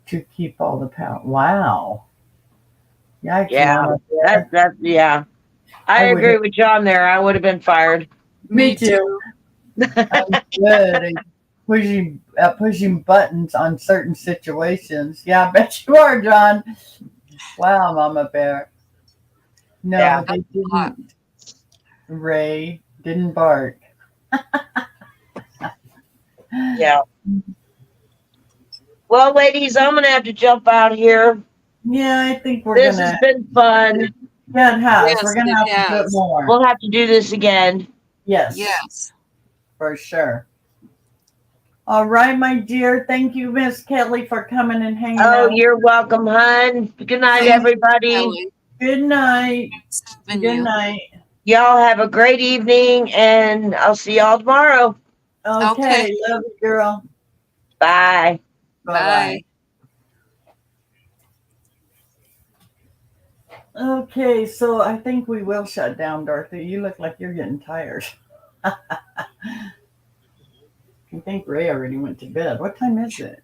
to keep all the Wow. Yikes, Yeah, Mama Bear. yeah. I I would- agree with John there. I would have been fired. Me too. I'm good at pushing buttons on certain situations. Yeah, I bet you are, John. Wow, Mama Bear. No, Yeah. they didn't. Ray didn't bark. Yeah. Well, ladies, I'm going to have to jump out here. Yeah, I think we're This gonna. has been fun. Yeah, it has. Yes, We're gonna it have to do it has. more. We'll have to do this again. Yes. Yes. For sure. All right, my dear. Thank you, Miss Kelly, for coming and hanging Oh, out. you're welcome, hun. Good night, Thanks, everybody. Kelly. Good night. And Good you. night. Y'all have a great evening, and I'll see y'all tomorrow. Okay. Okay. Love you, girl. Bye. Bye-bye. Okay, so I think we will shut down, Dorothy. You look like you're getting tired. I think Ray already went to bed. What time is it?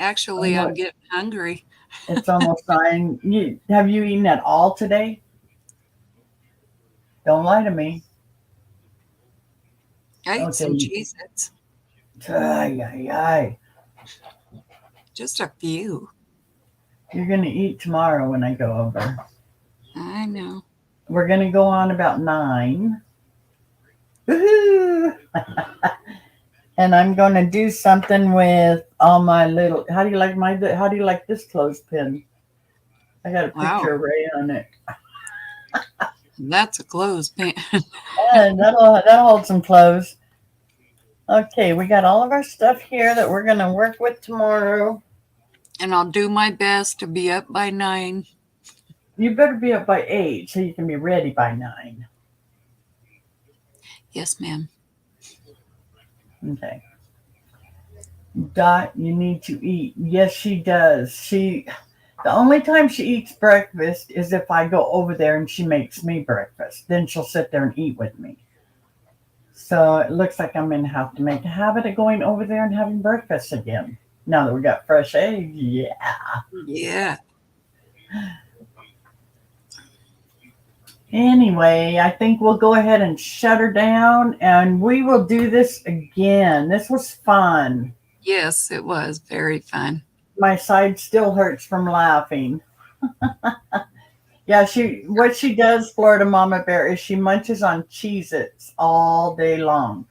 Actually, Oh, I'm what? getting hungry. It's almost 9. Have you eaten at all today? Don't lie to me. I ate Okay. some Cheez-Its. Ay, ay, ay. Just a few. You're going to eat tomorrow when I go over. I know. We're going to go on about 9. Woohoo! And I'm going to do something with all my little. How do you like this clothespin? I got a picture Wow. of Ray on it. That's a clothespin. And that'll hold some clothes. Okay, we got all of our stuff here that we're going to work with tomorrow. And I'll do my best to be up by 9. You better be up by 8 so you can be ready by 9. Yes, ma'am. Okay. Dot, you need to eat. Yes, she does. The only time she eats breakfast is if I go over there and she makes me breakfast. Then she'll sit there and eat with me. So it looks like I'm going to have to make a habit of going over there and having breakfast again. Now that we got fresh eggs, yeah. Yeah. Anyway, I think we'll go ahead and shut her down and we will do this again. This was fun. Yes, it was very fun. My side still hurts from laughing. Yeah, what she does, Florida Mama Bear, is she munches on Cheez-Its all day long.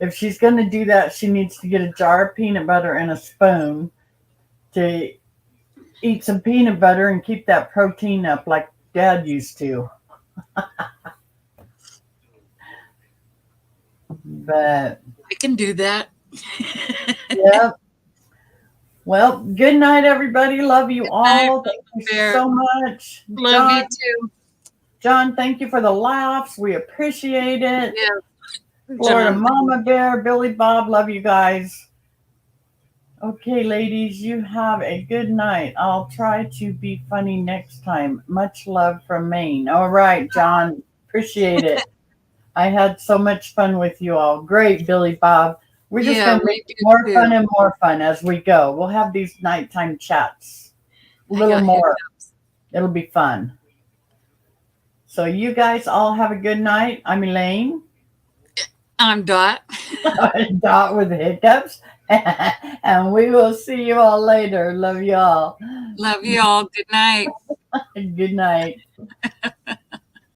If she's going to do that, she needs to get a jar of peanut butter and a spoon to eat some peanut butter and keep that protein up like Dad used to. But I can do that. yeah. Well, good night, everybody. Love you all. Thank you Bear. so much. Love John, you too. John, thank you for the laughs. We appreciate it. Yeah. Florida John. Mama Bear, Billy Bob, love you guys. Okay, ladies, you have a good night. I'll try to be funny next time. Much love from Maine. All right, John, appreciate it. I had so much fun with you all. Great, Billy Bob. We're just Yeah, going to we make did more too. fun and more fun as we go. We'll have these nighttime chats. A I little got more. hiccups. It'll be fun. So you guys all have a good night. I'm Elaine. I'm Dot. Dot with hiccups. And we will see you all later. Love you all. Love you all. Good night. Good night.